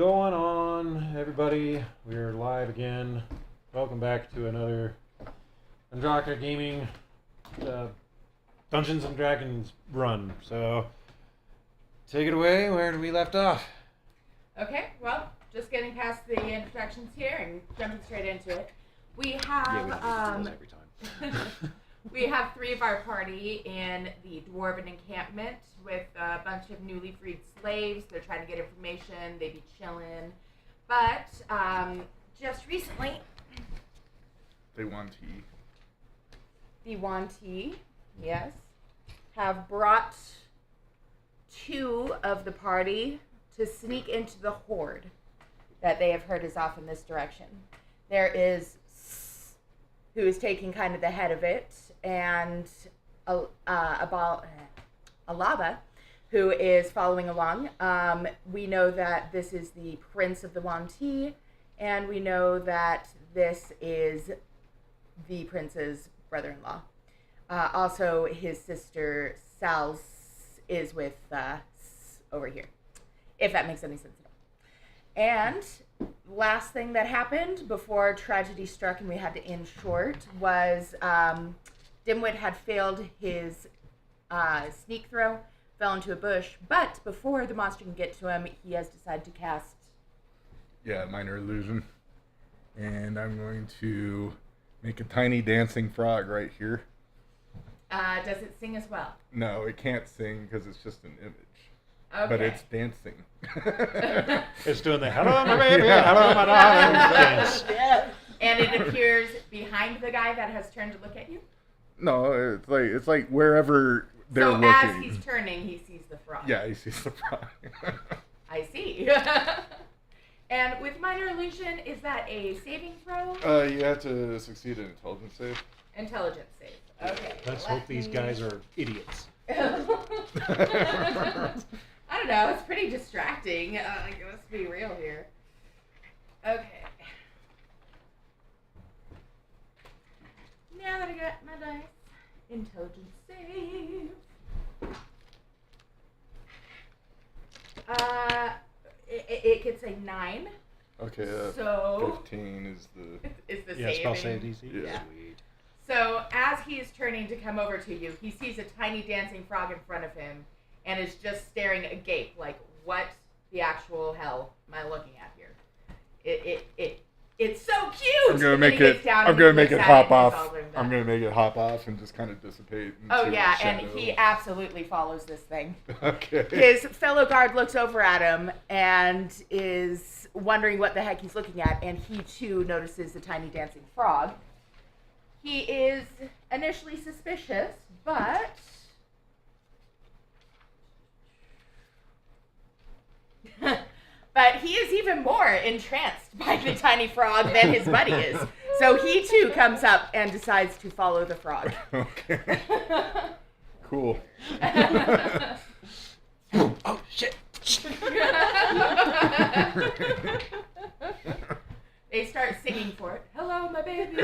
going on, everybody? We're live again. Welcome back to another Lyndraka Gaming Dungeons and Dragons run. So, take it away. Where did we left off? Okay, well, just getting past the introductions here and jumping straight into it. We have every time. we have three of our party in the dwarven encampment with a bunch of newly freed slaves. They're trying to get information. They be chilling, but just recently, they want tea. the Wanti, yes, have brought two of the party to sneak into the horde that they have heard is off in this direction. There is who is taking kind of the head of it, and Alava, who is following along. We know that this is the Prince of the Wanti, and we know that this is the Prince's brother-in-law. Also, his sister Sal's is with over here, if that makes any sense at all. And last thing that happened before tragedy struck and we had to end short was Dimwit had failed his sneak throw, fell into a bush, but before the monster can get to him, he has decided to cast... Yeah, minor illusion. And I'm going to make a tiny dancing frog right here. Does it sing as well? No, it can't sing because it's just an image. Okay. But it's dancing. It's doing the hello, my baby, hello, my darling dance. And it appears behind the guy that has turned to look at you? No, it's like wherever they're so looking. As he's turning, he sees the frog. Yeah, he sees the frog. I see. And with minor illusion, is that a saving throw? You have to succeed an intelligence save. Intelligence save. Okay. Let's hope these guys are idiots. I don't know. It's pretty distracting. Let's be real here. Okay. Now that I got my dice, intelligence save. It gets a 9. Okay. So 15 is the. Is the Yeah, spell saving. save DC. Yeah. Sweet. So as he is turning to come over to you, he sees a tiny dancing frog in front of him and is just staring agape, like, what the actual hell am I looking at here? It's so cute. I'm gonna And then make he it. gets down I'm and gonna he make looks it at hop and it's off. all zoomed I'm up. gonna make it hop off and just kind of dissipate. Oh into yeah, the and shadow. he absolutely follows this thing. Okay. His fellow guard looks over at him and is wondering what the heck he's looking at, and he too notices the tiny dancing frog. He is initially suspicious, but he is even more entranced by the tiny frog than his buddy is. So he too comes up and decides to follow the frog. Okay. Cool. Oh, shit. They start singing for it. Hello, my baby.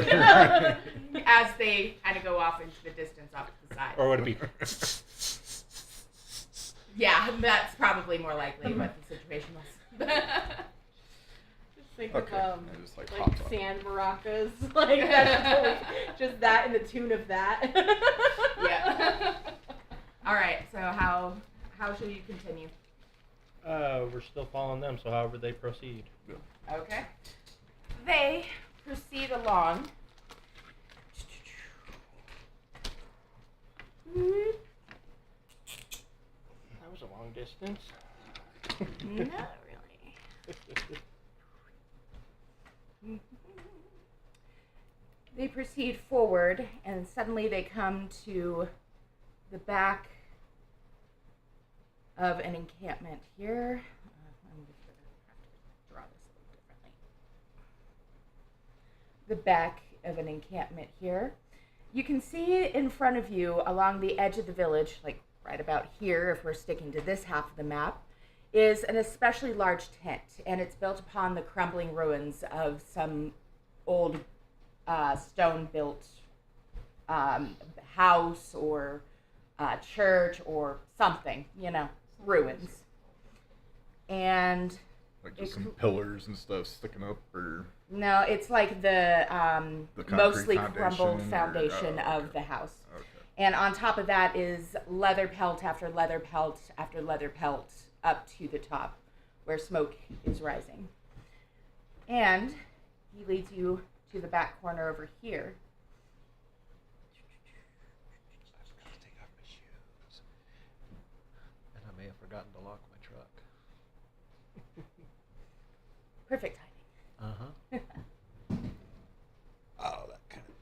As they kind of go off into the distance off to the side. Or would it be? Yeah, that's probably more likely what the situation was. Just think Okay. of I just like like hopped off. sand maracas, like that's just that in the tune of that. Yeah. All right. So how should you continue? We're still following them, so however they proceed. Okay. They proceed along. That was a long distance. Not really. They proceed forward, and suddenly they come to the back of an encampment here. I'm just going to have to draw this a little differently. The back of an encampment here. You can see in front of you, along the edge of the village, like right about here, if we're sticking to this half of the map, is an especially large tent, and it's built upon the crumbling ruins of some old stone-built house or church or something, ruins. And Like just some pillars and stuff sticking up, or No, it's like the concrete mostly foundation, crumbled or- foundation oh, of okay. the house. Okay. And on top of that is leather pelt after leather pelt after leather pelt up to the top where smoke is rising. And he leads you to the back corner over here. I've got to take off my shoes. And I may have forgotten to lock my truck. Perfect timing. Uh-huh. Oh, that kind of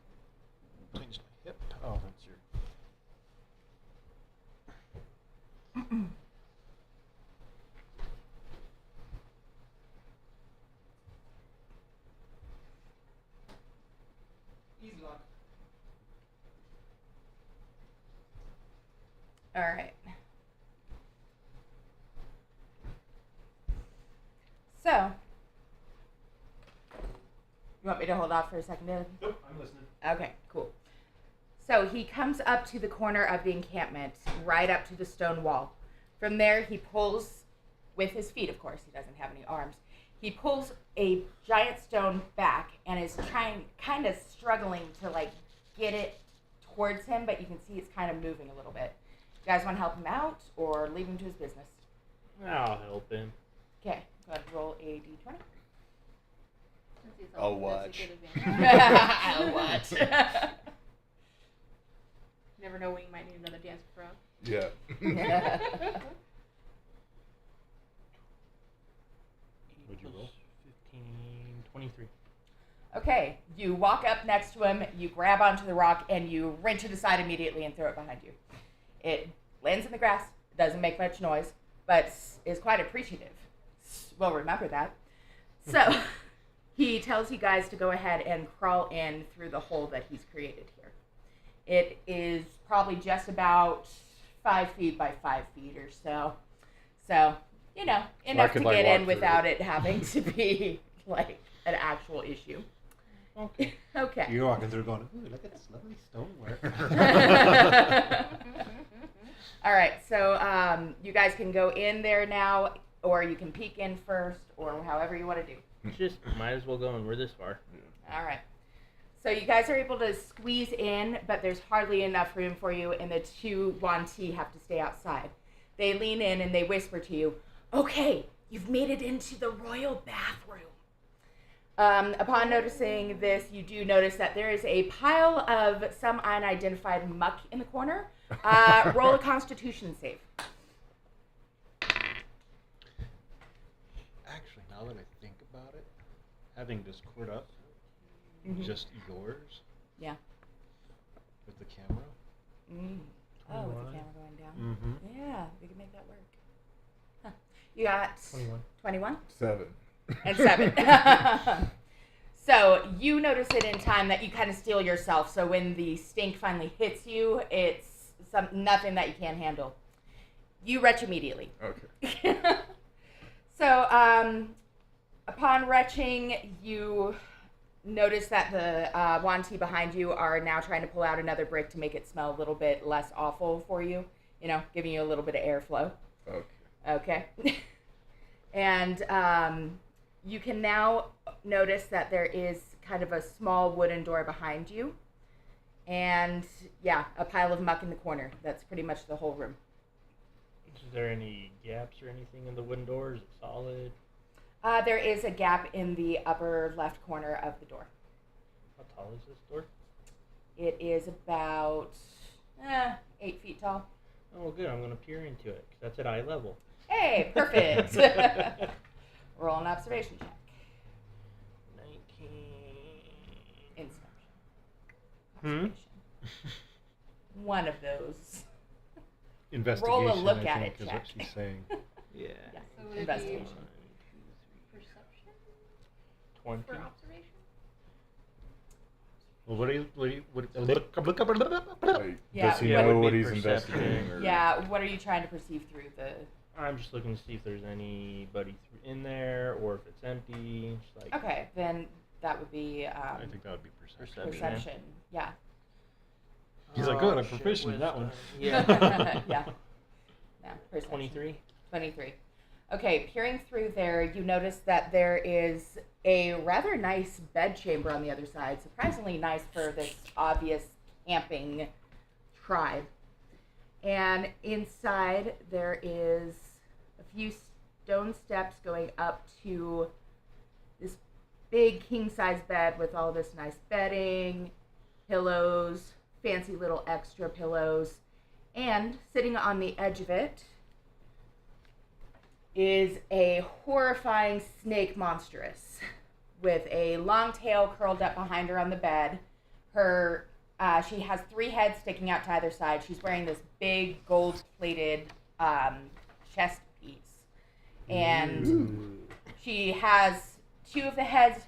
cleans my hip. Oh, that's your... Easy lock. All right. So, you want me to hold off for a second, Dalyn? Nope, I'm listening. Okay, cool. So he comes up to the corner of the encampment, right up to the stone wall. From there, he pulls, with his feet, of course, he doesn't have any arms, he pulls a giant stone back and is trying, kind of struggling to, like, get it towards him, but you can see it's kind of moving a little bit. You guys want to help him out or leave him to his business? I'll help him. Okay, go ahead and roll a d20. I'll watch. I'll watch. Never know when you might need another dance frog. Yeah. 8 What'd you roll? 15, 23. Okay, you walk up next to him, you grab onto the rock, and you wrench it aside immediately and throw it behind you. It lands in the grass, doesn't make much noise, but is quite appreciative. Well, remember that. So, he tells you guys to go ahead and crawl in through the hole that he's created here. It is probably just about 5 feet by 5 feet or so. So, you know, enough to could, like, get walk in through without it. it having to be, like, an actual issue. Okay. Okay. You're walking through going, ooh, look at this lovely stonework. All right, so you guys can go in there now, or you can peek in first, or however you want to do. Just might as well go in. We're this far. All right. So you guys are able to squeeze in, but there's hardly enough room for you, and the two Wanti have to stay outside. They lean in and they whisper to you, "Okay, you've made it into the royal bathroom." Upon noticing this, you do notice that there is a pile of some unidentified muck in the corner. Roll a Constitution save. Actually, now that I think about it, having Discord up, Mhm. just yours Yeah. with the camera. Oh, with the 21. camera going down. Mm-hmm. Yeah, we can make that work. Huh. You got 21. 21? 7. And 7. So you notice it in time that you kind of steel yourself. So when the stink finally hits you, it's nothing that you can't handle. You retch immediately. Okay. So upon retching, you notice that the Wanti behind you are now trying to pull out another brick to make it smell a little bit less awful for you. You know, giving you a little bit of airflow. Okay. Okay. And you can now notice that there is kind of a small wooden door behind you. And, yeah, a pile of muck in the corner. That's pretty much the whole room. Is there any gaps or anything in the wooden door? Is it solid? There is a gap in the upper left corner of the door. How tall is this door? It is about 8 feet tall. Oh, good. I'm going to peer into it 'cause that's at eye level. Hey, perfect. Roll an observation check. 19. Inspection. Hmm? Observation. One of those. Investigation, Roll a look I at think, it is check. what she's saying. Yeah. Yeah. So would it be Investigation. perception 20. for observation? Well, what do you Like, Yeah, does he what know would what be he's perception? investigating? Or... Yeah, what are you trying to perceive through the... I'm just looking to see if there's anybody in there or if it's empty. Just like Okay, then that would be I think that would be perception. perception. Yeah. He's like, good, I'm shit, proficient in that wisdom. one. Yeah. Yeah. Yeah, perception. 23. 23. Okay, peering through there, you notice that there is a rather nice bedchamber on the other side. Surprisingly nice for this obvious camping tribe. And inside there is a few stone steps going up to this big king-size bed with all this nice bedding, pillows, fancy little extra pillows, and sitting on the edge of it is a horrifying snake monstrous with a long tail curled up behind her on the bed. She has 3 heads sticking out to either side. She's wearing this big gold-plated chest piece. And she has 2 of the heads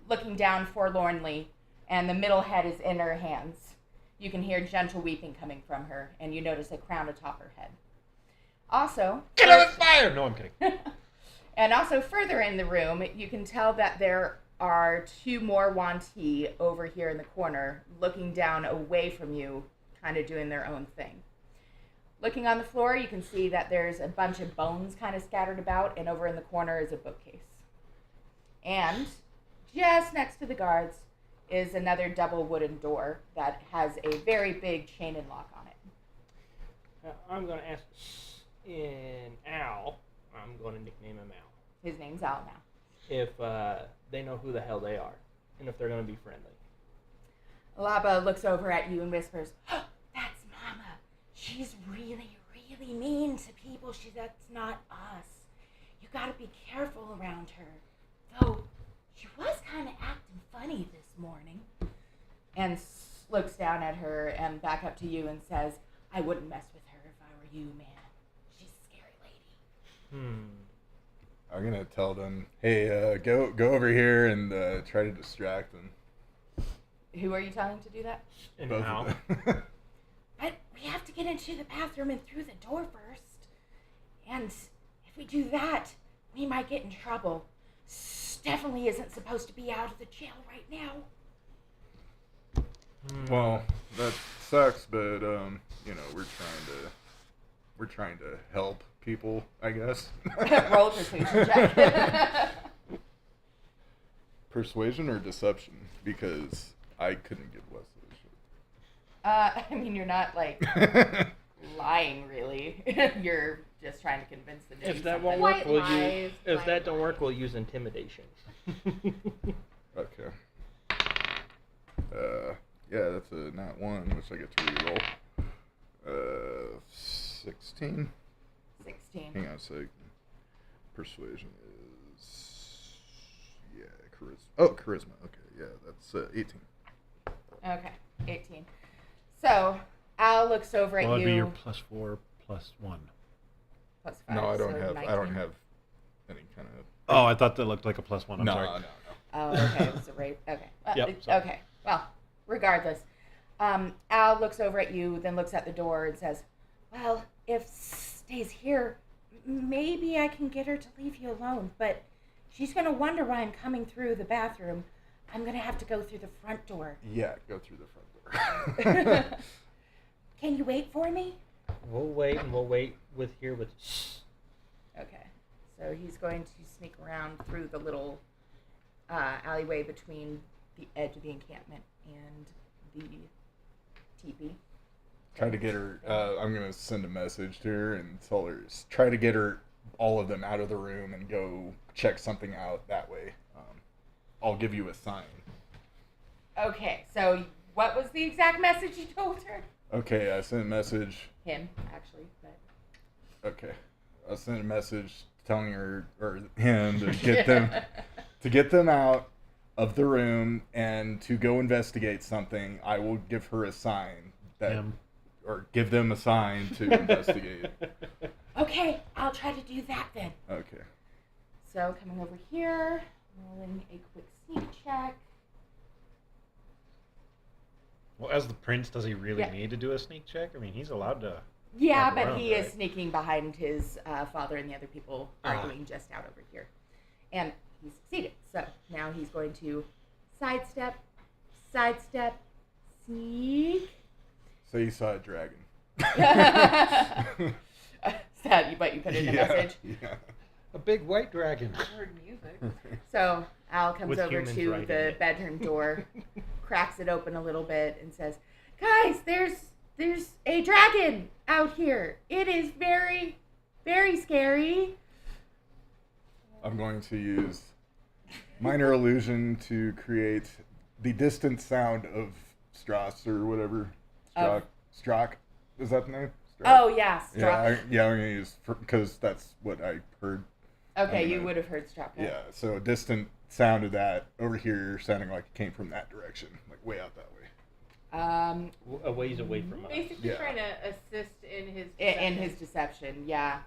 looking down forlornly, and the middle head is in her hands. You can hear gentle weeping coming from her, and you notice a crown atop her head. Also, Get on fire! No, I'm kidding. and also further in the room, you can tell that there are 2 more Wanti over here in the corner, looking down away from you, kind of doing their own thing. Looking on the floor, you can see that there's a bunch of bones kind of scattered about, and over in the corner is a bookcase. And just next to the guards is another double wooden door that has a very big chain and lock on it. Now, I'm going to ask in Al, I'm going to nickname him Al, His name's Al now. if they know who the hell they are, and if they're going to be friendly. Alaba looks over at you and whispers, oh, that's Mama. She's really, really mean to people. That's not us. You gotta be careful around her. Though, she was kind of acting funny this morning. And looks down at her and back up to you and says, I wouldn't mess with her if I were you, man. She's a scary lady. I'm gonna tell them, hey, go over here and try to distract them. Who are you telling to do that? And Both Al, of them. But we have to get into the bathroom and through the door first. And if we do that, we might get in trouble. Definitely isn't supposed to be out of the jail right now. Well, that sucks, but you know, we're trying to help people, I guess. Roll a persuasion check. Persuasion or deception? Because I couldn't give less of a shit. I mean, you're not like lying, really. You're just trying to convince them. To if do that something. won't work, White we'll lies, use. If white that don't lies. work, we'll use intimidation. Okay. Yeah, that's a nat 1, which I get to reroll. 16? 16. Hang on a sec. Persuasion is... Yeah, charisma. Oh, charisma. Okay, yeah, that's 18. Okay, 18. So, Al looks over at Well, you. it'd be your +4 +1. Plus 5, No, I don't so have. 19. I don't have any kind of. Oh, I thought that looked like a +1. I'm no, sorry. no. Oh, okay. It was a rape. Okay. Yep, sorry. Okay. Well, regardless, Al looks over at you, then looks at the door and says, well, if stays here, maybe I can get her to leave you alone, but she's going to wonder why I'm coming through the bathroom. I'm going to have to go through the front door. Yeah, go through the front door. Can you wait for me? We'll wait, and we'll wait with. Okay. So he's going to sneak around through the little alleyway between the edge of the encampment and the teepee. Try to get her. I'm gonna send a message to her and tell her. Try to get her, all of them, out of the room and go check something out that way. I'll give you a sign. Okay, so what was the exact message you told her? Okay, I sent a message. Him, actually, but... Okay, I sent a message telling her or him to get them out of the room and to go investigate something. I will give her a sign that, Him. or give them a sign to investigate. Okay, I'll try to do that then. Okay. So, coming over here, rolling a quick sneak check. Well, as the prince, does he really Yeah. need to do a sneak check? I mean, he's allowed to. Yeah, Walk but around, he is right? sneaking behind his father and the other people arguing just out over here. And he succeeded. So, now he's going to sidestep, sneak. So you saw a dragon. Sad, but you put in a message. Yeah. A big white dragon. I heard music. So Al comes With over humans to riding the it. bedroom door, cracks it open a little bit, and says, "Guys, there's a dragon out here. It is very, very scary." I'm going to use minor illusion to create the distant sound of Strauss or whatever. Of- Strock. Is that the name? Strock? Oh yeah, Yeah, Strop. I'm going to use because that's what I heard. Okay, I'm you gonna- would have heard Strop. Yeah, so a distant sound of that over here, sounding like it came from that direction, like way out that way. A ways away from us. Basically Yeah. trying to assist in his In his deception, yeah.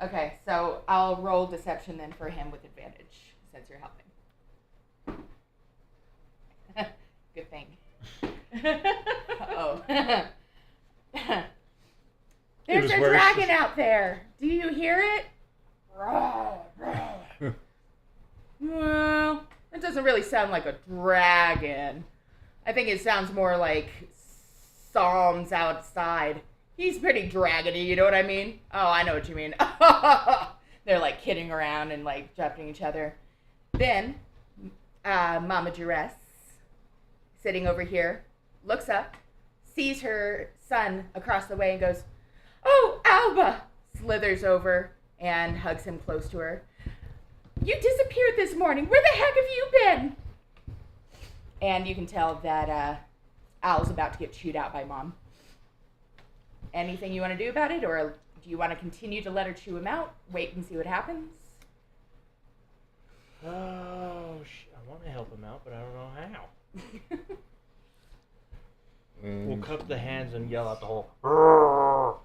Okay, so I'll roll deception then for him with advantage since you're helping. Good thing. Uh-oh. There's was a worse. dragon out there. Do you hear it? Well, it doesn't really sound like a dragon. I think it sounds more like Psalms outside. He's pretty dragony, you know what I mean? Oh, I know what you mean. They're like kidding around and like jumping each other. Then, Mama Duress, sitting over here, looks up, sees her son across the way and goes, "Oh, Alba!" Slithers over and hugs him close to her. "You disappeared this morning. Where the heck have you been?" And you can tell that Al's about to get chewed out by Mom. Anything you want to do about it, or do you want to continue to let her chew him out? Wait and see what happens? Oh, I want to help him out, but I don't know how. We'll cup the hands and yell out the whole.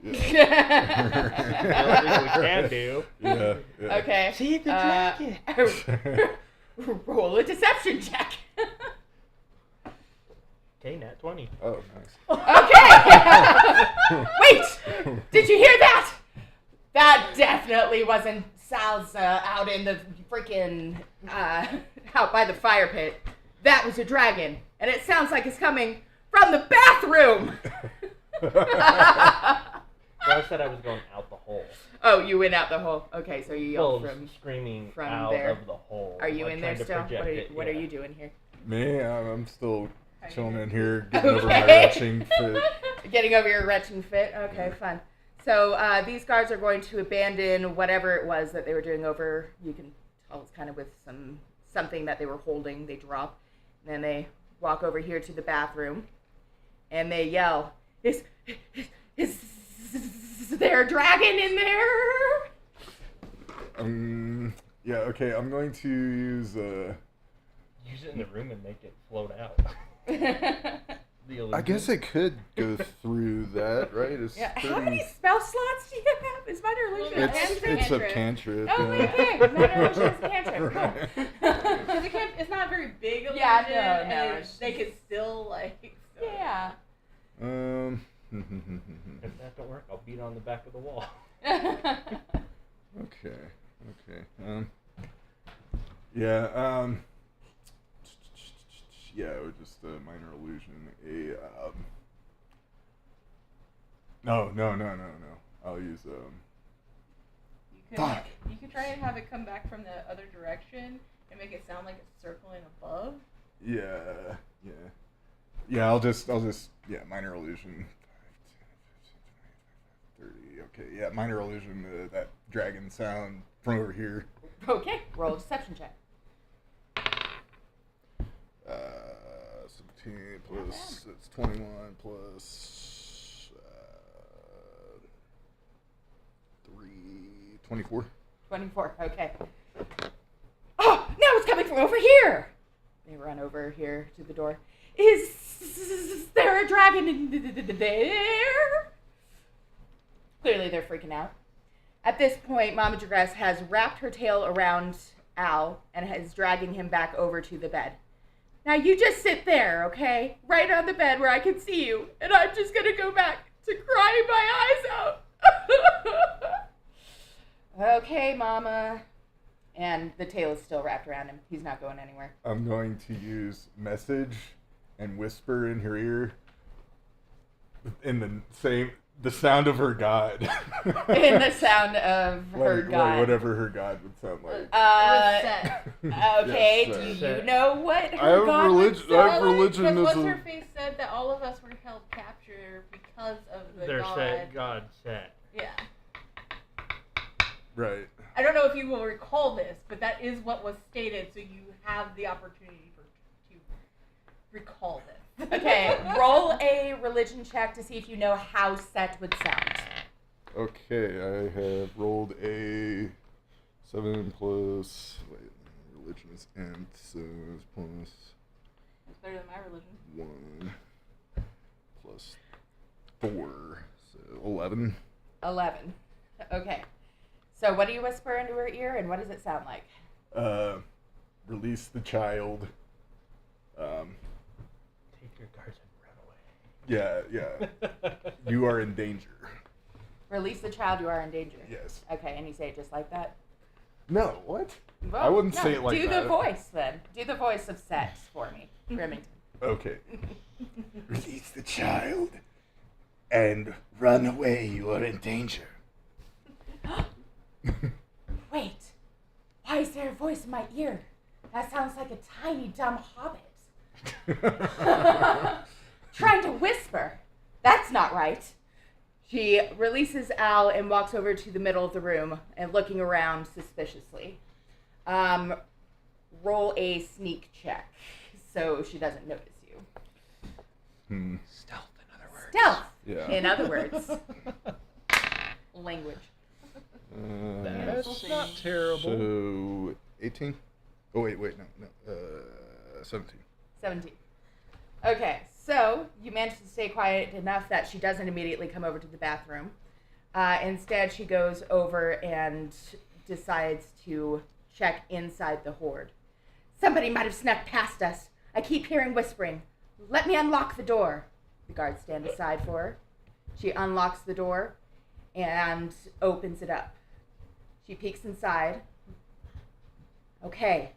Everything we can do. Yeah. Okay. See the dragon. Roll a deception check. Okay, nat 20. Oh, nice. Okay. Wait. Did you hear that? That definitely wasn't Sal's out in the freaking out by the fire pit. That was a dragon, and it sounds like it's coming from the bathroom. Well, I said I was going out the hole. Oh, you went out the hole. Okay, so you yelled Well, from. screaming from out there. of the hole. Are you like in there trying to still? project What are yeah. you doing here? Me, I'm still How you chilling doing? in here, getting over my Okay. retching fit. Getting over your retching fit. Okay, fun. So these guards are going to abandon whatever it was that they were doing over. You can tell it's kind of with something that they were holding. They drop, and then they walk over here to the bathroom, and they yell, "Is there a dragon in there?" Yeah, okay, I'm going to use, Use it in the room and make it float out. The I guess illusion. it could go through that, right? It's Yeah. 30 How many spell slots do you have? Is minor illusion a It's cantrip? a cantrip. Oh, yeah. okay. Minor illusion is a cantrip. Cool. Because it's not a very big illusion. Yeah, no, and it's they could still So. Yeah. If that don't work, I'll beat on the back of the wall. Okay. Yeah, yeah, it was just a minor illusion. No. I'll use, You could, Fuck. You could try and have it come back from the other direction and make it sound like it's circling above. yeah, I'll just, minor illusion. 30, okay, yeah, minor illusion, that dragon sound from over here. Okay. Roll a deception check. 17 plus, it's 21 plus, 3, 24. 24. Okay. Oh, now it's coming from over here. They run over here to the door. Is there a dragon in there? Clearly they're freaking out. At this point, Mama Jagress has wrapped her tail around Al and is dragging him back over to the bed. Now you just sit there, okay? Right on the bed where I can see you. And I'm just going to go back to crying my eyes out. Okay, Mama. And the tail is still wrapped around him. He's not going anywhere. I'm going to use message and whisper in her ear in the same, The sound of her god. In the sound of her like, god. Like whatever her god would sound like. Okay, Yes, do you know what her I have god religion. would I have sound religion Because as what's a. her face said that all of us were held capture because of the Their god. set God set. Yeah. Right. I don't know if you will recall this, but that is what was stated, so you have the opportunity to recall this. Okay, roll a religion check to see if you know how set would sound. Okay, I have rolled a 7 plus. Wait, religion is int, so it's plus It's better than my religion. 1 plus 4, so 11. 11. Okay. So what do you whisper into her ear, and what does it sound like? Release the child. Take your guards and run away. Yeah. You are in danger. Release the child, you are in danger. Yes. Okay, and you say it just like that? No, what? Well, I wouldn't no, say it like do that. the voice, then. Do the voice of sex for me, Remington. Okay. Release the child and run away. You are in danger. Wait, why is there a voice in my ear? That sounds like a tiny, dumb hobbit. Trying to whisper. That's not right. She releases Al and walks over to the middle of the room and looking around suspiciously. Roll a sneak check so she doesn't notice you. Stealth, in other words. Stealth, Yeah. in other words. Language. That's not terrible. So 18. Oh wait, no. 17. 17. Okay, so you manage to stay quiet enough that she doesn't immediately come over to the bathroom. Instead, she goes over and decides to check inside the horde. Somebody might have snuck past us. I keep hearing whispering. Let me unlock the door. The guards stand aside for her. She unlocks the door and opens it up. She peeks inside. Okay,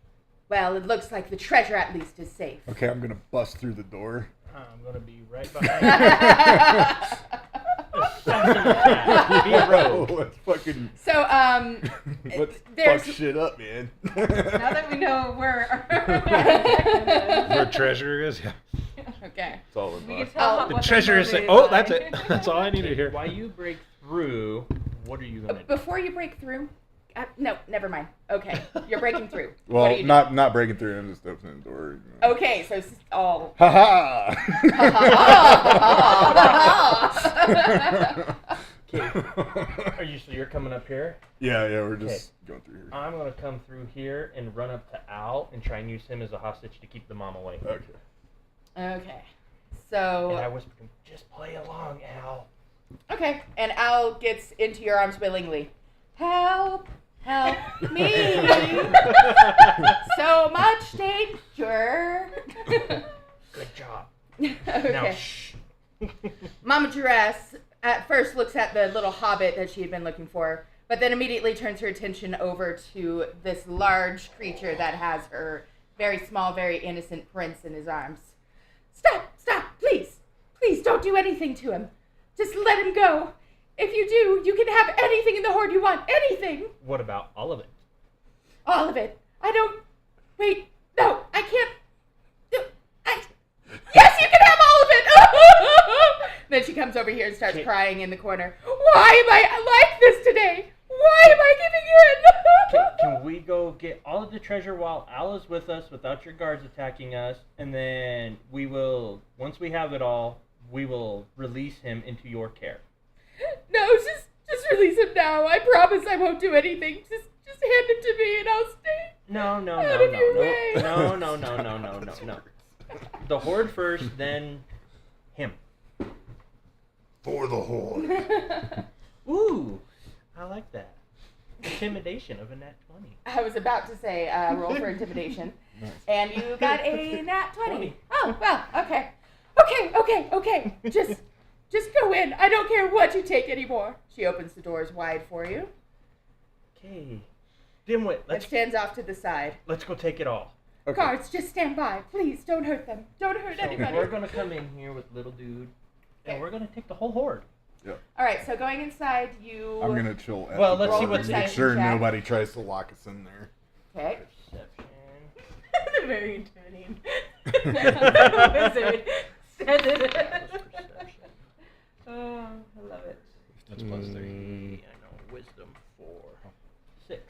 well, it looks like the treasure at least is safe. Okay, I'm gonna bust through the door. I'm gonna be right behind you. Be a rogue. Let's fucking So, let's there's fuck shit up, man. Now that we know where Where treasure is, yeah. okay. It's all in we my- can tell The what treasure is movie saying, oh, like. that's it. That's all I need to hear. While you break through, what are you gonna do? Before you break through, no, never mind. Okay, you're breaking through. What do Well, you do? not breaking through. I'm just opening the door. You know. Okay, so all. Ha ha! Are you so you're coming up here? Yeah, we're just going through here. I'm gonna come through here and run up to Al and try and use him as a hostage to keep the mom away. Okay. Okay, And I so whisper to him, just play along, Al. okay, and Al gets into your arms willingly. Help me! So much danger. Good job. Now Okay. shh. Mama Juress at first looks at the little hobbit that she had been looking for, but then immediately turns her attention over to this large creature that has her very small, very innocent prince in his arms. Stop, please don't do anything to him. Just let him go. If you do, you can have anything in the horde you want, anything. What about all of it? All of it. Wait, no, I can't. Yes, you can have all of it. Then she comes over here and starts crying in the corner. Why am I like this today? Why am I giving in? Can we go get all of the treasure while Al is with us without your guards attacking us? And then we will, once we have it all, we will release him into your care. No, just release him now. I promise I won't do anything. Just hand him to me and I'll stay. No. Out of your way. No. The horde first, then him. For the horde. Ooh, I like that. Intimidation of a nat 20. I was about to say roll for intimidation. Nice. And you got a nat 20. 20. Oh, well, okay. Okay. Just go in. I don't care what you take anymore. She opens the doors wide for you. Okay. Dimwit, And stands off to the side. let's go take it all. Okay. Guards, just stand by. Please, don't hurt them. Don't hurt So anybody. we're gonna come in here with little dude, and we're gonna take the whole horde. Yeah. All right, so going inside, you. I'm gonna chill. At Well, the let's see bar what's and in make it. sure Check. nobody tries to lock us in there. Okay. Perception. Very intimidating. Wizard said it. Perception. Oh, I love it. That's plus 3. I know. Wisdom 4. 6.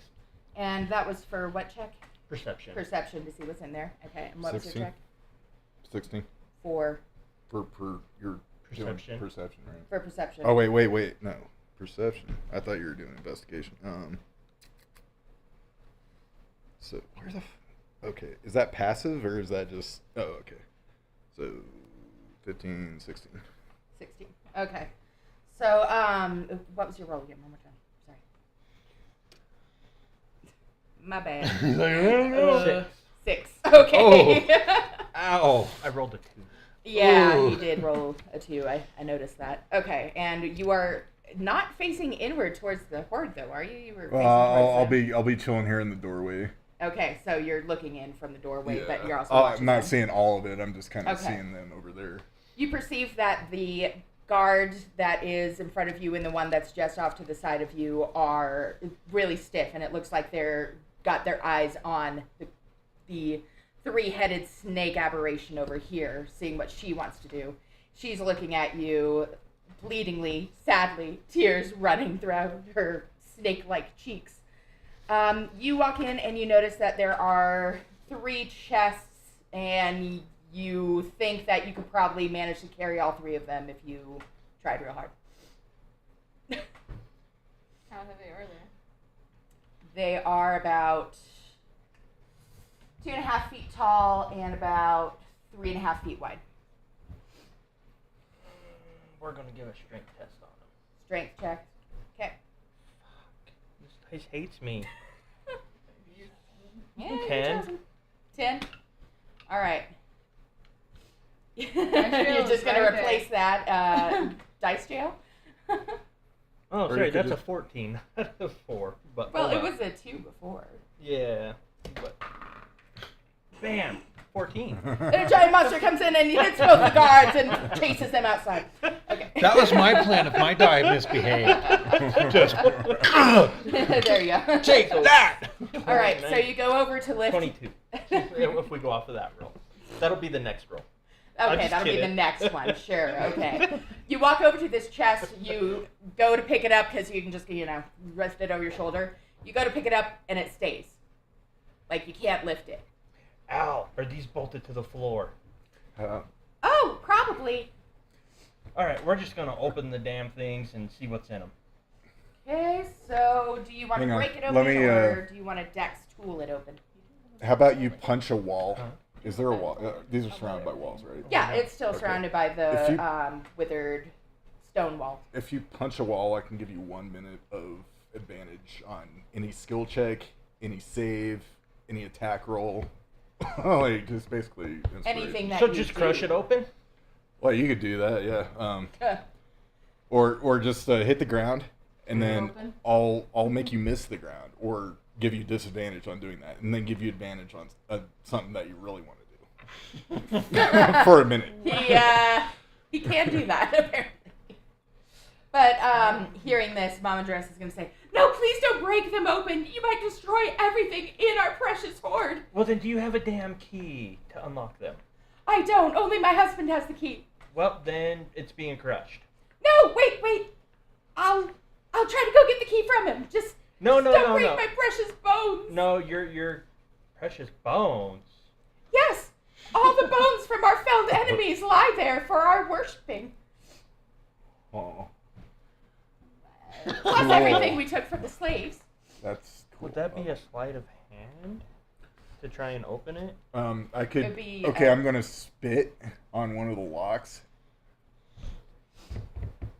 And that was for what check? Perception. Perception to see what's in there. Okay. And what was 16. your check? 16 For your Perception. Perception, right? for perception. Oh wait, no perception. I thought you were doing investigation. So where the? Okay, is that passive or is that just? Oh, okay. So 15, 16. 16. Okay. So what was your roll again? One more time. Sorry. My bad. He's like, I don't know. 6. 6. Okay. Ow! I rolled a 2. Yeah, Ooh. you did roll a 2. I noticed that. Okay, and you are not facing inward towards the horde, though, are you? You were facing towards I'll be chilling here in the doorway. Okay, so you're looking in from the doorway, but you're also I'm watching not them. seeing all of it. I'm just kind of Okay. seeing them over there. You perceive that the guard that is in front of you and the one that's just off to the side of you are really stiff, and it looks like they're got their eyes on the three-headed snake aberration over here, seeing what she wants to do. She's looking at you, bleedingly, sadly, tears running throughout her snake-like cheeks. You walk in and you notice that there are 3 chests, and you think that you could probably manage to carry all 3 of them if you tried real hard. How heavy are they? They are about 2.5 feet tall and about 3.5 feet wide. We're gonna give a strength test on them. Strength check. Okay. This dice hates me. Yeah, 10. 10. All right. You're jail just is going to right there. replace that dice jail? Oh, Or sorry, you could that's a just- 14 out of 4. But Well, oh it was a 2 before. Yeah, but bam, 14. And a giant monster comes in and hits both the guards and chases them outside. Okay. That was my plan if my die misbehaved. Just There you go. take that! All right, so you go over to lift. 22. If we go off of that roll, that'll be the next roll. I'm Okay, just that'll be the kidding. next one. Sure. Okay. You walk over to this chest. You go to pick it up because you can just, rest it over your shoulder. You go to pick it up and it stays. Like you can't lift it. Ow! Are these bolted to the floor? Oh, probably. All right, we're just gonna open the damn things and see what's in them. Okay, so do you want to Hang on. break it Let open me, or do you want to dex tool it open? How about you punch a wall? Huh? Is there a wall? These are surrounded by walls, right? Yeah, it's still Okay. surrounded by If the you- withered stone wall. If you punch a wall, I can give you 1 minute of advantage on any skill check, any save, any attack roll. Like, just basically inspiration. Anything that So you just do. crush it open? Well, you could do that, yeah. Or just hit the ground, and then Open? I'll make you miss the ground, or give you disadvantage on doing that, and then give you advantage on something that you really want to do for a minute. He can do that apparently. But hearing this, Mama Dress is going to say, "No, please don't break them open. You might destroy everything in our precious hoard." Well, then do you have a damn key to unlock them? I don't. Only my husband has the key. Well, then it's being crushed. No, wait. I'll try to go get the key from him. Just No, don't break my precious bones. No, your precious bones. Yes, all the bones from our felled enemies lie there for our worshipping. Oh, Plus everything we took from the slaves. that's cool. Would that be a sleight of hand to try and open it? I could. It'd be, Okay, I'm gonna spit on one of the locks.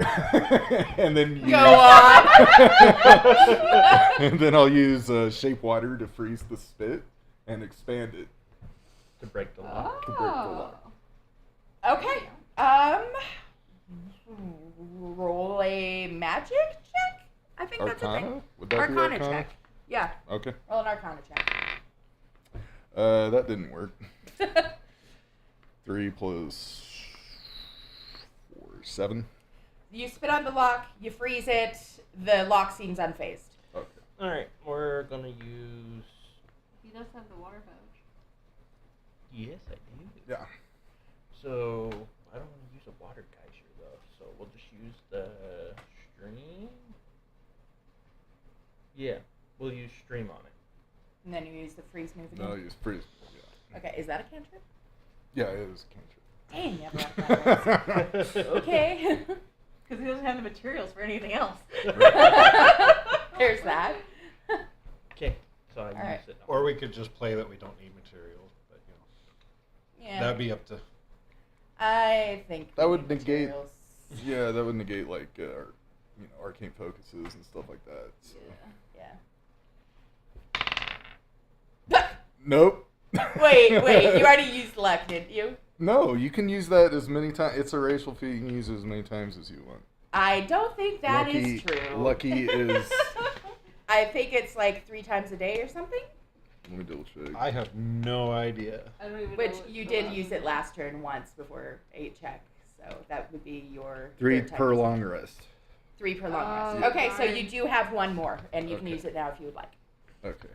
And then Go on. and then I'll use shape water to freeze the spit and expand it To break the lock. to break the lock. Okay. Roll a magic check. I think that's a Arcana? thing. Would that Arcana be Arcana? check. Yeah. Okay. Roll an Arcana check. That didn't work. 3 plus 4, 7. you spit on the lock, you freeze it, the lock seems unfazed. Okay. Alright, we're gonna use. He does have the water pouch. Yes, I do. Yeah. So, I don't want to use a water geyser though, so we'll just use the stream. Yeah, we'll use stream on it. And then you use the freeze move again. No, use freeze. Yeah. Okay, is that a cantrip? Yeah, it is a Dang, you have a lot of cantrip. Okay. Because he doesn't have the materials for anything else. There's that. Okay, so I use Alright. it. Or we could just play that we don't need materials, but Yeah. that'd be up to. I think That we would need negate- materials. Yeah, that would negate like arcane focuses and stuff like that. So. Yeah. Nope. Wait, you already used luck, didn't you? No, you can use that as many times. It's a racial feat. You can use it as many times as you want. I don't think that is true. Lucky is. I think it's like 3 times a day or something. Let me double check. I have no idea. I don't even Which know what you the did last use one it last turn once before 8 check. So that would be your 3 third time per using it. long rest. 3 per long rest. Oh, Okay, so darn. you do have 1 more, and you can Okay. use it now if you would like. Okay.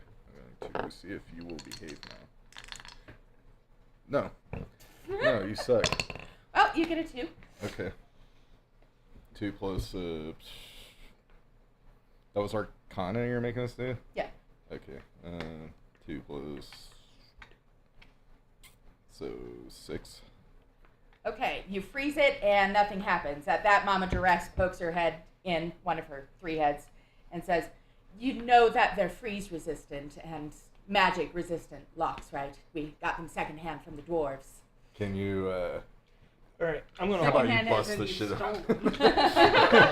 I'm going to see if you will behave now. No. No, you suck. Oh, you get a 2. Okay. 2 plus. That was Arcana you're making us do? Yeah. Okay. 2 plus. So 6. Okay, you freeze it and nothing happens. At that, Mama Duress pokes her head in, one of her 3 heads, and says, "You know that they're freeze resistant and magic resistant locks, right? We got them secondhand from the dwarves." Can you? Alright, I'm gonna. How about you Secondhand bust as in this you shit up? stole them.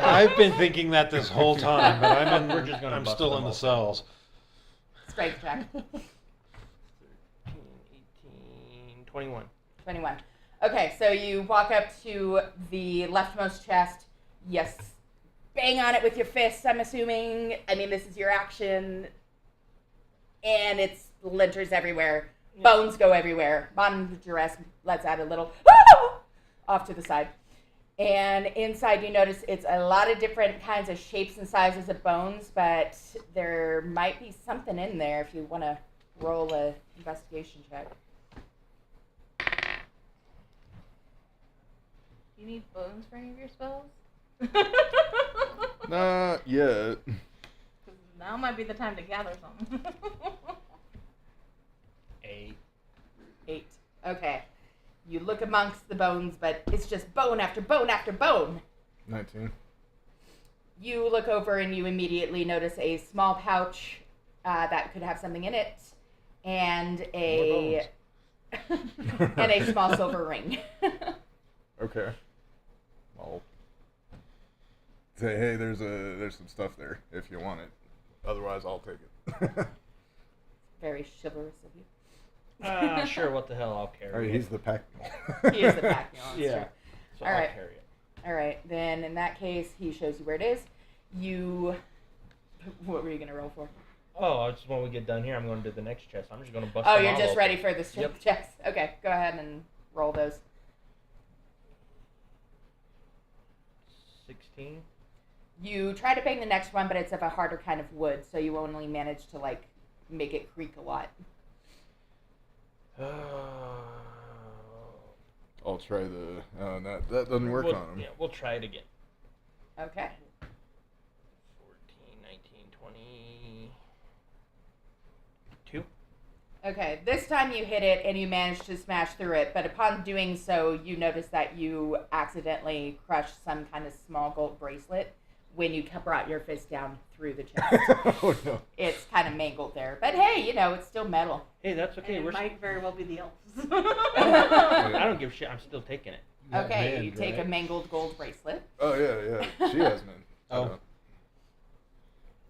I've been thinking that this whole time, but We're just gonna I'm bust still them in the all. cells. Strength check. 13, 18, 21. 21. Okay, so you walk up to the leftmost chest. Yes, bang on it with your fists, I'm assuming. I mean, this is your action. And it's linters everywhere. Bones go everywhere. Mama Duress lets out a little off to the side. And inside you notice it's a lot of different kinds of shapes and sizes of bones, but there might be something in there if you want to roll a investigation check. You need bones for any of your spells? Not yet. Now might be the time to gather some. 8. 8. Okay. You look amongst the bones, but it's just bone after bone after bone. 19. You look over and you immediately notice a small pouch that could have something in it, and a and a small silver ring. Okay. I'll say, hey, there's some stuff there if you want it. Otherwise, I'll take it. Very chivalrous of you. Sure, what the hell, I'll carry All right, it. he's the pack. He is the pack mule. That's Yeah. true. So All I'll right. carry it. All right. Then in that case, he shows you where it is. You. What were you gonna roll for? Oh, just when we get done here, I'm going to do the next chest. I'm just going to bust Oh, them you're all just open. ready for the strength checks. Okay, go ahead and roll those. 16. You try to bang the next one, but it's of a harder kind of wood, so you only manage to like make it creak a lot. I'll try the. That doesn't work we'll, on him. Yeah, we'll try it again. Okay. 14, 19, 22. Okay, this time you hit it and you manage to smash through it, but upon doing so, you notice that you accidentally crushed some kind of small gold bracelet when you brought your fist down through the chest. Oh no. It's kind of mangled there, but hey, you know, it's still metal. Hey, that's okay. And We're it might very well be the elves. I don't give a shit. I'm still taking it. Got Okay, manned, you take a right? mangled gold bracelet. Oh yeah. She has men. Oh.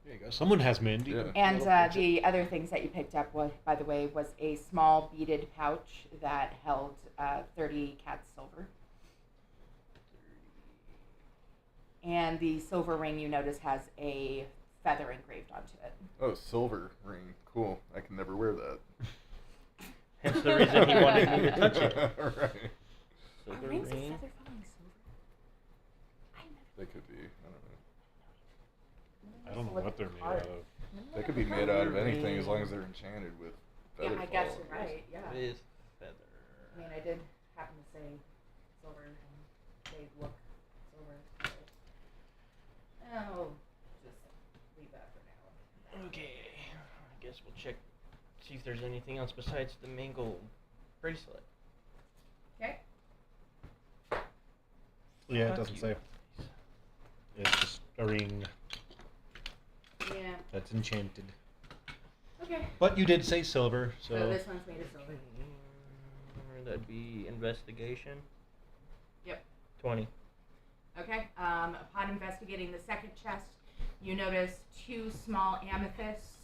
There you go. Someone has Mandy. Yeah. And the other things that you picked up, was, by the way, was a small beaded pouch that held 30 cats silver. And the silver ring, you notice, has a feather engraved onto it. Oh, silver ring. Cool. I can never wear that. Hence the reason he wanted me to touch it. Right. Are Silver rings of ring. feather falling silver? I never They could be. I don't know what they're made out of. They could be made out of anything as long as they're enchanted with Yeah, feather I guess falling. you're right. Yeah. It is feather. I mean, I did happen to say silver, and they look silver. So. Oh, just leave that for now. Okay, I guess we'll check, see if there's anything else besides the mangled bracelet. Okay. Yeah, it Fuck doesn't you say. guys. It's just a ring Yeah. that's enchanted. Okay. But you did say silver, So so this one's made of silver. That'd be investigation. Yep. 20. Okay. Upon investigating the second chest, you notice 2 small amethysts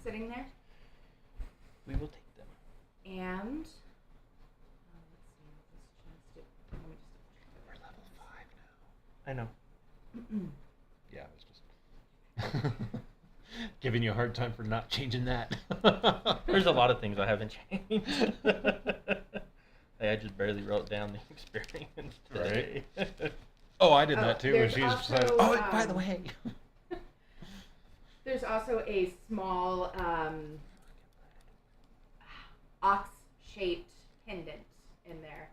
sitting there, We will take them. and let's see what this chest. Let me just We're level 5 I know. yeah, it was just giving you a hard time for not changing that. There's a lot of things I haven't changed. Hey, I just barely wrote down the experience today. Oh, I did Oh, that too. When there's she also, said, "Oh, by the um, way." There's also a small ox-shaped pendant in there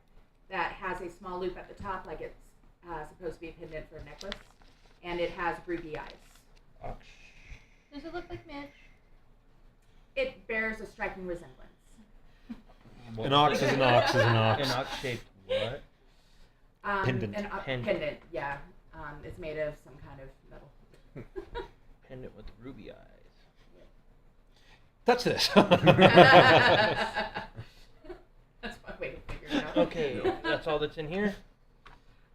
that has a small loop at the top, like it's supposed to be a pendant for a necklace, and it has ruby eyes. Does it look like Mitch? It bears a striking resemblance. An ox is an ox is an ox. An ox-shaped what? Pendant. Pendant, yeah. It's made of some kind of metal. Pendant with ruby eyes. Touch this. That's one way to figure it out. Okay, that's all that's in here?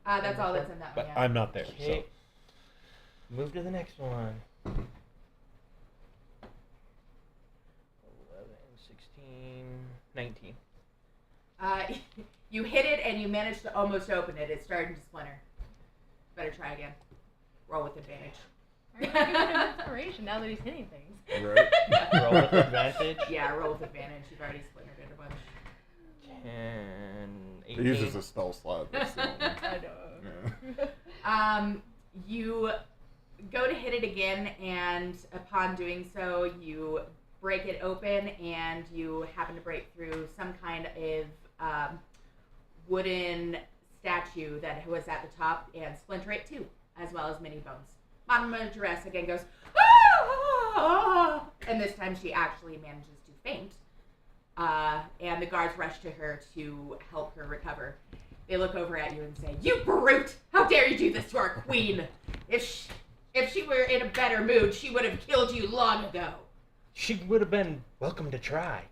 That's all that's in that one, But yeah. I'm not there, Okay. Move to the next one. 11, 16, 19. You hit it and you managed to almost open it. It's starting to splinter. Better try again. Roll with advantage. Are you giving him inspiration now that he's hitting things? Right? Roll with advantage. Yeah, roll with advantage. You've already splintered it a bunch. 10, It 18. uses a spell slot. That's the only- I know. yeah. You go to hit it again, and upon doing so, you break it open, and you happen to break through some kind of wooden statue that was at the top and splinter it too, as well as many bones. Mama Dress again goes, "Ah!" And this time she actually manages to faint. And the guards rush to her to help her recover. They look over at you and say, "You brute! How dare you do this to our queen? If she were in a better mood, she would have killed you long ago." She would have been welcome to try.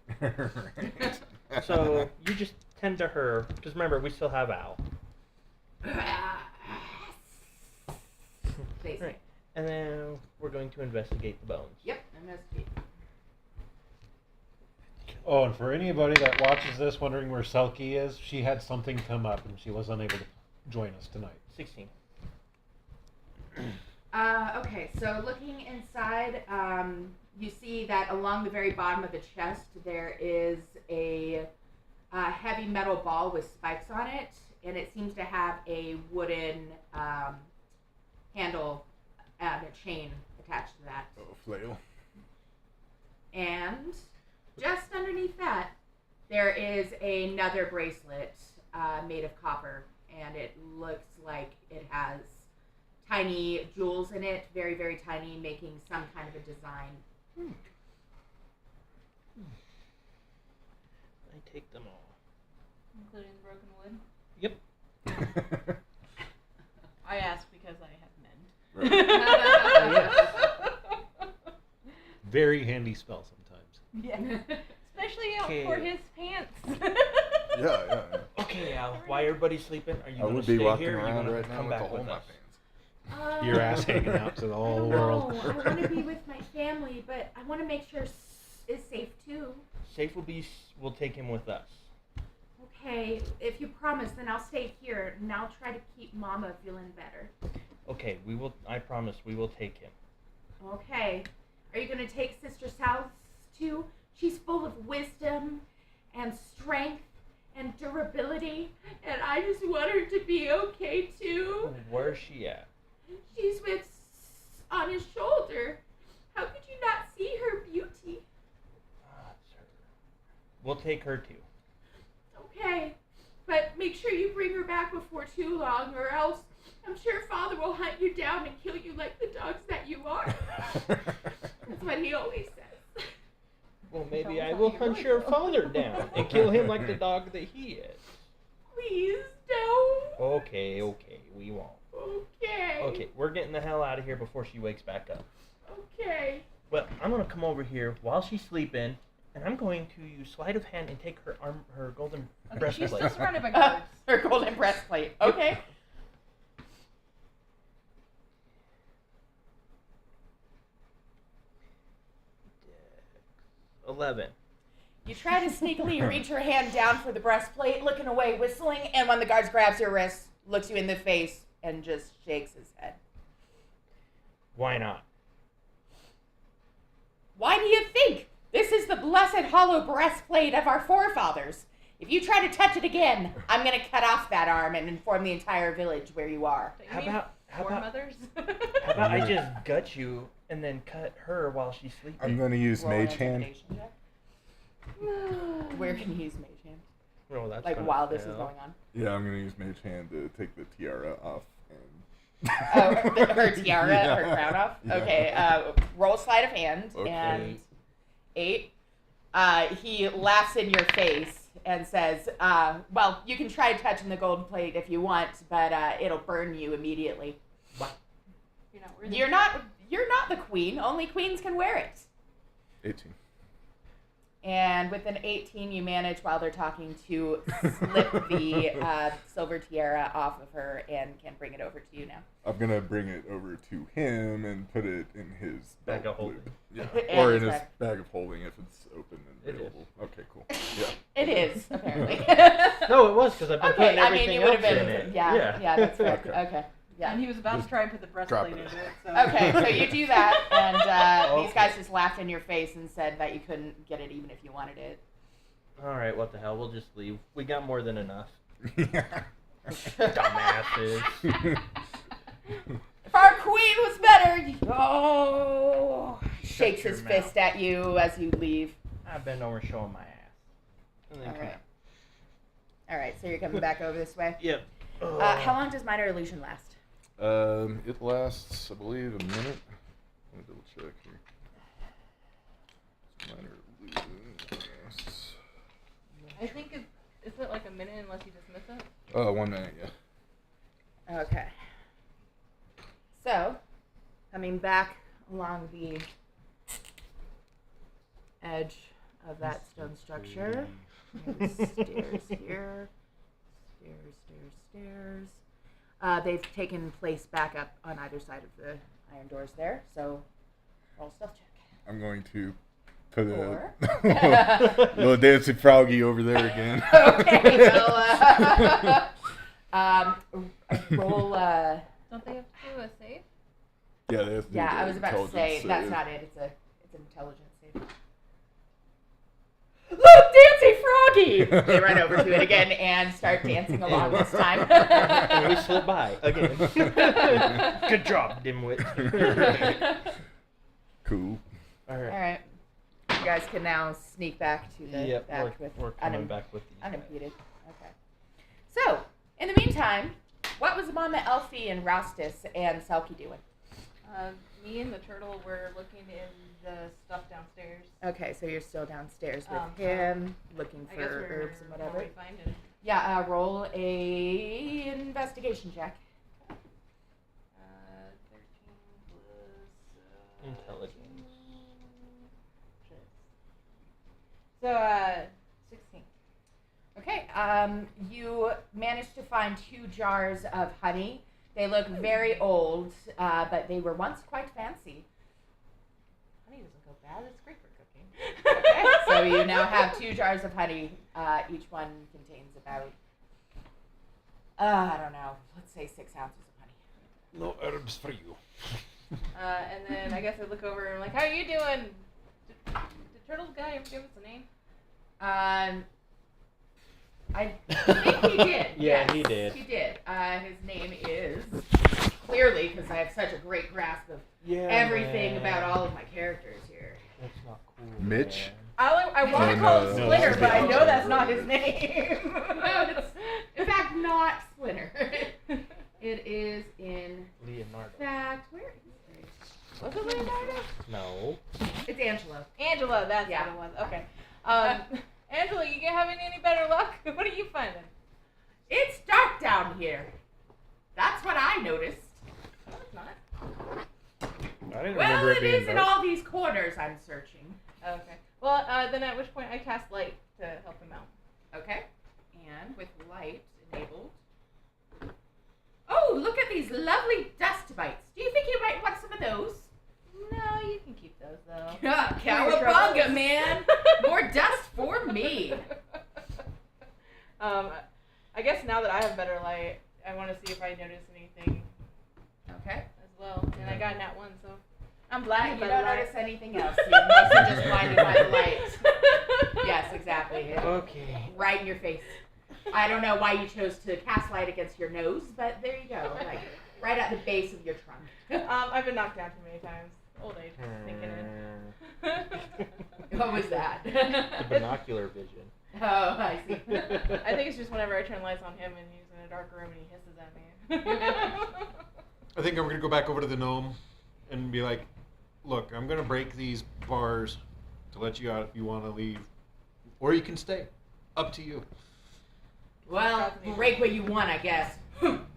So you just tend to her, because remember, we still have Al. They say, Right. And then we're going to investigate the bones. "Yep, investigate." Oh, and for anybody that watches this wondering where Selki is, she had something come up and she was unable to join us tonight. 16. Okay, so looking inside, you see that along the very bottom of the chest there is a heavy metal ball with spikes on it, and it seems to have a wooden handle and a chain attached to that. Oh, flail. And just underneath that, there is another bracelet made of copper, and it looks like it has tiny jewels in it, very, very tiny, making some kind of a design. I take them all. Including the broken wood? Yep. I ask because I have Very handy spell sometimes. men. Yeah. Especially out for Okay. his pants. Yeah. Okay, Al, while everybody's sleeping, are you I going to would stay be walking here or are you around going right to now come with a back hole in with my us? pants. Your ass hanging out to the whole world. I want to be with my family, but I want to make sure is safe too. Safe will be, we'll take him with us. Okay, if you promise, then I'll stay here, and I'll try to keep Mama feeling better. Okay, we will, I promise we will take him. Okay. Are you going to take Sister Sal's too? She's full of wisdom and strength and durability, and I just want her to be okay too. Where's she at? She's with on his shoulder. How could you not see her beauty? We'll take her too. Okay, but make sure you bring her back before too long, or else I'm sure Father will hunt you down and kill you like the dogs that you are. That's what he always says. Well, maybe Don't I tell will your hunt boy. your father down and kill him like the dog that he is. Please don't. Okay, we won't. Okay. Okay, we're getting the hell out of here before she wakes back up. Okay. Well, I'm gonna come over here while she's sleeping, and I'm going to use sleight of hand and take her golden Okay, she's breastplate. still surrounded by guards. Her golden breastplate. Okay. 11. You try to sneakily reach your hand down for the breastplate, looking away, whistling, and when the guard grabs your wrist, looks you in the face, and just shakes his head. Why not? Why do you think? This is the blessed hollow breastplate of our forefathers. If you try to touch it again, I'm going to cut off that arm and inform the entire village where you are. Don't you How mean about- how about- mothers? How about I just gut you and then cut her while she's sleeping? I'm going to use Roll an Mage Hand. intimidation check. Where can you use Mage Hand? Oh, that's Like gonna while this is fail. going on? Yeah, I'm going to use Mage Hand to take the tiara off. And Oh, her tiara, Yeah. her crown off? Yeah. Okay, roll sleight of hand, Okay. and 8. He laughs in your face and says, well, you can try touching the gold plate if you want, but it'll burn you immediately. You're not worthy. You're not the queen. Only queens can wear it. 18. And with an 18, you manage, while they're talking, to slip the silver tiara off of her and can bring it over to you now. I'm going to bring it over to him and put it in his Bag belt of holding. loop. Yeah. And Or his in his bag. bag of holding if it's open It and is. available. Okay, cool. Yeah. It is, apparently. No, it was because I've been Okay, putting I mean, everything you would have else been, in it. yeah, that's fair. Okay. Okay, yeah. And he was about Just to try and put the drop breastplate it. into it. So. Okay, so you do that, and these Okay. guys just laughed in your face and said that you couldn't get it even if you wanted it. All right, what the hell? We'll just leave. We got more than enough. Yeah. Dumbasses. If our queen was better, oh, shakes your his mouth. fist at you as you leave. I've been over showing my ass. And then All come right. out. All right, so you're coming back over this way. Yep. How long does minor illusion last? It lasts, I believe, a minute. Let me double check here. Minor illusion lasts. I think isn't it like a minute unless you dismiss it? 1 minute, yeah. Okay. So, coming back along the edge of that stone structure. There's stairs here. Stairs. They've taken place back up on either side of the iron doors there, so roll stealth check. I'm going to put Or? a little dancing froggy over there again. Okay, well, roll, Don't they have to do a save? Yeah, they have to do yeah, the I was about to intelligence say, that's save. not it, it's an intelligence save. Look, dancing froggy! They run over to it again and start dancing along this time. And we slip by again. Good job, dimwit. Cool. All right. Alright, you guys can now sneak back to the Yep, back we're with coming back with these. unimpeded. Okay. So, in the meantime, what was Mama Elphy and Rostas and Selki doing? Me and the turtle were looking in the stuff downstairs. Okay, so you're still downstairs with So him, looking I guess for we're herbs and whatever. what we find and, Yeah, roll a investigation check. 13 plus Intelligence. So 16. Okay, you managed to find 2 jars of honey. They look very old, but they were once quite fancy. Honey doesn't go bad. It's great for cooking. Okay, so you now have 2 jars of honey. Each one contains about, I don't know, let's say 6 ounces of honey. No herbs for you. And then I guess I look over and I'm like, how are you doing? Did Turtle's guy ever give us a name? I think he did. Yeah, yes, he did. He did. His name is clearly, because I have such a great grasp of everything about all of my characters here. That's not cool. Mitch? I want to Oh, call no, him no, Splinter, that's but I the know that's opposite. not his name. No, it's in fact not Splinter. It is in Leonardo. fact where is it? Was it Leonardo? No. It's Angelo. Angela, that's Yeah. what it was. Okay. Angela, you having any better luck? What are you finding? It's dark down here. That's what I noticed. No, it's not. I didn't Well, remember it it being is in dark. all these corners I'm searching. Okay. Well, then at which point I cast light to help him out. Okay. And with light enabled. Oh, look at these lovely dust bites. Do you think you might want some of those? No, you can keep those though. Cowabunga, man! More dust for me. I guess now that I have better light, I want to see if I notice anything Okay. as well. And I got a nat 1, so I'm Glad you better don't light. notice anything else. You're mostly just blinded by the light. Yes, exactly. Okay. Right in your face. I don't know why you chose to cast light against your nose, but there you go. Like right at the base of your trunk. I've been knocked down too many times. Old age is sinking in. What was that? The binocular vision. Oh, I see. I think it's just whenever I turn lights on him and he's in a dark room and he hisses at me. I think I'm gonna go back over to the gnome and be like, look, I'm gonna break these bars to let you out if you want to leave, or you can stay. Up to you. Well, break what you want, I guess.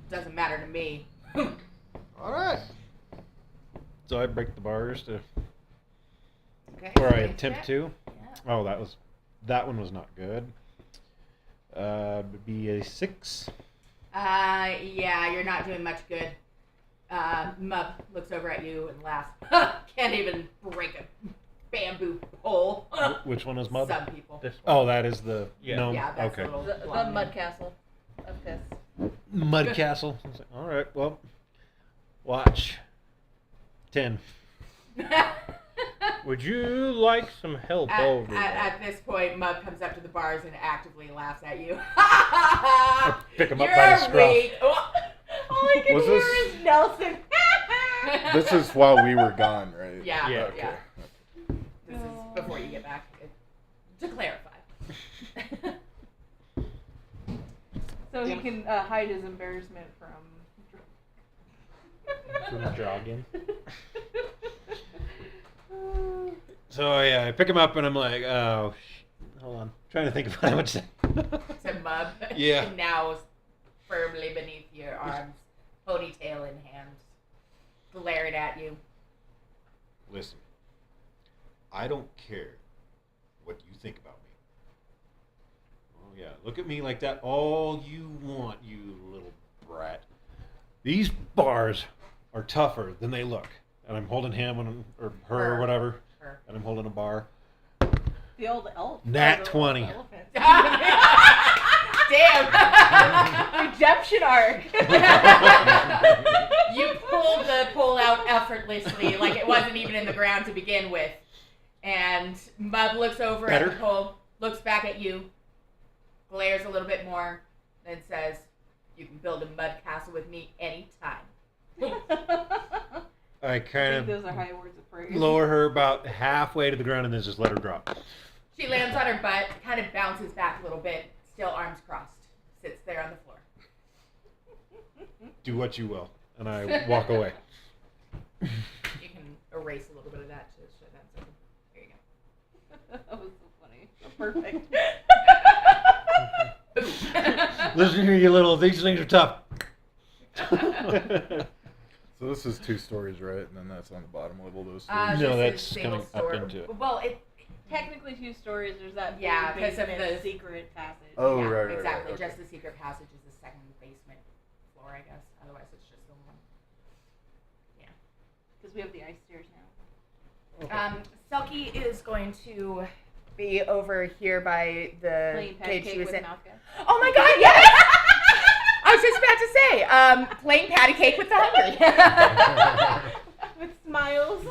Doesn't matter to me. All right. So I break the bars to, Okay. or I nice attempt check. to. Yeah. Oh, that one was not good. Would be a 6. Yeah, you're not doing much good. Mub looks over at you and laughs. Can't even break a bamboo pole. Which one is Mud? Some people. This one. Oh, that is the Yeah. gnome. Yeah, that's okay. a little The blonde mud man. castle of piss. Mud Castle. I was like, all right, well, watch. 10. Would you like some help over there? At this point, Mub comes up to the bars and actively laughs at you. Pick him up You're by the scruff. weak. Oh. All I can Was hear this- is Nelson. This is while we were gone, right? Yeah, Yeah. Okay. yeah. This is before you get back. To clarify. So he can hide his embarrassment from. From Draugin. So yeah, I pick him up and I'm like, oh, hold on, trying to think of what I would say. To Mub. Yeah. Now firmly beneath your arms, ponytail in hand, glaring at you. Listen, I don't care what you think about me. Oh yeah, look at me like that all you want, you little brat. These bars are tougher than they look. And I'm holding him or her or whatever, Her. and I'm holding a bar. The old elf. Nat or the 20. elephant. Damn! Redemption arc. You pulled the pole out effortlessly, like it wasn't even in the ground to begin with. And Mub looks over at Better? the pole, looks back at you, glares a little bit more, then says, "You can build a mud castle with me anytime." I I kind think those are of high words of praise. lower her about halfway to the ground and then just let her drop. She lands on her butt, kind of bounces back a little bit, still arms crossed, sits there on the floor. Do what you will. And I walk away. You can erase a little bit of that to show that. So there you That was so funny. Perfect. go. Listen here, you little, these things are tough. So this is 2 stories, right? And then that's on the bottom level, those Uh, stories. No, this that's is single coming up story. into it. Well, it. Technically 2 stories. There's that Yeah, big 'cause of basement the- secret passage. Oh, Yeah, right, right, exactly. right. Just Okay. the secret passage is the second basement floor, I guess. Otherwise, it's just the one. Because we have the ice stairs now. Selki is going to be over here by the Playing patty cage cake she was with in. mouth gas. Oh my god, yes! I was just about to say, playing patty cake with the hungry. With smiles.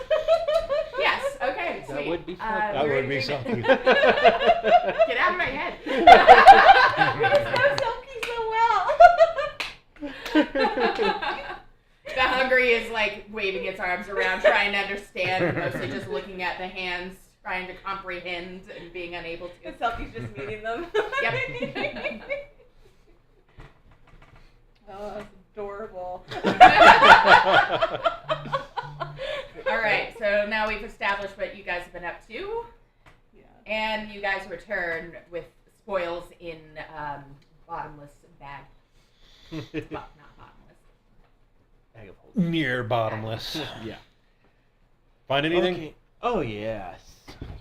Yes, okay, That sweet. would be fun. That we're would in be agreement. something. Get out of my head. We just know Selkie so well. The arms around, trying to understand, mostly just looking at the hands, trying to comprehend and being unable to. And Selki's just meeting them. Yep. Oh, that's adorable. Alright, so now we've established what you guys have been up to. Yeah. And you guys return with spoils in bottomless bag. Well, not bottomless. Bag of holding. Near bottomless. Yeah. Find anything? Okay. Oh yes.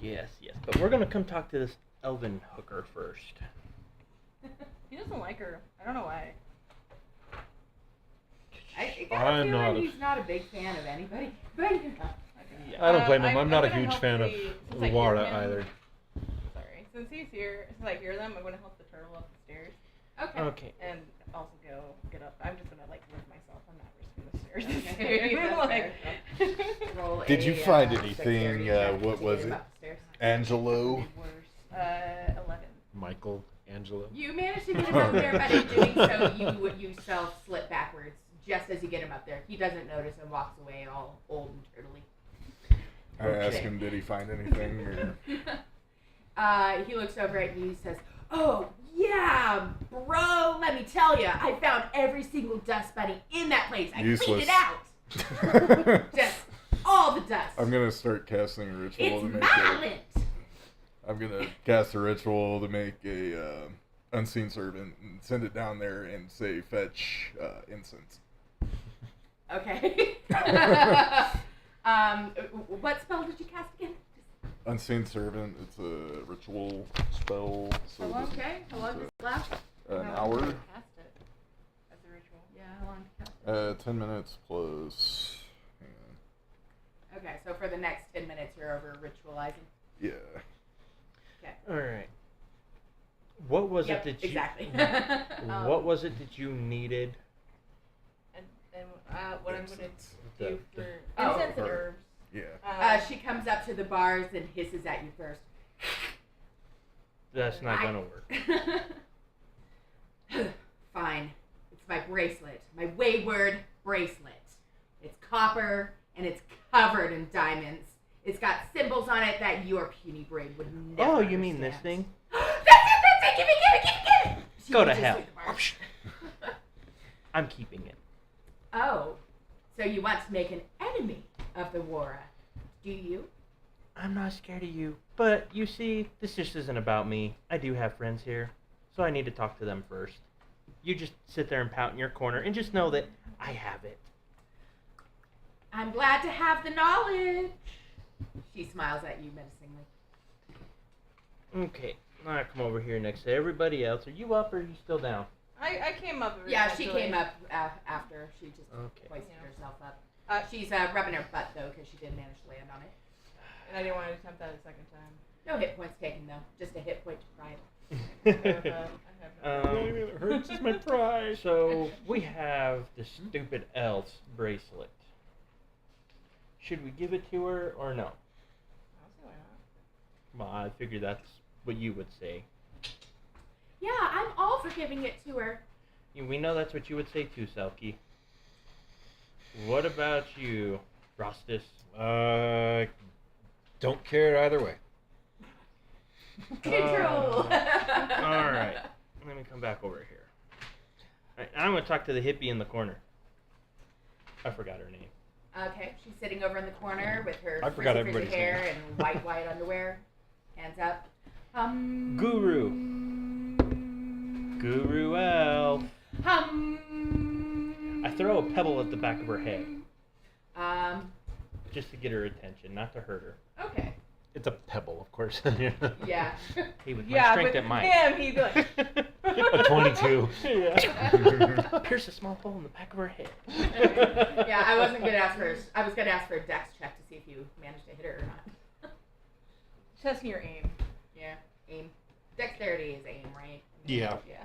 Yes. But we're gonna come talk to this elven hooker first. He doesn't like her. I don't know why. I I'm feel not like a- he's not a big fan of anybody. But you know. Yeah. I don't blame him. I'm not a gonna huge help fan of since I hear Wara him- either. Sorry. Since he's here, since I hear them, I'm gonna help the turtle up the stairs Okay. Okay. and also go get up. I'm just gonna like lift myself. I'm not risking the stairs. Okay, that's Like- Roll Did you a, find dexterity anything, check what to was get him it? up the stairs. Angelo. Worse. 11. Michael Angelo. You manage to get him up there, but in doing so, you yourself slip backwards just as you get him up there. He doesn't notice and walks away all old and turtly. I asked him, did he find anything? Or... He looks over at you and he says, "Oh, yeah, bro, let me tell you, I found every single dust bunny in that place. I cleaned Useless. it out. Just all the dust. I'm gonna start casting a ritual It's to make violent." I'm gonna cast a ritual to make a unseen servant and send it down there and say fetch incense. Okay. What spell did you cast again? Unseen servant. It's a ritual spell. So How long? this- Okay. How long does it last? An How hour. long did I cast it as a ritual? Yeah, how long did you cast? 10 minutes plus. Hang on. Okay, so for the next 10 minutes, you're over ritualizing. Yeah. Okay. All right. What was Yep, it that you? exactly. What was it that you needed? And what I'm gonna Incense. do for Oh. incense and Her. herbs. Yeah. She comes up to the bars and hisses at you first. That's not gonna work. Fine. It's my bracelet. My wayward bracelet. It's copper and it's covered in diamonds. It's got symbols on it that your puny brain would never Oh, you mean this understand. thing? That's it! Give it! She Go to reaches hell. through the bars. I'm keeping it. Oh, so you want to make an enemy of the Wara, do you? I'm not scared of you, but you see, this just isn't about me. I do have friends here, so I need to talk to them first. You just sit there and pout in your corner and just know that I have it. I'm glad to have the knowledge. She smiles at you menacingly. Okay, I'll come over here next to everybody else. Are you up or are you still down? I came up. Yeah, she eventually. came up after. She just Okay. hoisted Yeah. herself up. Uh, She's rubbing her butt, though, because she did manage to land on it. And I didn't want to attempt that a second time. No hit points taken, though. Just a hit point to pride. I have no. Um, It hurts is my pride. So, we have the stupid elf's bracelet. Should we give it to her or no? I'll see why not. Well, I figure that's what you would say. Yeah, I'm all for giving it to her. We know that's what you would say too, Selki. What about you, Rostas? Don't care either way. Control. Alright, let me come back over here. Alright, I'm going to talk to the hippie in the corner. I forgot her name. Okay, she's sitting over in the corner with her I forgot frizzy everybody's hair name. and white underwear. Hands up. Guru. Guru elf. I throw a pebble at the back of her head just to get her attention, not to hurt her. Okay. It's a pebble, of course. Yeah. Hey, with my Yeah, strength but at mine. him, he'd be like. A 22. Yeah. Pierce a small hole in the back of her head. Yeah, I wasn't gonna ask for. I was gonna ask for a dex check to see if you managed to hit her or not. Testing your aim. Yeah, aim. Dexterity is aim, right? Yeah. Yeah.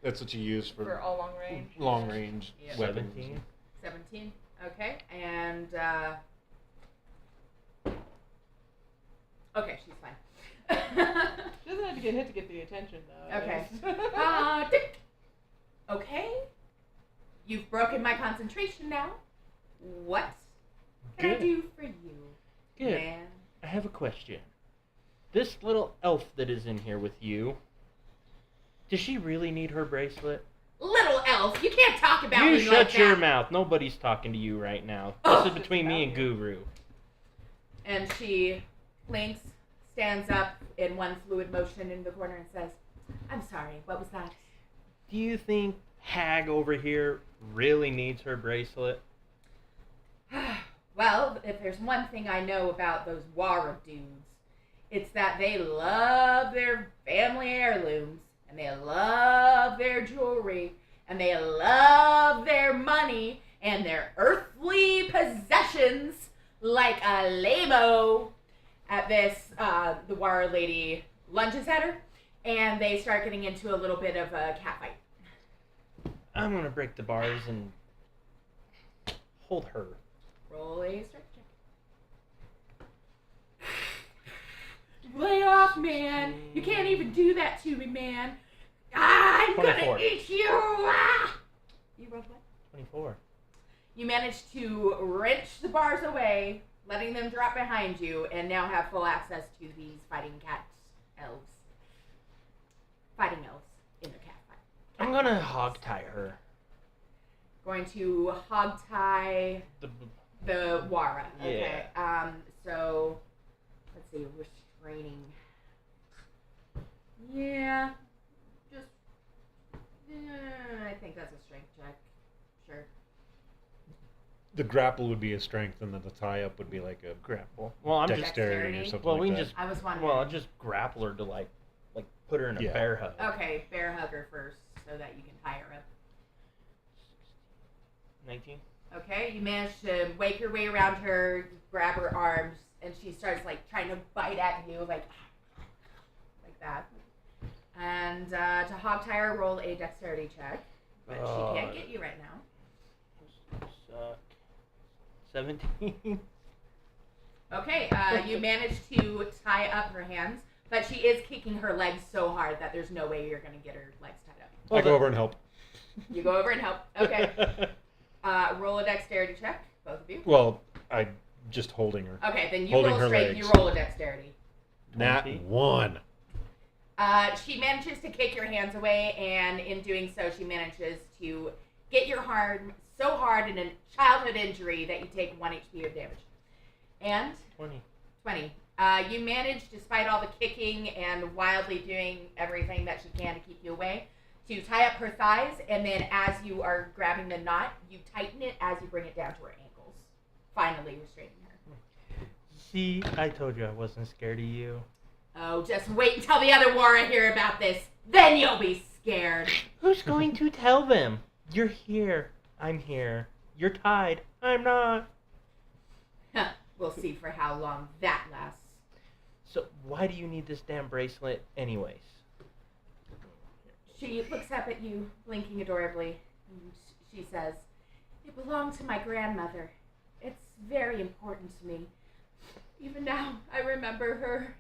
That's what you use For for all long range. long range Yeah. weapons. 17. 17. Okay, and okay, she's fine. She doesn't have to get hit to get the attention, though. Okay. Yes. Tick. Okay. You've broken my concentration now. What can I Good. do for you, Good. man? I have a question. This little elf that is in here with you, does she really need her bracelet? Little elf, you can't talk about You me shut like your that. mouth. Nobody's talking to you right now. Oh, This is between me and about you. Guru. And she blinks, stands up in one fluid motion in the corner and says, I'm sorry, what was that? Do you think Hag over here really needs her bracelet? Well, if there's one thing I know about those Wara dudes, it's that they love their family heirlooms, and they love their jewelry, and they love their money, and their earthly possessions like a lamo. At this, the Wara lady lunges at her, and they start getting into a little bit of a cat fight. I'm gonna break the bars and hold her. Roll a strength check. Lay off, man. You can't even do that to me, man. I'm 24. gonna eat you. Ah! You rolled what? 24. You managed to wrench the bars away, letting them drop behind you, and now have full access to these fighting elves. Fighting elves in the cat fight. I'm gonna hog tie her. Going to hog tie the Wara. Okay. So let's see, restraining. Yeah. Just I think that's a strength check. Sure. The grapple would be a strength, and then the tie up would be like a Grapple. Well, I'm just. dexterity or Dexterity? something Well, like we can that. just. I was wondering. Well, I'll just grapple her to like put her in a Yeah. bear hug. Okay, bear hug her first so that you can tie her up. 19. Okay, you manage to wake your way around her, grab her arms, and she starts like trying to bite at you like that. And to hog tie her, roll a dexterity check, but she can't get you right now. Suck. 17. Okay, you manage to tie up her hands, but she is kicking her legs so hard that there's no way you're going to get her legs tied up. I go over and help. You go over and help. Okay. Roll a dexterity check, both of you. Well, I just holding her. Okay, then you Holding roll her straight, you legs. roll a dexterity. Nat 20. 1. She manages to kick your hands away, and in doing so, she manages to get your arm so hard in a childhood injury that you take 1 HP of damage. And 20. 20. You manage, despite all the kicking and wildly doing everything that she can to keep you away, to tie up her thighs, and then as you are grabbing the knot, you tighten it as you bring it down to her ankles, finally restraining her. See, I told you I wasn't scared of you. Oh, just wait until the other Wara hear about this. Then you'll be scared. Who's going to tell them? You're here. I'm here. You're tied. I'm not. Huh, we'll see for how long that lasts. So why do you need this damn bracelet anyways? She looks up at you, blinking adorably, and she says, "It belonged to my grandmother. It's very important to me. Even now, I remember her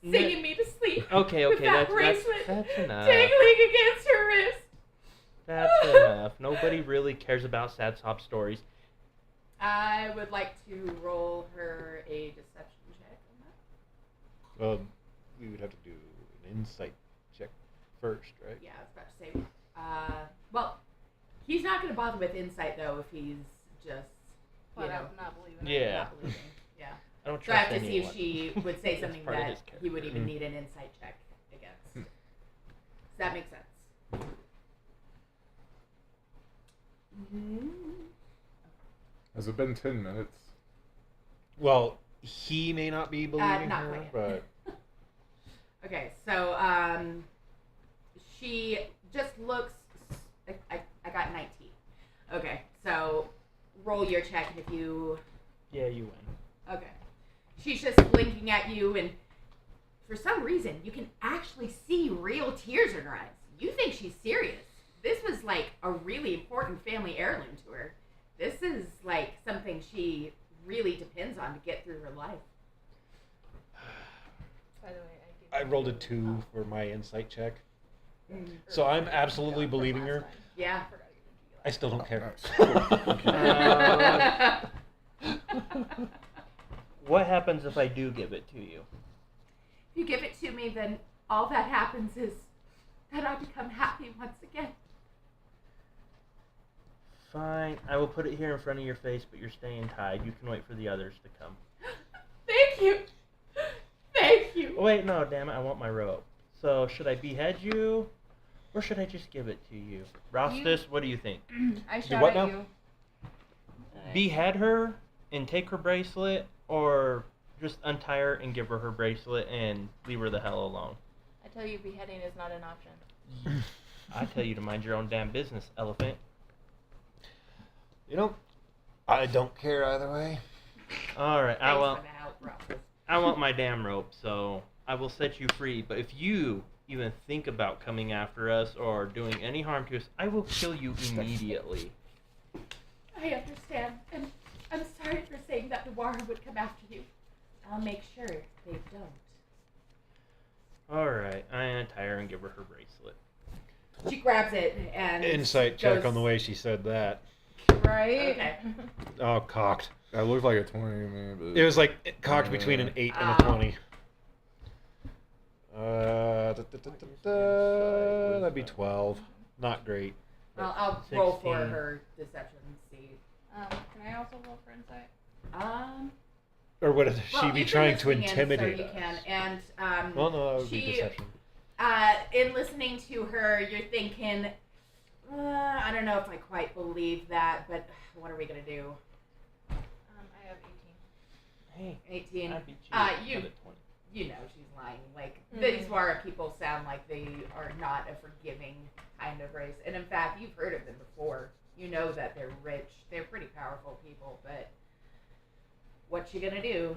singing me to sleep Okay, with that that's bracelet enough. dangling against her wrist." That's enough. Nobody really cares about sad sob stories. I would like to roll her a deception check on that. Well, we would have to do an insight check first, right? Yeah, I was about to say. Well, he's not going to bother with insight, though, if he's just, Flat out not believing it. Yeah. not believing. Yeah. I don't So I trust have to see anyone. if she would say That's something part of that his he would character. even need an insight check against. Does that make sense? Mm-hmm. Has it been 10 minutes? Well, he may not be believing not her, quite yet. but Okay, so she just looks. I got 19. Okay, so roll your check, and if you. Yeah, you win. Okay. She's just blinking at you, and for some reason, you can actually see real tears in her eyes. You think she's serious. This was like a really important family heirloom to her. This is like something she really depends on to get through her life. By the way, I rolled a 2 for my insight check. Mm. So I'm absolutely believing her. Yeah. I still don't care. What happens if I do give it to you? If you give it to me, then all that happens is that I become happy once again. Fine, I will put it here in front of your face, but you're staying tied. You can wait for the others to come. Thank you. Thank you. Oh, wait, no, damn it, I want my rope. So, should I behead you, or should I just give it to you? Rostas, what do you think? I shout what at now? you. Behead her and take her bracelet, or just untie her and give her her bracelet and leave her the hell alone? I tell you, beheading is not an option. I tell you to mind your own damn business, elephant. You know, I don't care either way. Alright, I Thanks want for the help, Rostas. I want my damn rope, so I will set you free. But if you even think about coming after us or doing any harm to us, I will kill you immediately. I understand, and I'm sorry for saying that Dwara would come after you. I'll make sure they don't. Alright, I untie her and give her her bracelet. She grabs it and Insight check goes- on the way she said that. Right? Okay. Oh, cocked. That looked like a 20 to me, but It was like cocked between an 8 and a 20. That'd be 12. Not great. Well, I'll roll for 16. her deception and see. Can I also roll for insight? Or would she Well, be you've been trying to listening in, intimidate so you us? can. And Well, no, that would be she- deception. in listening to her, you're thinking, I don't know if I quite believe that, but what are we gonna do? I have 18. Hey, 18. I beat you. You with a 20. you know she's lying. Like, these Wara people sound like they are not a forgiving kind of race. And in fact, you've heard of them before. You know that they're rich. They're pretty powerful people, but what you gonna do?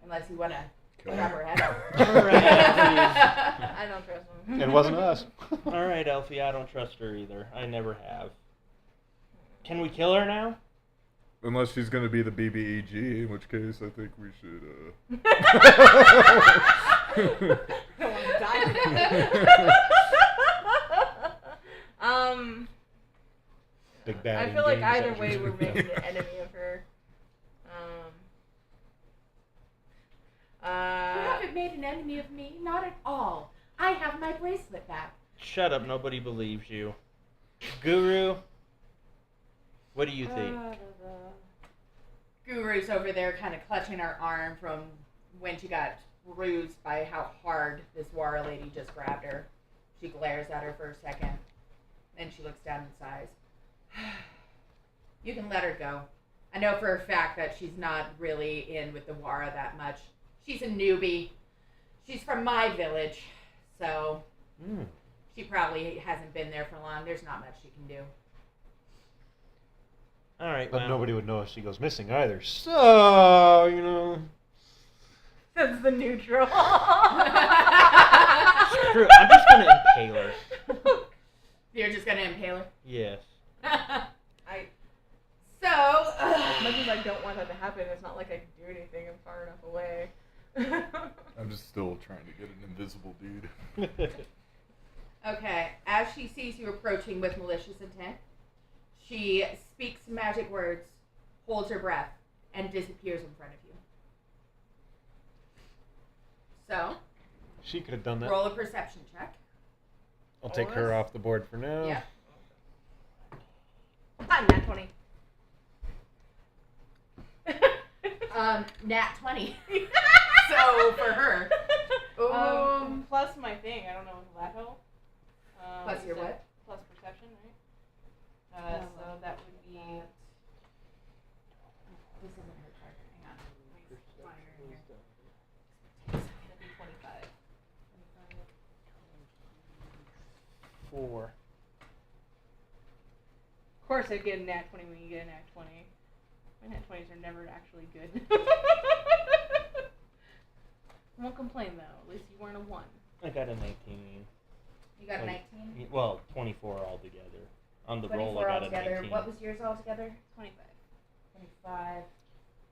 Unless you wanna grab her head off. Alright, I don't trust him. It wasn't us. Alright, Elphy, I don't trust her either. I never have. Can we kill her now? unless she's going to be the BBEG, in which case I think we should. I want to die today. Big bad. I feel like in-game either deception. way we're making an enemy of her. You haven't made an enemy of me, not at all. I have my bracelet back. Shut up, nobody believes you. Guru, what do you think? Guru's over there kind of clutching her arm from when she got bruised by how hard this Wara lady just grabbed her. She glares at her for a second. Then she looks down and sighs. You can let her go. I know for a fact that she's not really in with the Wara that much. She's a newbie. She's from my village, so she probably hasn't been there for long. There's not much she can do. Alright, But well, nobody would know if she goes missing either. So, you know. That's the neutral. screw it, I'm just gonna impale her. You're just gonna impale her? Yes. So, As much as I don't want that to happen, it's not like I can do anything. I'm far enough away. I'm just still trying to get an invisible dude. okay, as she sees you approaching with malicious intent, she speaks magic words, holds her breath, and disappears in front of you. So, She could have done that. roll a perception check. I'll take her off the board for now. Yeah. I'm not 20. Nat 20. So, for her. Plus my thing. I don't know if that help. Plus your what? Plus perception, right? So that would be. This isn't her card. Hang on. That'd be 25. 4. Of course, I'd get a nat 20 when you get a nat 20. My nat 20s are never actually good. I won't complain though. At least you weren't a 1. I got a 19. You got a Like, 19? Well, 24 altogether. On the roll, 24 I got a altogether. 19. What was yours altogether? 25. 25.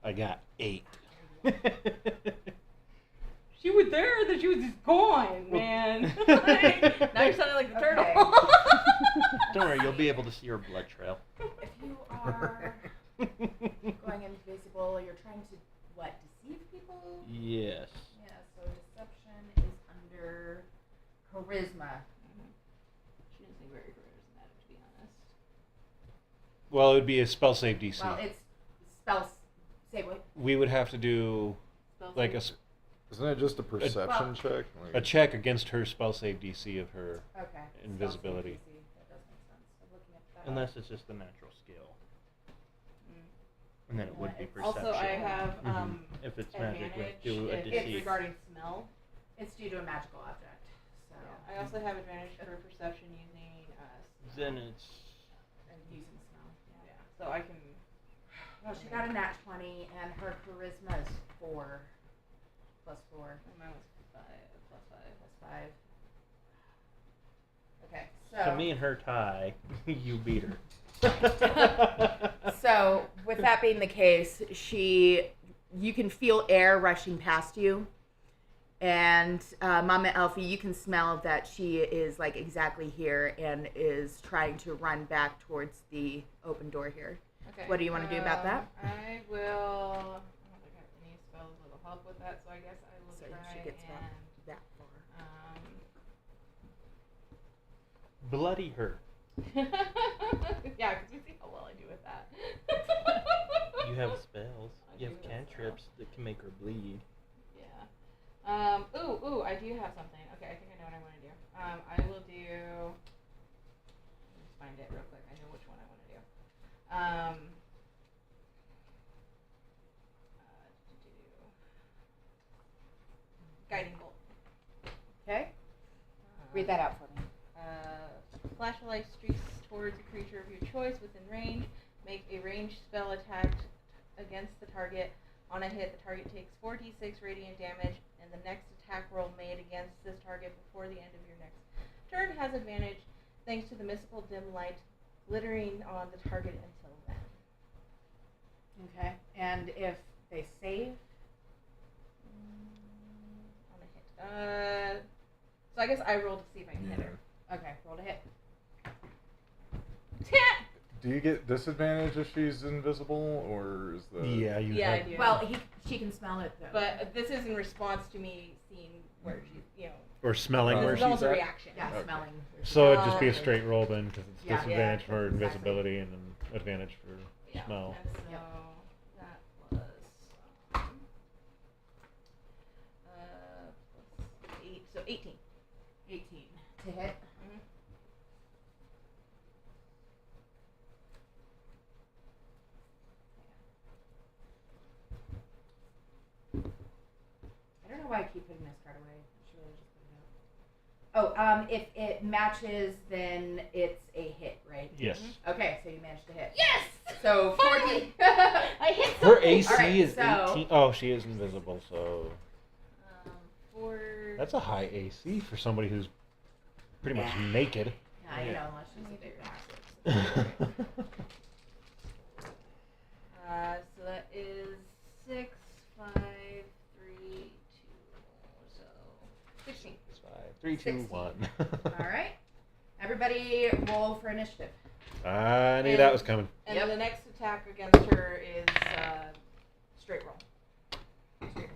I got 8. She was there, then she was just gone, man. Now you're sounding like the turtle. Okay. Don't worry, you'll be able to see her blood trail. If you are going invisible, you're trying to, what, deceive people? Yes. Yeah, so deception is under charisma. She doesn't seem very charismatic, to be honest. Well, it would be a spell save DC. Well, it's spell save what? We would have to do Spell like save. Isn't it just a perception well, check? a check against her spell save DC of her. Okay. Invisibility. Spell save DC. That does make sense. I'm looking at that. Unless it's just a natural skill. And then it would be It's perception. Also, I have If it's magic, we advantage do a if it's deceive. regarding smell. It's due to a magical object. So I also have advantage for perception using Then it's... and using smell. yeah. So I can. Well, she got a nat 20 and her charisma is 4 plus 4 Mine was 5 plus 5. plus 5. Okay, So me and her tie, you beat her. So, with that being the case, you can feel air rushing past you, and Mama Elphy, you can smell that she is like exactly here and is trying to run back towards the open door here. Okay. What do you want to do about that? I will. I don't think I have any spells that'll help with that, so I guess I will So try she gets and. that far. Bloody her. Yeah, because we see how well I do with that. You have spells. I You do have have cantrips that can make her bleed. Yeah. Ooh, I do have something. Okay, I think I know what I want to do. I will do. Let me just find it real quick. I know which one I want to do. Guiding bolt. Okay, read that out for me. Flash of light streaks towards a creature of your choice within range. Make a ranged spell attack against the target. On a hit, the target takes 4d6 radiant damage, and the next attack roll made against this target before the end of your next turn has advantage, thanks to the mystical dim light glittering on the target until then. Okay, and if they save, On a hit. So I guess I roll to see if I can hit her. okay, roll to hit. Do you get disadvantage if she's invisible, or is the... Yeah, you Yeah, I have. do. Well, she can smell it though. But this is in response to me seeing where she's, Or smelling Oh. where this is she's almost a at. reaction. yeah, Okay. smelling. So it'd just be a Okay. straight roll then, because it's Yeah. disadvantage Yeah, for exactly. invisibility and then advantage for Yeah. smell. And so Yep. that was plus 8, so 18. 18 to hit. Mhm. I don't know why I keep putting this card away. I should really just put it out. Oh, if it matches, then it's a hit, right? Yes. Okay, so you managed to hit. Yes! So 40. I hit Her something! AC Alright, is so- 18. Oh, she is invisible, so For... that's a high AC for somebody who's pretty much naked. Yeah, you know, unless she's a big massive. So that is 6, 5, 3, 2, so 16. 5, 3, 2, 16. 1. All right. Everybody roll for initiative. I knew that was coming. And Yep. the next attack against her is straight roll. Got it.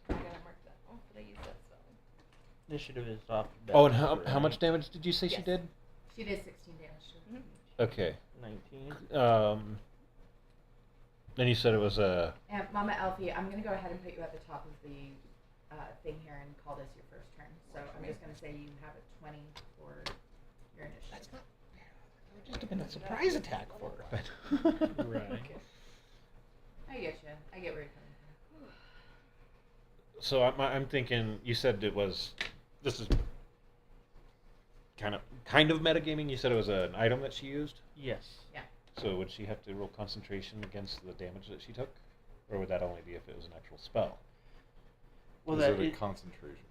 I gotta mark that. Oh, did I use that spell? Initiative is off. the Oh, bat, and how right? much damage did you say she Yes. did? She did 16 damage to her. Okay. 19. Then you said it was a. And Mama Elphy, I'm going to go ahead and put you at the top of the thing here and call this your first turn. So I'm just going to say you have a 20 for your initiative. That's not. It would just have been a surprise attack for her. But Right. I get you. I get where you're coming from. So I'm thinking. You said it was. This is kind of metagaming. You said it was an item that she used. Yes. So would she have to roll concentration against the damage that she took, or would that only be if it was an actual spell? Well, is that it a is, concentration?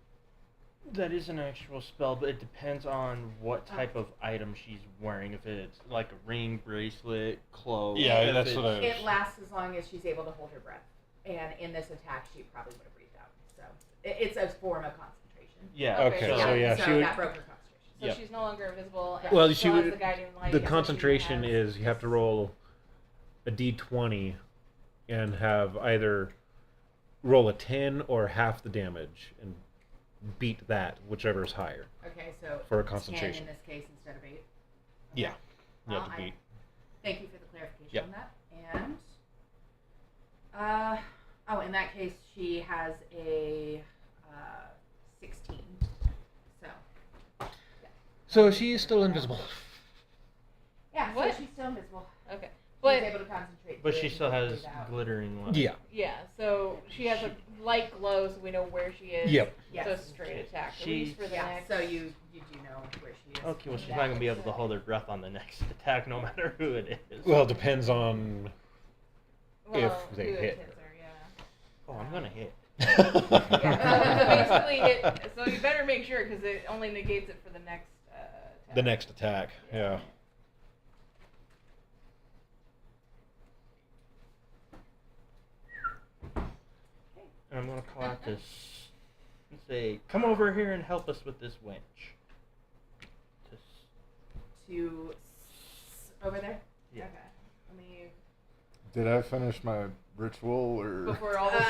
that is an actual spell, but it depends on what type of item she's wearing. If it's like a ring, bracelet, cloak. Yeah, if that's it's- what I- It lasts as long as she's able to hold her breath. And in this attack, she probably would have breathed out. So it's a form of concentration. Yeah. Okay, So, so yeah, so she would. that broke her concentration. So Yep. she's no longer invisible. And Well, she she still has would. the guiding light. The and concentration she has- is you have to roll a d20 and have either roll a 10 or half the damage and beat that, whichever is higher. Okay, so For a 10 concentration. in this case instead of 8. Yeah. You have Well, to beat. Thank you for the clarification Yep. on that. And in that case, she has a 16. So So she's still invisible. yeah, What? so she's still invisible. Okay. She's But able to concentrate. but through she it still and has breathe out. glittering light. Yeah. yeah, so she has a light glow, so we know where she is. Yep. Yes. So straight attack. At She- least for the Yeah, next. so you do know where she is. Okay, well, she's That not gonna be is able to it. hold her breath on the next attack, no matter who it is. Well, it depends on. Well, if they who hit hits her, yeah. Oh, I'm gonna hit. Yeah, so basically, so you better make sure because it only negates it for the next. Attack. The next attack. Yeah. And I'm gonna call out this and say, "Come over here and help us with this wench." Over there? Yeah. Okay. Let me. Did I finish my ritual or Before all this.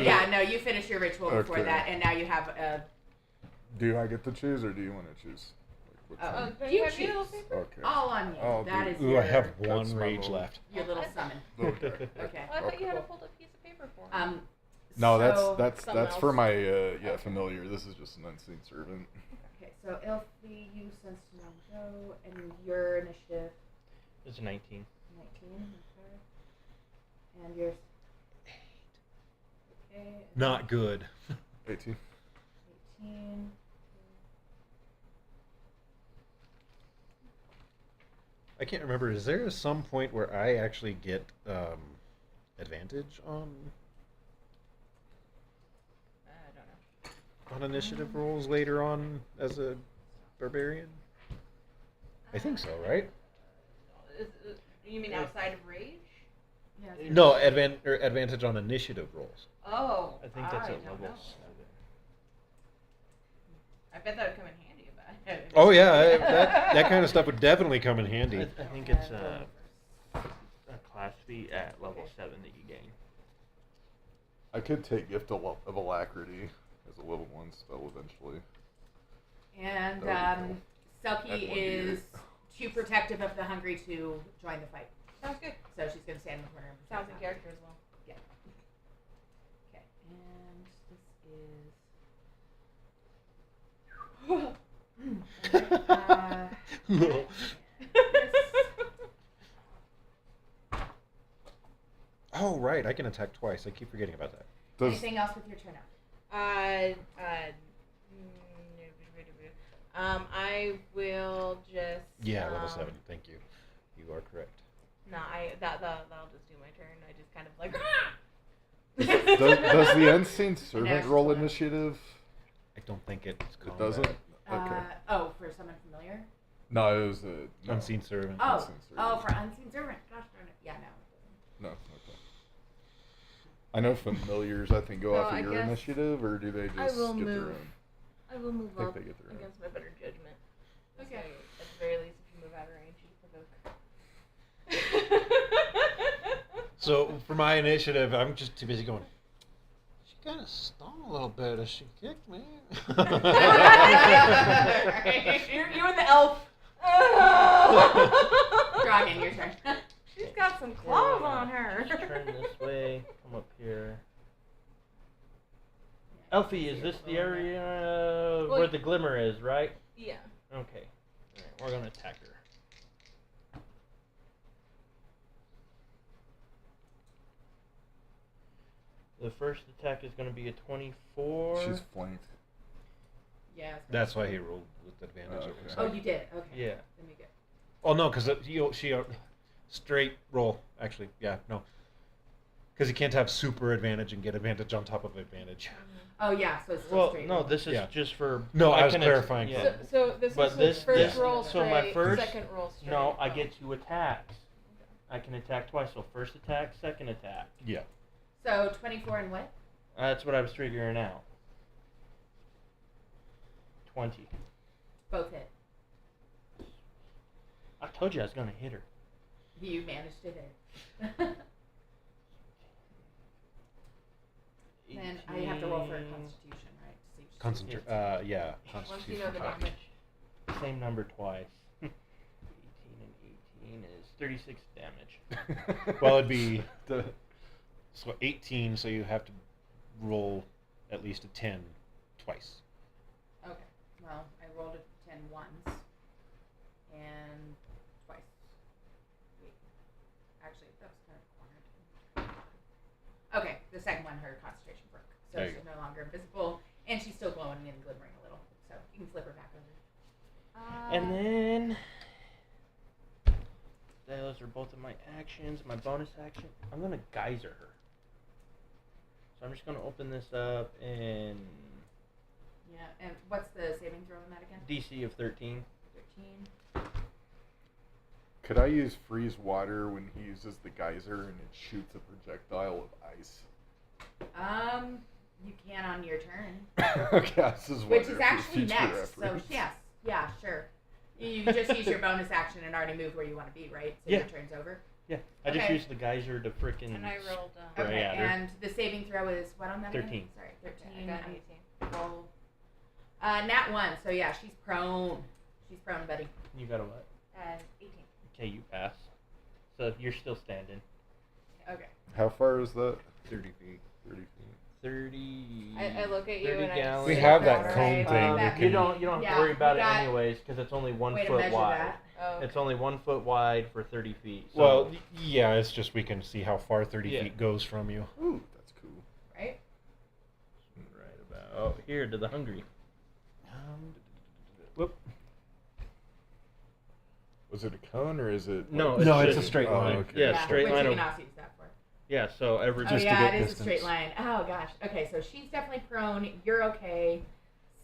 Yeah, no, you finished your ritual before Okay. that, and now you have a. do I get to choose or do you want to choose? Like, Oh. which Oh, You have your little choose. paper? one? Okay. All on you. I'll That do- is Ooh, your, I have That's one my rage little- left. your little summon. Okay. Okay. Oh, I thought you had a Okay. folded piece of paper for me. No, so- that's Someone for else. my familiar. This is just an unseen servant. Okay, so Elphy, you sense to know go, and your initiative It's 19. 19. Okay. And yours. 8. Okay. and Not good. 18. 18. I can't remember. Is there some point where I actually get advantage I don't know. on initiative rolls later on as a barbarian? I think so, right? You mean outside of rage? Yeah. No, advantage on initiative rolls. Oh. I think that's I at don't level know. 7. I bet that would come in handy about it. Oh yeah, that kind of stuff would definitely come in handy. I think it's a class feat at level 7 that you gain. I could take Gift of Alacrity as a level 1 spell eventually. And That would be Selki At 1d8. is too protective of the hungry to join the fight. Sounds good. So she's going to stand in the corner and Sounds protect in them. character as well. Yeah. Okay. And this is. Oh right, I can attack twice. I keep forgetting about that. Does Anything else with your turn now? I will just. Yeah, level 7. Thank you. You are correct. No, that'll just do my turn. I just kind of like. does the unseen servant Next roll one. initiative? I don't think it's It called doesn't. that. Okay. For someone familiar? No, it was no. Unseen servant. Oh, Unseen servant. for unseen servant. Gosh darn it. Yeah, no. No. Okay. I know familiars. I think go So off I of your guess initiative, or do they I just will get their move. own? I will move I think up they get their own. against my better judgment. Okay. So, at the very least, if you move out of range, you provoke. So for my initiative, I'm just too busy going. She kind of stung a little bit as she kicked me. You and the elf. Draugin, your turn. She's got some claws on her. Turn this way. Come up here. Elphy, is this the area Well, where the glimmer is, right? Yeah. Okay. Alright, we're gonna attack her. The first attack is gonna be a 24. She's flanked. Yeah. That's why he rolled with advantage. Oh, it looks okay. Oh, like. you did. Okay. Yeah. Let me get. Oh no, because she straight roll. Actually, yeah, no. Because you can't have super advantage and get advantage on top of advantage. Oh yeah, so it's still Well, straight. no, this is Yeah. just for. No, I was can clarifying Yeah. for- So this But is this- first this- roll so straight, my first- second roll straight. No, I get 2 attacks. I can attack twice. So first attack, second attack. Yeah. So 24 and what? That's what I was figuring out. 20. Both hit. I told you I was gonna hit her. You managed to hit. Then I have to roll for a Constitution, right? To see if she's- Concentrate. Yeah. Once you Constitution know the check. damage. Same number twice. 18 and 18 is 36 damage. Well, it'd be so 18. So you have to roll at least a 10 twice. Okay. Well, I rolled a 10 once and twice. Wait. Actually, that was kind of cornered. Okay, the second one, her concentration broke, so There you she's no longer invisible, and she's still glowing and glimmering a little. So you can flip her back over. And then those are both of my actions. My bonus action, I'm gonna geyser her. So I'm just gonna open this up and Yeah. And what's the saving throw on that again? DC of 13. 13. Could I use freeze water when he uses the geyser and it shoots a projectile of ice? You can on your turn, Okay, this is which is wonderful actually future next. So reference. yes, yeah, sure. You just use your bonus action and already move where you want to be, right? So Yeah. your turn's over. Yeah, I just Okay. used the geyser to frickin' And I rolled. Spray Okay, at her. and the saving throw is what on that? again? 13. Sorry, I 13. got I'm 18. roll. Nat 1. So yeah, she's prone. She's prone, buddy. You got a what? 18. Okay, you pass. So you're still standing. Okay. How far is that? 30 feet. 30 feet. 30. I look at you 30 and I gallons. We say, have that "Alright." cone thing. that- You don't have Yeah, to worry about we it got- anyways because it's only 1 Way to foot measure wide. that. Oh, It's only 1 foot wide for 30 feet. So Well, yeah, it's just we can see how far 30 Yeah. feet goes from you. Ooh, that's cool. Right? right about here to the hungry. Whoop. Was it a cone or is it? No, No, it's it's a just- straight Oh, line. okay. Yeah, straight which line you of- can also use that for. Yeah, so every Oh Just to yeah, get it is a distance. straight line. Oh gosh. Okay, so she's definitely prone. You're okay.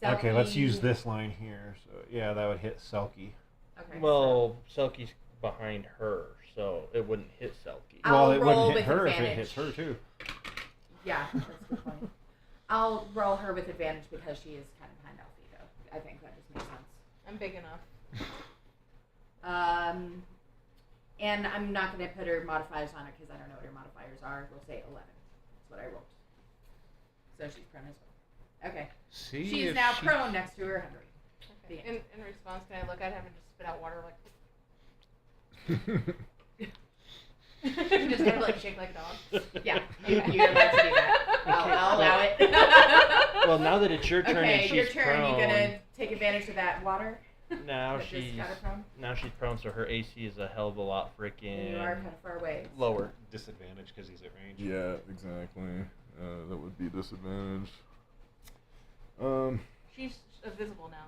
Okay, let's Selkie- use this line here. So yeah, that would hit Selki. Okay. well, Selki's behind her, so it wouldn't hit Selkie. I'll Well, it roll wouldn't hit with her if advantage. it hits her too. Yeah, that's a good point. I'll roll her with advantage because she is kind of behind Elphy, though. I think that just makes sense. I'm big enough. And I'm not going to put her modifiers on it because I don't know what her modifiers are. We'll say 11. That's what I rolled. So she's prone as well. Okay. See She's if now she- prone next to her hungry. Okay. The end. In response, can I look at him and just spit out water like? just kind of like shake like a dog. Yeah, you're allowed to do that. I'll allow it. Well, now that it's your turn okay, and she's your turn. prone, You gonna take advantage of that water? now that just she's got her prone? now she's prone, so her AC is a hell of a lot And freaking you are kind of far away. lower. disadvantage because he's at range. Yeah, exactly. That would be disadvantage. She's visible now.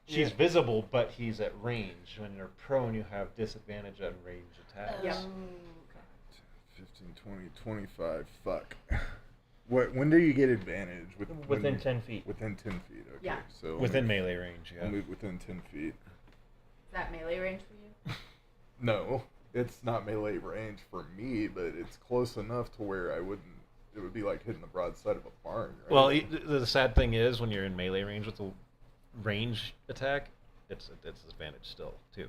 She's Yeah. visible, but he's at range. When you're prone, you have disadvantage on range attacks. Yep. 15, 20, 25. Fuck. When do you get advantage? Within 10 feet. Within 10 feet. Okay. Yeah. So Within melee range, yeah. only within 10 feet. Is that melee range for you? No, it's not melee range for me, but it's close enough to where I wouldn't. It would be like hitting the broadside of a barn, right? Well, the sad thing is when you're in melee range with a range attack, it's advantage still too.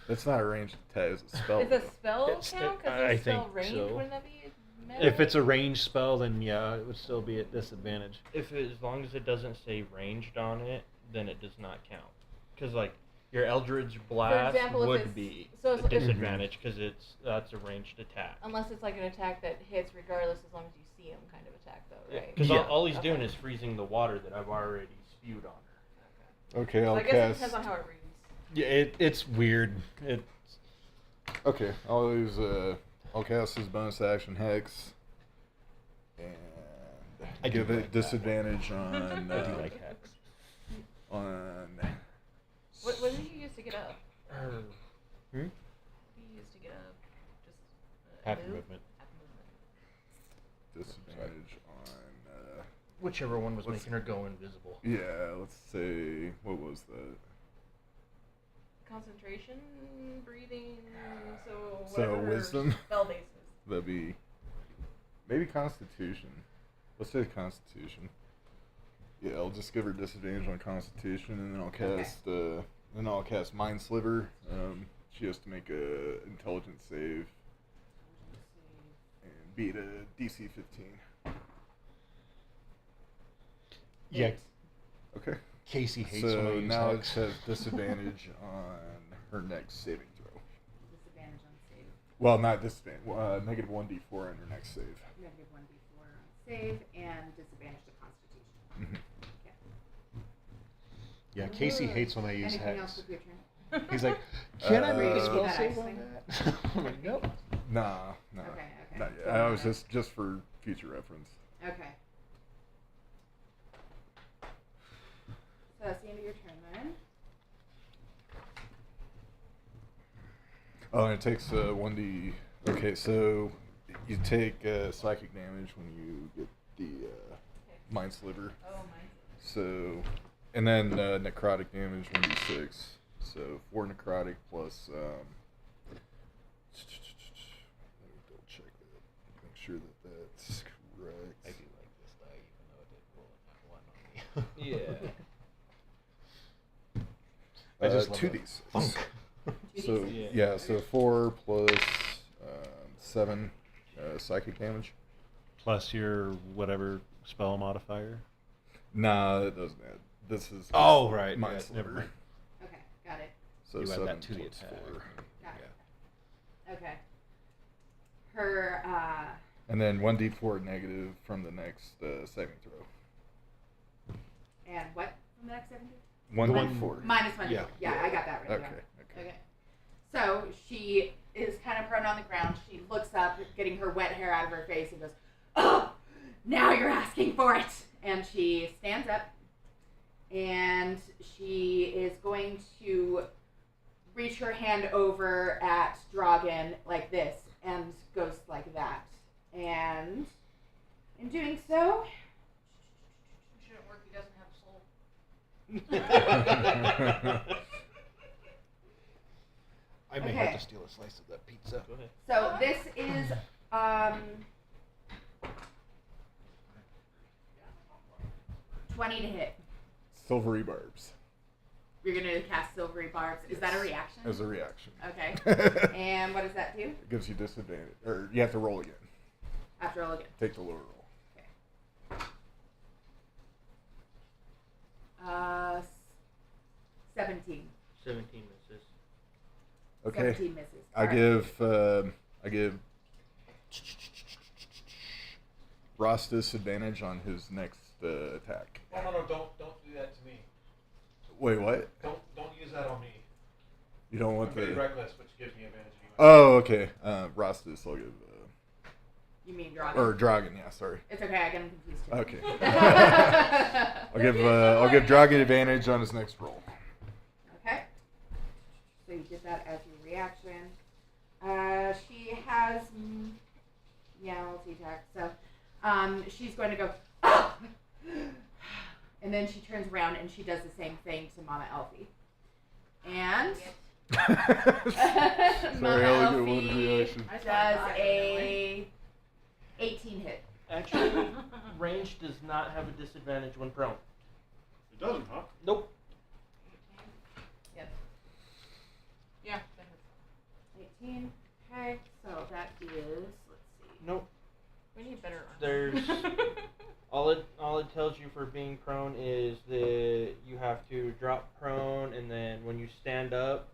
That's not a ranged attack. It's a spell. Is a spell It's- count? Because I it's still think range. so. Wouldn't that be melee? If it's a range spell, then yeah, it would still be at disadvantage. As long as it doesn't say ranged on it, then it does not count. Because like your Eldritch Blast example, if would it's- be so a it's- disadvantage because that's a ranged attack. Unless it's like an attack that hits regardless, as long as you see him, kind of attack though, right? Because Yeah. all he's doing Okay. is freezing the water that I've already spewed on her. Okay, So I'll I guess it cast. depends on how it reads. Yeah, it's weird. Okay, I'll use. I'll cast his bonus action hex, and I do give like it that. disadvantage on. I do like hex. On. What did you use to get up? Hmm? What do you use to get up? Just Half move? movement. Half movement. Disadvantage on. Whichever one was Let's- making her go invisible. Yeah, let's say. What was that? Concentration, breathing, so So, whatever her wisdom? spell base is. That'd be. Maybe Constitution. Let's say Constitution. Yeah, I'll just give her disadvantage on Constitution, and then I'll cast Mind Sliver. She has to make a Intelligence save and beat a DC 15. Yeah. Eight. Okay. Casey hates when I So use now it Hex. has disadvantage on her next saving throw. Disadvantage on save. Well, not disadvantage. Negative 1d4 on her next save. Negative 1d4 on save and disadvantage to Constitution. Okay. Yeah, Casey hates when I use Anything else Hex. with your turn? He's like, can I make a Uh, spell that save ice on thing? that? I'm like, nope. Nah, no. Okay. Not yet. So I was no. just for future reference. Okay. So that's the end of your turn then. Oh, and it takes 1d. Okay, so you take psychic damage when you get the Mind Sliver. Oh, mine. So, and then necrotic damage 1d6. So 4 necrotic plus. Let me double check that. Make sure that that's correct. I do like this die, even though it didn't roll a nat 1 on me. Yeah. I just love 2d6. Funk. So 2d6? yeah, so 4 plus 7 psychic damage. Plus your whatever spell modifier. Nah, that doesn't add. This is Oh, right. Mind Yeah, never Sliver. mind. Okay, got it. So You add 7 that to the plus attack. 4. Got it. Okay. Her, And then 1d4 negative from the next saving throw. and what from the next 70? 1d4. Minus 1. Yeah. Yeah, I got that right. Okay. Yeah. Okay. So she is kind of prone on the ground. She looks up, getting her wet hair out of her face, and goes, "Oh, now you're asking for it." And she stands up, and she is going to reach her hand over at Draugin like this, and goes like that. And in doing so, It shouldn't work. He doesn't have a soul. I may Okay. have to steal a slice of that pizza. Go ahead. so this is 20 to hit. Silvery barbs You're gonna cast Silvery Barbs. Is that a reaction? as a reaction. Okay. And what does that do? It gives you disadvantage, or you have to roll again. After all again. Take the lower roll. Uh, 17. 17 misses. Okay. 17 misses. I give Rostas advantage on his next attack. No, don't do that to me. Wait, what? Don't use that on me. You don't want I'm pretty the? reckless, which gives me advantage anyway. Oh, okay. Rostas, I'll give. You mean Draugin? Or Draugin, yeah. Sorry. It's okay. I get him confused too. Okay. I'll give Draugin advantage on his next roll. Okay. So you get that as your reaction. She has, multi-attack. So, she's going to go, "Ah!" And then she turns around and she does the same thing to Mama Elphy. And Sorry, I only get one Elphy reaction. does a 18 hit. Actually, range does not have a disadvantage when prone. It doesn't, huh? Nope. Yep. Yeah. That hurts. 18. Okay, so that is, let's see. Nope. We need better armor. There's all it tells you for being prone is that you have to drop prone, and then when you stand up,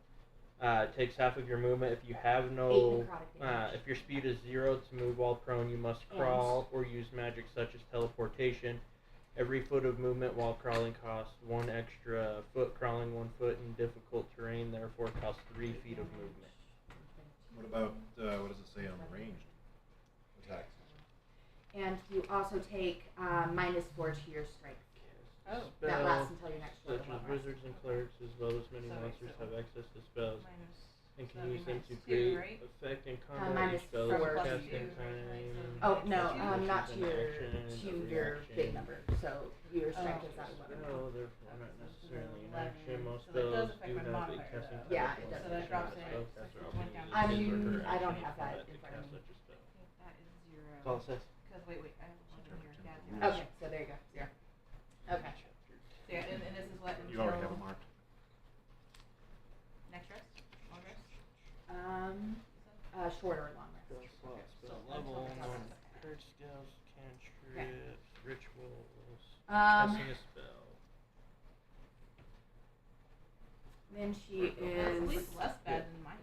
it takes half of your movement. If you have no, 8 necrotic damage. if your speed is 0 to move while prone, you must crawl or use magic such as teleportation. Every foot of movement while crawling costs 1 extra foot. Crawling 1 foot in difficult terrain therefore costs 3 feet of movement. What about, what does it say on the ranged attacks? And you also take -4 to your strength. Oh. That lasts until your next Such roll. as wizards and clerics, as well as many So monsters, so have access to spells Minus. and can that'd use be them to -2, create right? effect and combat. minus Each spell four is to cast you, in right? time. Oh no, Choose not an to your action, to a your reaction. big number. So your strength is out of Spell, weapon. therefore not necessarily an 11. action. Most So that does spells affect do my have a modifier, casting though. Yeah, time it does. plus So that one drops spellcaster it. often So it went down. uses his or her I don't action have that to in front of cast me. such a spell. That is 0. That's all it says. Because wait, I have 1 here. Yeah. Okay, so there you go. 0. Okay. You already have until it marked. Next rest? Long rest? short or long Spell rest. slot, spell So, level, until the card skills, cantrips, rituals, Um, casting a spell. Then she That's at is. least less bad than -2.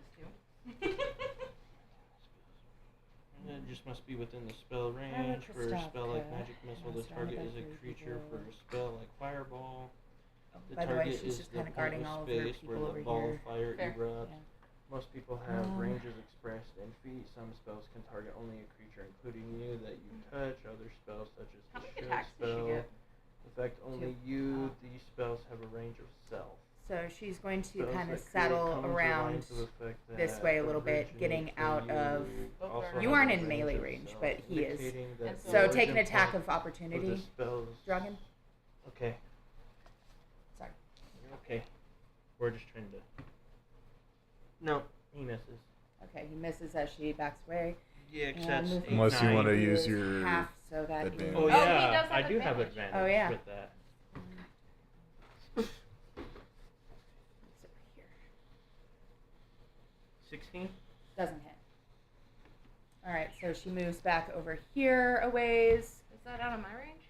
And it just must be within the spell range. Cleric For a spell like Rostas, magic missile, the surrounded target by is a three creature. people. For a spell like fireball, the By the way, target she's is just the kind of point guarding of all of her space where people the over ball here. of fire Fair. erupts. Yeah. Most people have Um, ranges expressed in feet. Some spells can target only a creature, including you, that you touch. Other spells, such as How the many shield attacks does she spell, get? affect only you. These spells have a range of self. So she's going to Spells kind of that create settle cones or around lines of effect this that way a little bit, originate getting from out you. of. Also You have aren't a in melee of range, self, but he is. indicating that And the So take an origin attack point of opportunity, the spells. Draugin. Okay. Sorry. You're okay. We're just trying to. No, he misses. Okay, he misses as she backs away. Yeah, 'cause And that's movement 8, Unless you 9. wanna is use your half, so that advantage. is. Oh he yeah, does I have do have advantage. advantage Oh, yeah. with that. It's over here. 16. Doesn't hit. All right, so she moves back over here a ways. Is that out of my range?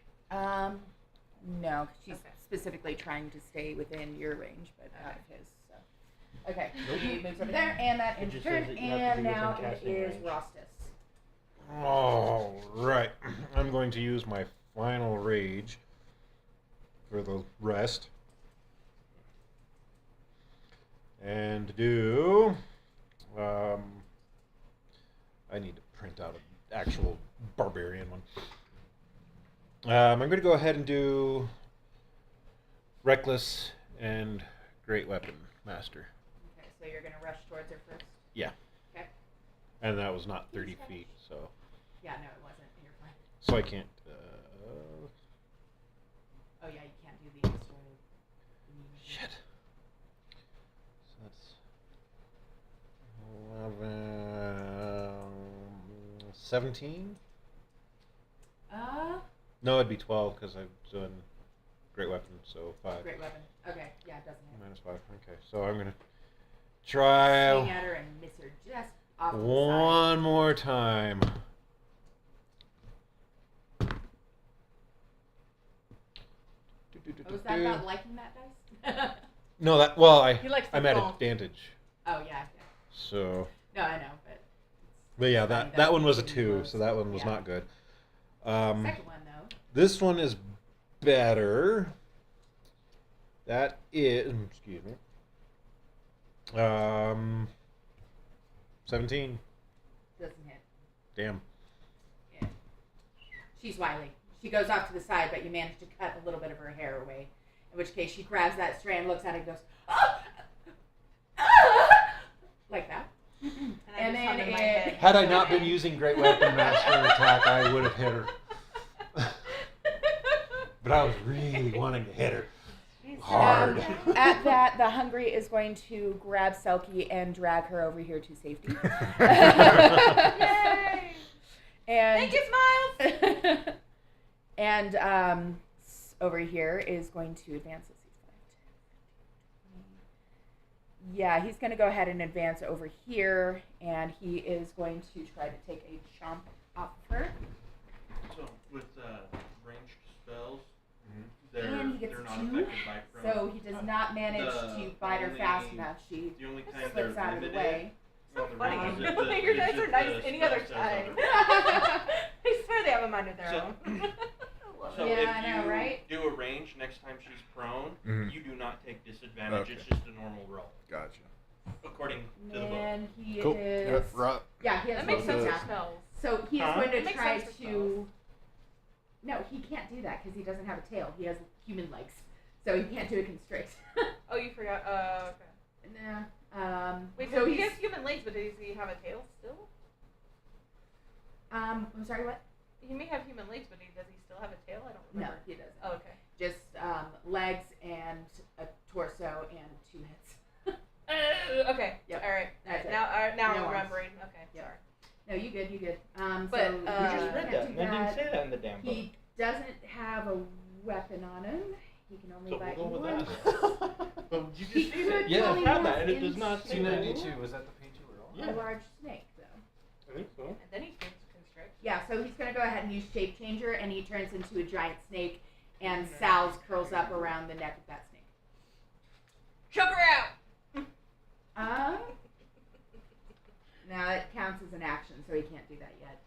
No, she's Okay. specifically trying to stay within your range, but out Okay. of his. So, okay, he moves over there, and that It ends just turn. says that you have to And be within now it casting is range. Rostas. All right. I'm going to use my final rage for the rest. And do. I need to print out an actual barbarian one. I'm going to go ahead and do Reckless and Great Weapon Master. Okay, so you're gonna rush towards her first. Yeah. Okay. And that was not 30 feet, so Yeah, no, it wasn't. You're fine. so I can't. Oh yeah, you can't do the extra. Shit. So that's 11, 17. No, it'd be 12 because I've done Great Weapon, so 5. Great weapon. Okay, yeah, it doesn't hit. -5. Okay, so I'm gonna try Swing at her and miss her just off to the side. one more time. Oh, was that about liking that dice? No, that well, He likes the I'm at foam. advantage. Oh yeah, yeah. So, No, I know, but yeah, funny that one was a he 2, was- so that one was yeah. not good. Second one though. This one is better. That is, excuse me. 17. Doesn't hit. Damn. Yeah. She's wily. She goes off to the side, but you manage to cut a little bit of her hair away. In which case, she grabs that strand, looks at it, and goes, "Ah! Ah!" like that. And then it. Had I not been using Great Weapon Master attack, I would have hit her. But I was really wanting to hit her hard. At that, the Hungry is going to grab Selki and drag her over here to safety. Yay! And Thank you, Smiles! and over here is going to advance. Let's see, 5, 10, 15, 20. Yeah, he's going to go ahead and advance over here, and he is going to try to take a chomp off of her. So with ranged spells, And he gets they're not 2, affected by prone. so he does not manage to bite her fast only- enough. She The only time they're slips out of the limited way. So on the funny. range is if Your is dice if are nice the any spell other says time. otherwise. I swear they have a mind of their So- own. I love So it. Yeah, if I know, you right? do a range next time she's prone, Mhm. you do not take disadvantage. Okay. It's just a normal roll, Gotcha. according to the book. And he Cool. is. Yep, right. Yeah, he has That makes both sense for attacks. spells. So he's Huh? going to Makes try sense for to. spells. No, he can't do that because he doesn't have a tail. He has human legs, so he can't do a constrict. Oh, you forgot. Okay. Nah. Wait, so so he he's. has human legs, but does he have a tail still? I'm sorry. What? He may have human legs, but does he still have a tail? I don't No, remember. he doesn't. Oh, okay. Just legs and a torso and 2 heads. Okay. Yep. All right. That's it. Now No I'm arms. remembering. Okay. Yep. Sorry. No, you good. You good. But, so we We just he just read can't that, do and I didn't say that in the damn book. He doesn't have a weapon on him. He can only So bite we'll go with once. that. But you He just seen could it. Yeah, probably I had that, have and it does not seem that. into- was that the page you were on? Yeah. A large snake, though. I think so. And then he turns to constrict. Yeah, so he's gonna go ahead and use Shape Changer, and he turns into a giant snake, and Sal's curls up around the neck of that snake. Choke her out! Now it counts as an action, so he can't do that yet.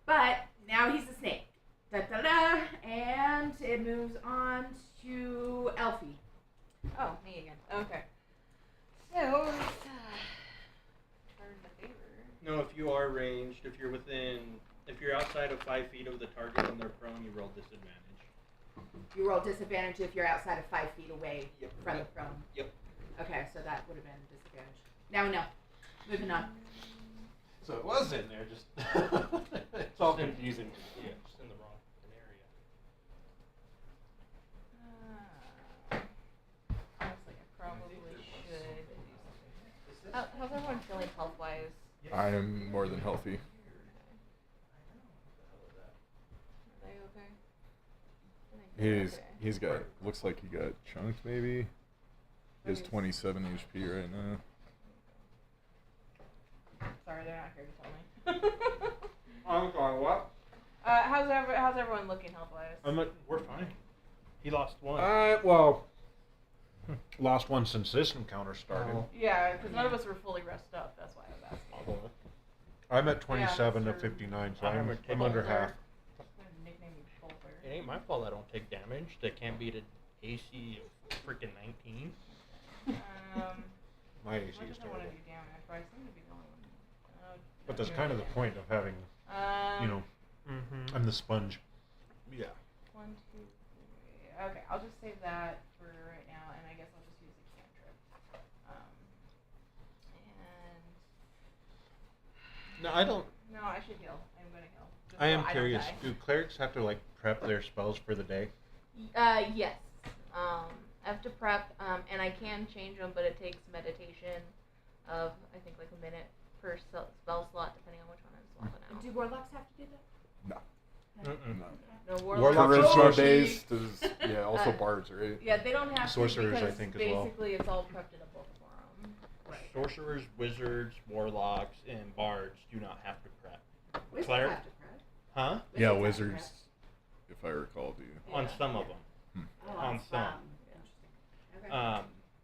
But now he's a snake. Da da da, and it moves on to Elphy. Oh, me again. Okay. So, turn the favor. No, if you are ranged, if you're outside of 5 feet of the target and they're prone, you roll disadvantage. You roll disadvantage if you're outside of 5 feet away Yep. from the prone. Yep. Okay, so that would have been disadvantage. Now we know. Moving on. So it was in there, just it's all confusing. Yeah, just in the wrong area. Honestly, I probably should. How's everyone feeling health-wise? I am more than healthy. Are they okay? I think they're okay. He's got, looks like he got chunked maybe. He has 27 HP right now. Sorry, they're not here to tell me. I'm sorry, what? How's everyone looking health-wise? We're fine. He lost one. Well, lost one since this encounter started. Oh. Yeah, because none of us were fully rested up. That's why I was asking. I'm at 27 Yeah, to sir. 59, so I'm I'm under Bolter. half. I'm gonna nickname you Bolter. It ain't my fault I don't take damage. They can't beat an AC of freaking 19. My AC I is just don't terrible. want to do damage, but I seem to be the only one. But that's kind of the point of having, you know, Mm-hmm. I'm the sponge. Yeah. 1, 2, 3. Okay, I'll just save that for right now, and I guess I'll just use the cantrip. And No, I don't. no, I should heal. I'm gonna heal. Just I so am don't curious. die. Do clerics have to like prep their spells for the day? Yes. I have to prep, and I can change them, but it takes meditation of I think like a minute per spell slot, depending on which one I'm swapping out. Do warlocks have to do that? No. Mm-mm. No. No warlocks. Warlocks Charisma are based is, yeah, also bards, right? Yeah, they don't have Sorcerers, to I because think, as well. basically it's all prepped in a book for them. Right. Sorcerers, wizards, warlocks, and bards do not have to prep. Wizards Cleric? have to prep. Huh? Yeah, have to wizards, if I recall, do. Yeah. On some of them. Oh, On that's some. fun. Interesting. Okay.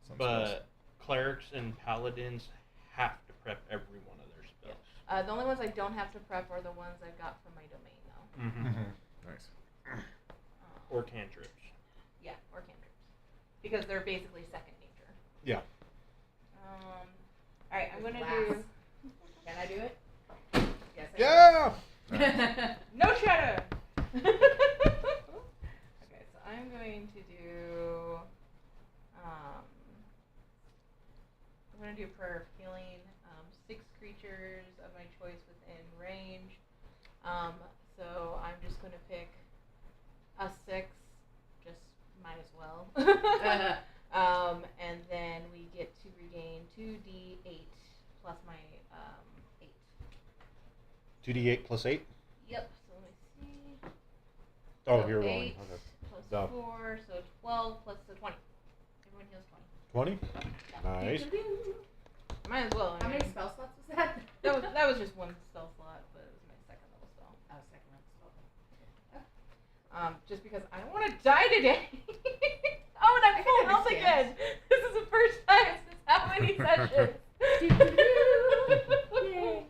Some But spells. clerics and paladins have to prep every one of their spells. The only ones I don't have to prep are the ones I've got from my domain, though. Mm-hmm. Nice. Or cantrips. Yeah, or cantrips, because they're basically second nature. Yeah. All right, I'm gonna Laugh. do. Can I do it? Yes. Yeah. I No shadow. Okay, so I'm going to do. I'm gonna do prayer of healing. 6 creatures of my choice within range. So I'm just gonna pick a 6. Just might as well. And then we get to regain 2d8 plus my 8. 2d8 plus 8? Yep. So let me see. Oh, So you're 8 rolling. Okay. plus Duh. 4, so 12 plus the 20. Everyone heals 20. 20? Nice. Might as well. I How mean, many spell slots was that? that was just one spell slot, but it was my second level spell. Oh, second level spell. Just because I don't want to die today. Oh, and I'm I full can health understand. again. This is the first time since how many sessions? Yay.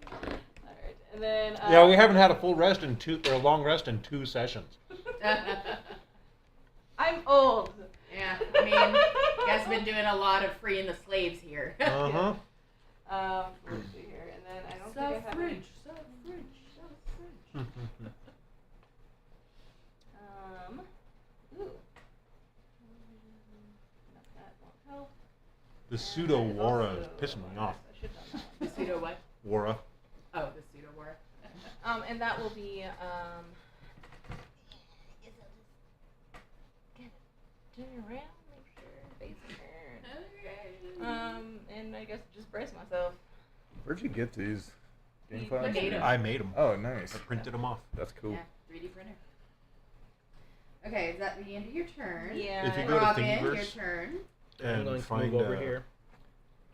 Alright, and then. Yeah, we haven't had a full rest in a long rest in 2 sessions. I'm old. Yeah, I mean, you guys have been doing a lot of freeing the slaves here. Uh-huh. Let's see here, and then I don't think I have any. Ooh. That won't help. The pseudo Wara is pissing me off. I should have done that The one. pseudo what? Wara. Oh, the pseudo war. And that will be, I guess I'll just kind of turn around, make sure, face turn. And I guess just brace myself. Where'd you get these? You GameFAQs? made 'em. I made them. Oh, nice. I printed them off. That's cool. Yeah, 3D printer. Okay, is that the end of your turn? Yeah. If you go to Robin, your Thingiverse turn. I'm and going to find move over here.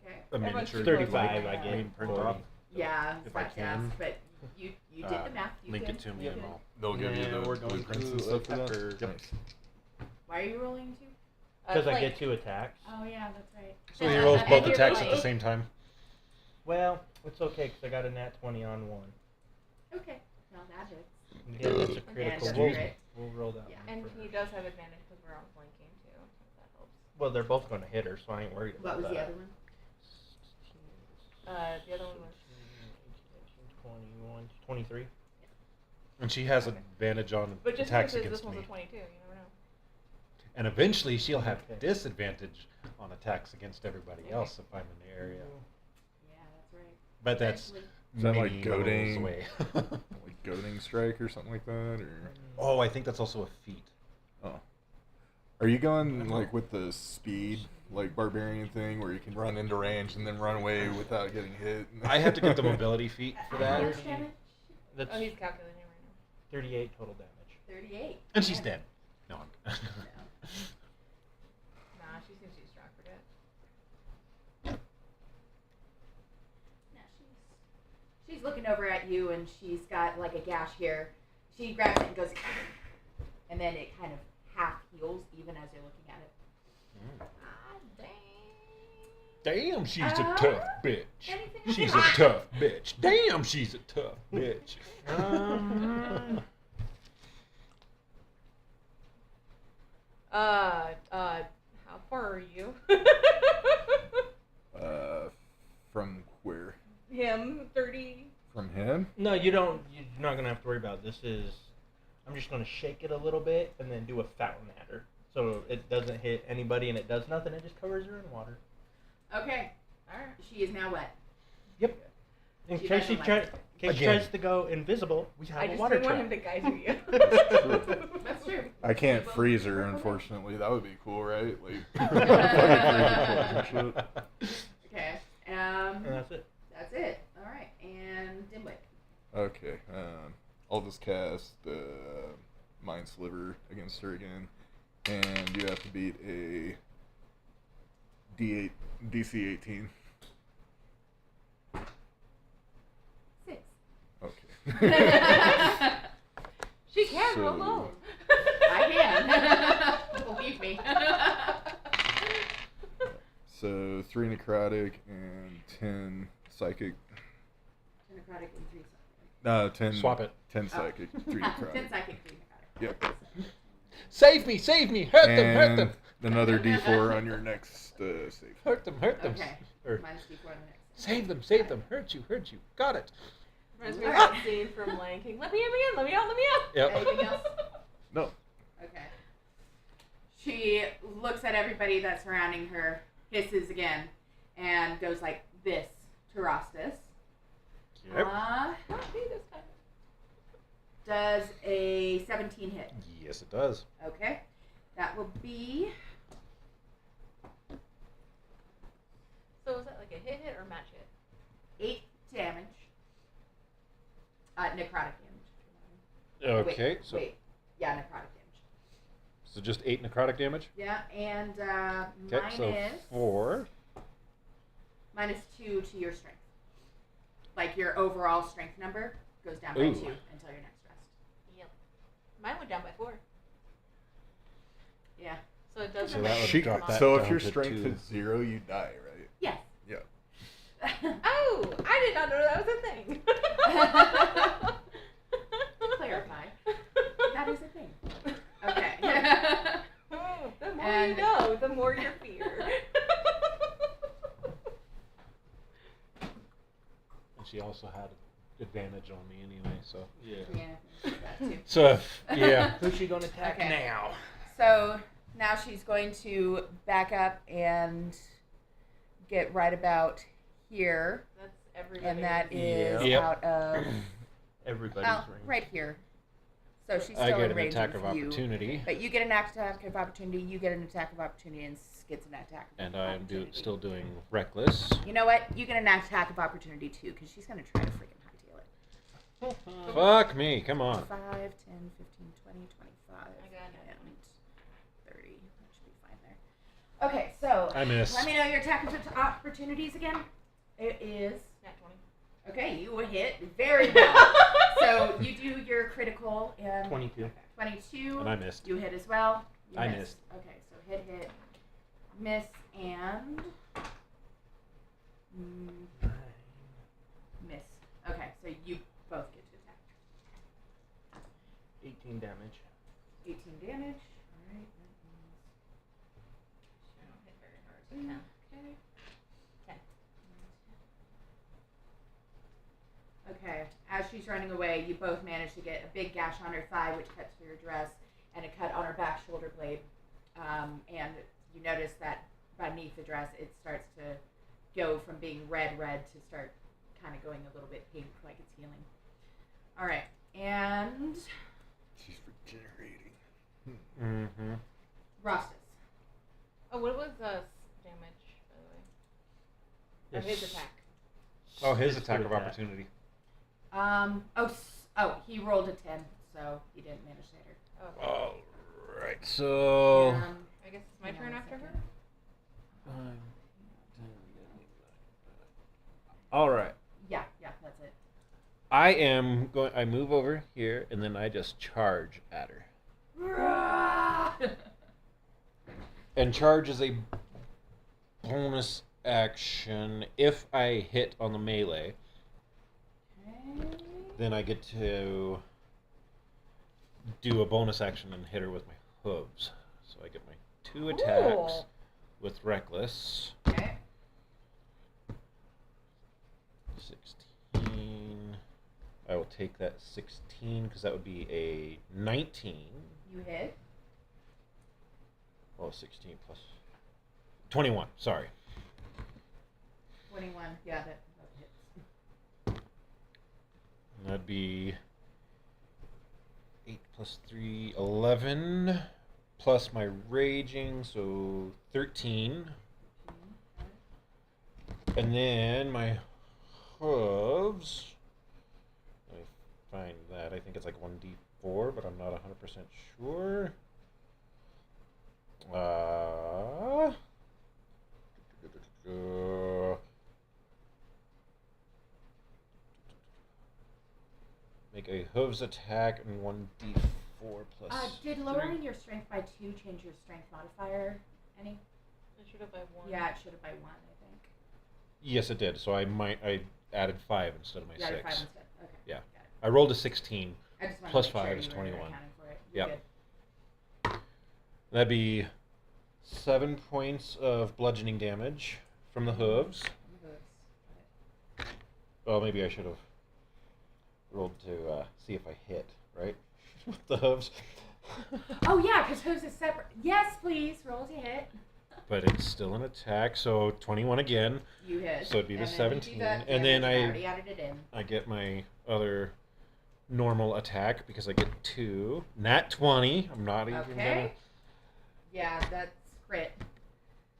Okay. a Everyone's miniature, 35, like, I get. green print 40. off. Yeah, If I slash can. ask, but you did the math. You link can. it to me You and can. I'll. They'll give you Nah, the we're going blueprints to and stuff for that. pepper. Yep. Why are you rolling 2? Because I like- get 2 attacks. Oh yeah, that's right. So he rolls both you're attacks at the playing. same time. Well, it's okay because I got a nat 20 on 1. Okay. Well, magic. Yeah, that's a And critical. that's We'll, crit. we'll roll that Yeah. one. And for he her. does have advantage because we're on flanking too. If that helps. Well, they're both going to hit her, so I ain't worried about What was that. the other one? The other one was 21, 23. And she has advantage on But just attacks because against this one's me. a 22, you never know. And eventually she'll have Okay. disadvantage on attacks against everybody else if I'm in the area. Yeah, that's right. But that's Eventually. Is that like many levels goading? away. Like goading strike or something like that, or Oh, I think that's also a feat. oh, are you going like with the speed, like barbarian thing, where you can run into range and then run away without getting hit? I have to get the mobility feat for How that. much damage? That's Oh, he's calculating right 38 total damage. 38. And she's Yeah. dead. No, I'm No. now. Nah, she seems too strong for that. No, she's looking over at you, and she's got like a gash here. She grabs it and goes, and then it kind of half heals even as you're looking at it. Ah, dang. Damn, she's a Uh, tough bitch. anything She's else? a tough bitch. Damn, she's a tough bitch. How far are you? From where? Him, 30. From him? No, you don't. You're not going to have to worry about it. This is. I'm just going to shake it a little bit and then do a fountain at her. So it doesn't hit anybody and it does nothing. It just covers her in water. Okay. Alright. She is now wet. Yep. In She case doesn't she like it. tries to go invisible, we have I a just water didn't want trap. him to geyser you. That's true. I can't Well, freeze her, okay. unfortunately. That would be cool, right? Like, fucking freeze her. Okay. And that's it. That's it. Alright. And Dimwit. Okay, I'll just cast Mind Sliver against her again, and you have to beat a D8 DC 18. 6. Okay. She can So- roll low. I can. Believe me. So 3 necrotic and 10 psychic. Necrotic and 3 psychic. 10. Swap it. 10 psychic, 3 necrotic. 10 psychic, 3 necrotic. Yep. Save me, save me. Hurt them, hurt And them. another D4 on your next save. Hurt them, hurt them. Okay. Or Minus D4 on the next. save them, save them. Hurt you, hurt you. Got it. Reminds me of that scene from Lion King. Let me in, let me out, let me out. Yep. Anything else? No. Okay. She looks at everybody that's surrounding her, hisses again, and goes like this to Rostas. Yep. Not me this time. Does a 17 hit. Yes, it does. Okay. That will be So is that like a hit or match hit? 8 damage. Necrotic damage. Okay, Wait, so wait. Yeah, necrotic damage. so just 8 necrotic damage. Yeah, and Okay, so 4. minus 2 to your strength. Like your overall strength number goes down by 2 Ooh. until your next rest. Yep. Mine went down by 4. Yeah. So it does. So that would She, drop that so if down your to strength 2. is 0, you die, right? Yes. Yeah. Oh, I did not know that was a thing. Clarify. That is a thing. Okay. The more And- you know, the more your fear. And she also had advantage on me anyway, so. Yeah. Yeah, that too. So, yeah. Who's she going to attack Okay. now? So now she's going to back up and get right about here, That's everybody. and that is Yep. out of Everybody's range. right here. So she's I still get in an range attack of of you. opportunity, But you get an attack of opportunity. You get an attack of opportunity, and gets an attack. Of and I am opportunity. still doing reckless. You know what? You get an attack of opportunity too, because she's gonna try to freaking hightail it. Fuck me, come on. 5, 10, 15, 20, 25, I got it. and 30. That should be fine there. Okay, so I missed. let me know your attack opportunities again. It is. Nat 20. Okay, you hit very well. So you do your critical and 22. 22. And I missed. You hit as well. You I missed. missed. Okay, so hit, miss, and miss. Okay, so you both get to attack. 18 damage. 18 damage. All right. I don't hit very hard. So 10. Okay. 10. Okay. As she's running away, you both manage to get a big gash on her thigh, which cuts through her dress, and a cut on her back shoulder blade. And you notice that beneath the dress, it starts to go from being red to start kind of going a little bit pink, like it's healing. All right, and She's regenerating. Mm-hmm. Rostas. Oh, what was damage, by the way? Or his attack. Oh, his Just attack do of that. opportunity. He rolled a 10, so he didn't manage to hit her. Oh. Alright, so... I guess it's my hang turn on a after her? second. Alright. Yeah, that's it. I move over here, and then I just charge at her. And charge is a bonus action. If I hit on the melee, Okay. then I get to do a bonus action and hit her with my hooves. So I get my 2 attacks Cool. with Reckless. Okay. 16. I will take that 16 because that would be a 19. You hit. Oh, 16 plus 21. Sorry. 21. Yeah, that hits. That'd be 8 plus 3, 11. Plus my raging, so 13. And then my hooves. Let me find that. I think it's like 1d4, but I'm not 100% sure. Make a hooves attack and 1d4 plus. Did lowering your strength by 2 change your strength modifier any? It should have by 1. Yeah, it should have by 1, I think. Yes, it did. So I added 5 instead of my You added 5 6. instead. Okay. Yeah. Got it. I rolled a 16. I just wanted Plus to make 5 sure is you were 21. accounting for it. You're Yep. good. That'd be 7 points of bludgeoning damage from the hooves. Hooves. Well, maybe I should have rolled to see if I hit, right? With the hooves. Oh yeah, because hooves is separate. Yes, please. Roll to hit. But it's still an attack, so 21 again. You hit. So it'd be the And then you 17, do that and then damage. I- already added it in. I get my other normal attack because I get 2. Nat 20. I'm not even Okay. Yeah, that's crit.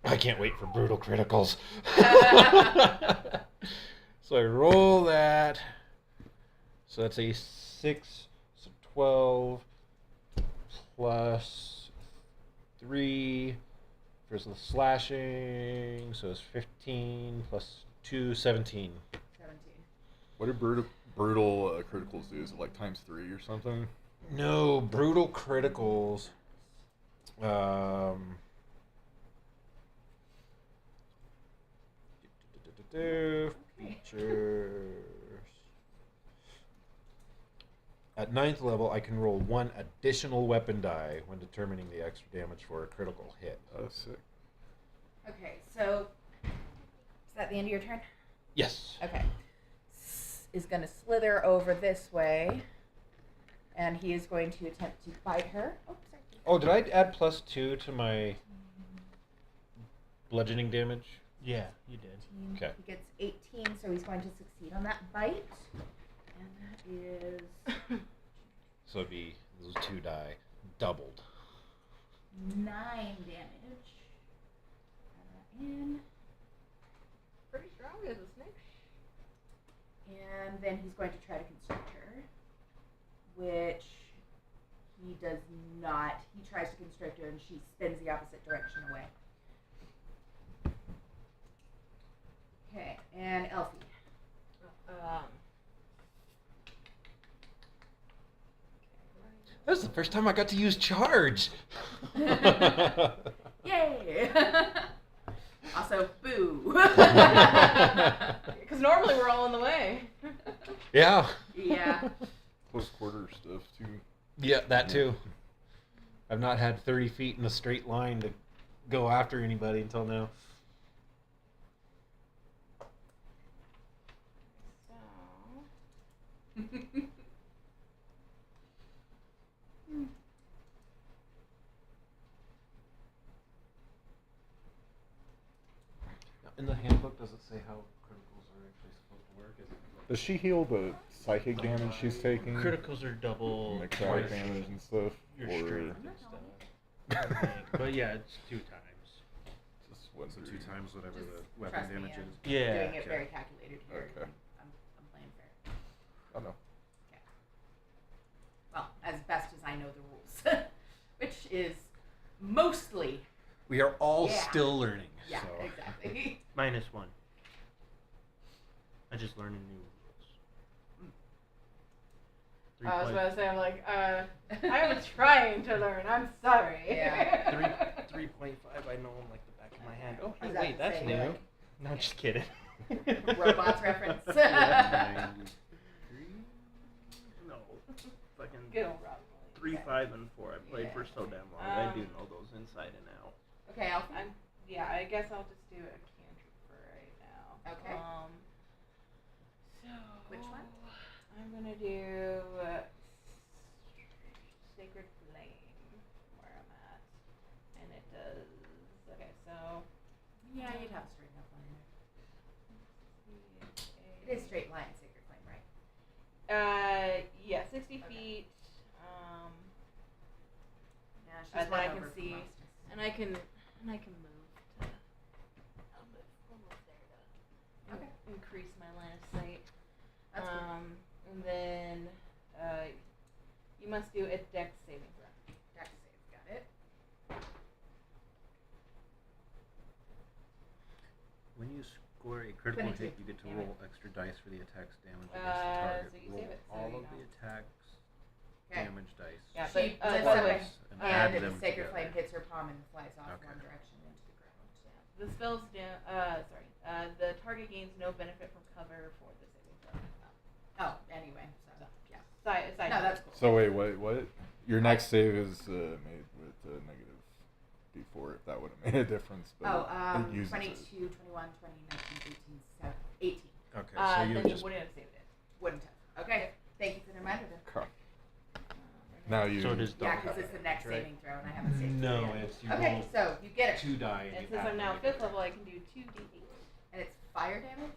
gonna... I can't wait for brutal criticals. So I roll that. So that's a 6, so 12 plus 3 for the slashing. So it's 15 plus 2, 17. 17. What do brutal criticals do? Is it like times 3 or something? No, brutal criticals. Features. At 9th level, I can roll 1 additional weapon die when determining the extra damage for a critical hit. Oh, sick. Okay, so is that the end of your turn? Yes. Okay. Is going to slither over this way, and he is going to attempt to bite her. Oh, sorry. Oh, did I add plus 2 to my bludgeoning damage? Yeah, you did. Okay. He gets 18, so he's going to succeed on that bite. And that is So it'd be those 2 die doubled. 9 damage. Add that in. Pretty strong as a snake. And then he's going to try to constrict her. which he does not. He tries to constrict her, and she spins the opposite direction away. Okay, and Elphy. This is the first time I got to use charge. Yay! Also, boo. Because normally we're all in the way. Yeah. Yeah. Close quarter stuff too. Yeah, that too. I've not had 30 feet in a straight line to go after anybody until now. In the handbook, does it say how criticals are actually supposed to work? Is it Does she heal the psychic damage she's taking? Criticals are double Necrotic damage and stuff? your Or strength and stuff. But yeah, it's 2 times. just one So through- 2 times whatever Just the weapon trust me, damage I'm is. Yeah. Doing it Okay. very calculated here. Okay. I'm playing fair. Oh no. Well, as best as I know the rules, which is mostly. We are all Yeah. still learning. Yeah, so. exactly. -1. I just learned new rules. I was about to say, I'm like, I was trying to learn. I'm sorry. Yeah. 3.5, I know them like the back of my hand. Oh, I hey, was about wait, to that's say, new. like- No, just kidding. Robots reference. Yeah. No, fucking Good old Rob. 3, 5, and 4. I played Yeah. for so damn long. I do know those inside and out. Okay, Alpha. Yeah, I guess I'll just do a cantrip for right now. Okay. So Which one? I'm gonna do Sacred Flame where I'm at, and it does. Okay, so Yeah, you'd have a straight enough line there. It is straight line, Sacred Flame, right? Yeah, 60 feet. Yeah, she's And one I over can from see, Rostas. and I can move to. I'll move almost there to Okay. increase my line of sight. That's cool. And then you must do a dex saving throw. Dex save, got it. When you score a critical 22. hit, you get to Damn roll extra dice for the attack's damage against the target. so you Roll save it, so all you of the know. attack's Okay. damage dice. Yeah, She but, lifts by up the way, and add and them the Sacred together. Flame hits her palm and flies off Okay. one direction into the ground. the spell's the target gains no benefit from cover for the saving throw. Oh, anyway, so, yeah. Side No, that's cool. So wait, what? Your next save is made with negative D4, if that would have made a difference. But Oh, it uses 22, 21, 20, 19, 18, 18. Okay, so you then just you wouldn't have saved it. Wouldn't have. Okay, thank you for the reminder then. Okay. Now you. So it is Yeah, double because it's the next damage, right? saving throw, and I haven't saved no, it yet. it's you Okay, roll so you get it. 2 die. And you since have I'm to now make it 5th level, I can do 2d8. And it's fire damage?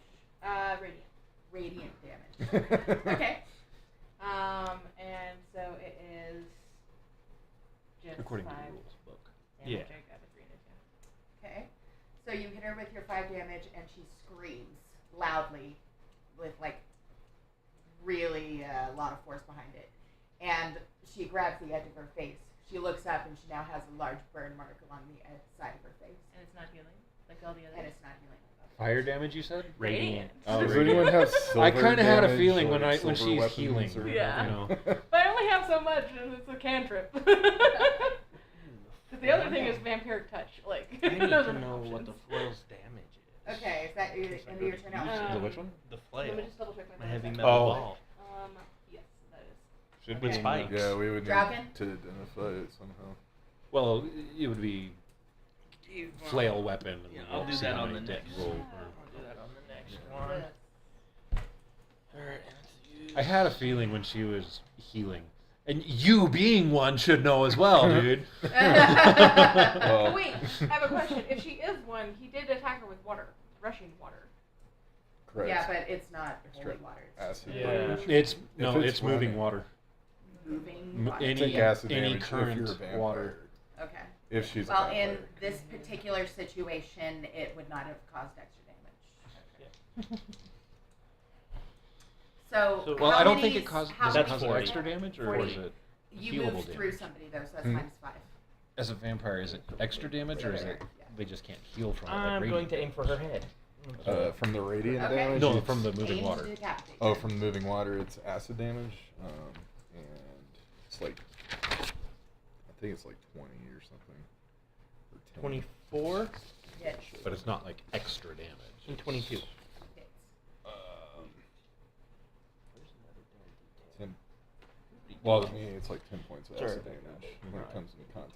Radiant. Radiant damage. Okay. And so it is just According to 5 the rules book. damage. Yeah. I got it read it, yeah. Okay. So you hit her with your 5 damage, and she screams loudly with, like, really a lot of force behind it. And she grabs the edge of her face. She looks up, and she now has a large burn mark along the side of her face. And it's not healing, like all the others. And it's not healing. Fire damage, you said? Radiant. Oh, Does radiant. anyone have silver I kind of had a damage, feeling like when silver she's weapons healing. or- Yeah. You know. But I only have so much, and it's a cantrip. The other thing is vampiric touch. Like, I need those to are know options. what the flail's damage is. Okay, is that your, end of your turn out? The which one? The Let flail. me just double check my My heavy bonus. metal Oh. ball. Yes, that is. Should With be. spikes. Yeah, we would need Draugin? to identify it somehow. Well, it would be flail weapon. And Yeah, I'll do see that how on the many next dex roll. roll. I'll do that on the next Yeah. one. Alright, I had a feeling when she was healing. And you being one should know as well, dude. Well, Wait, I have a question. If she is one, he did attack her with water, rushing water. correct. Yeah, but it's not holy Straight water. It's acid Yeah. damage. It's If it's moving running. water. moving water. Any Take acid any damage current if you're a vampire. water. Okay. If she's Well, a in vampire. this particular situation, it would not have caused extra damage. So Well, how I don't many- think it causes. how Does it many- cause 40. extra damage, or 40. is it You healable moved through damage? somebody though, so that's Hmm. -5. As a vampire, is it extra damage, or is it Yeah. they just can't heal from it? Like I'm going radiant to aim for her head. From the radiant Okay. damage? No, it's- from the moving Aim water. to decapitate. Oh, from the moving water, it's acid damage. And it's like, I think it's like 20 or something. Or 10. 24 Hit. But it's not like extra damage. and 22. Hits. 10. Well, to me, it's like 10 points of Sorry acid about damage that. when it comes into contact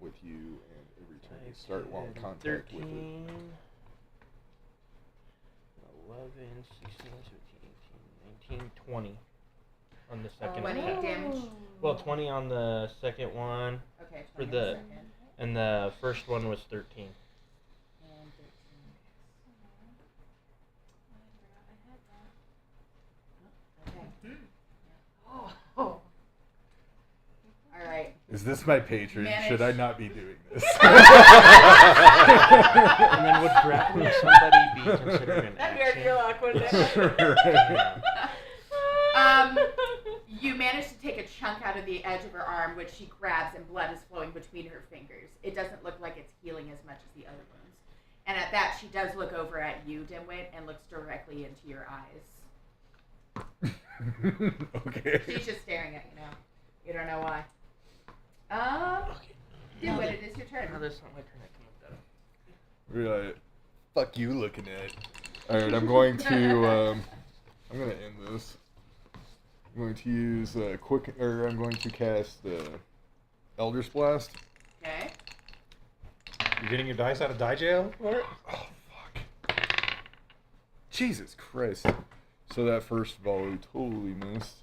with you, and every time you start while in contact with it. 13, 11, 16, 17, 18, 19, 20 on the second 20 attack. damage. Well, 20 on the second one, Okay. For 20 on the- second. and the first one was 13. And 13. Okay. Oh. All right. Is this my Patreon? Manage. Should I not be doing this? And then would grappling somebody be considered an That'd be our action? Warlock, wouldn't it? You manage to take a chunk out of the edge of her arm, which she grabs, and blood is flowing between her fingers. It doesn't look like it's healing as much as the other wounds. And at that, she does look over at you, Dimwit, and looks directly into your eyes. Okay. She's just staring at you now. You don't know why. Okay. Dimwit, it is your turn. Now that's not my turn. I can look that up. We're like, fuck you looking at. Alright, I'm going to, I'm going to end this. I'm going to use I'm going to cast Eldritch Blast. Okay. You're getting your dice out of die jail? Oh, fuck. Jesus Christ. So that first volley totally missed.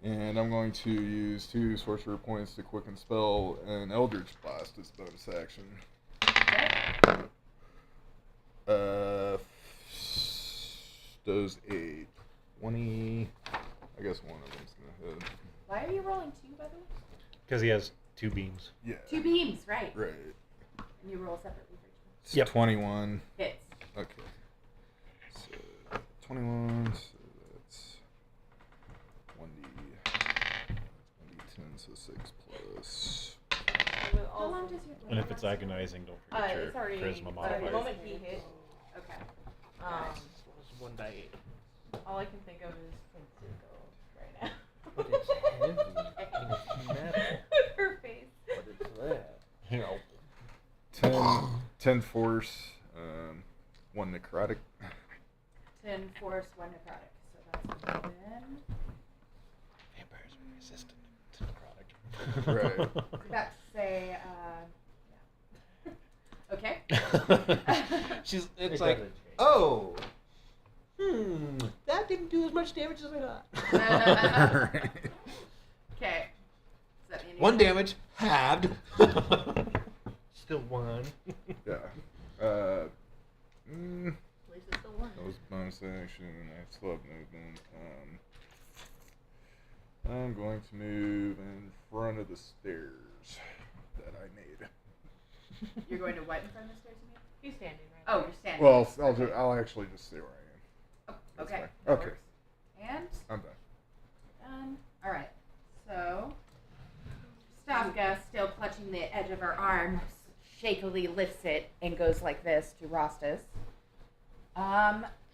And I'm going to use 2 sorcerer points to quicken spell and Eldritch Blast as bonus action. Okay. Does a 20. I guess one of them's gonna hit. Why are you rolling 2, by the way? Because he has 2 beams. Yeah. 2 beams, right. Right. And you roll separately for each It's Yep. 21. one. Hits. Okay. So 21. So that's 1d. 1d10. So 6 plus. How long does your And if it's agonizing, don't forget your It's already charisma the modifier. moment he hit. Okay. It was 1d8. All I can think of is Francisco right now. But it's heavy. It's metal. Her face. What is that? You know, 10 force. 1 necrotic. 10 force, 1 necrotic. So that's 11. Vampires are resistant to necrotic. Right. I was about to say, yeah. Okay. It's It like, doesn't change. oh, that didn't do as much damage as I thought. Okay. Is that the end of 1 your turn? damage, halved. Still 1. Yeah. At least it's the one. That was bonus action. I still have movement. I'm going to move in front of the stairs that I made. You're going to what in front of the stairs, you mean? He's standing right Oh, there. you're standing. Well, I'll actually just stay where I am. Oh, That's okay. fine. that Okay. works. And I'm done. all right. So Stavka, still clutching the edge of her arm, shakily lifts it and goes like this to Rostas.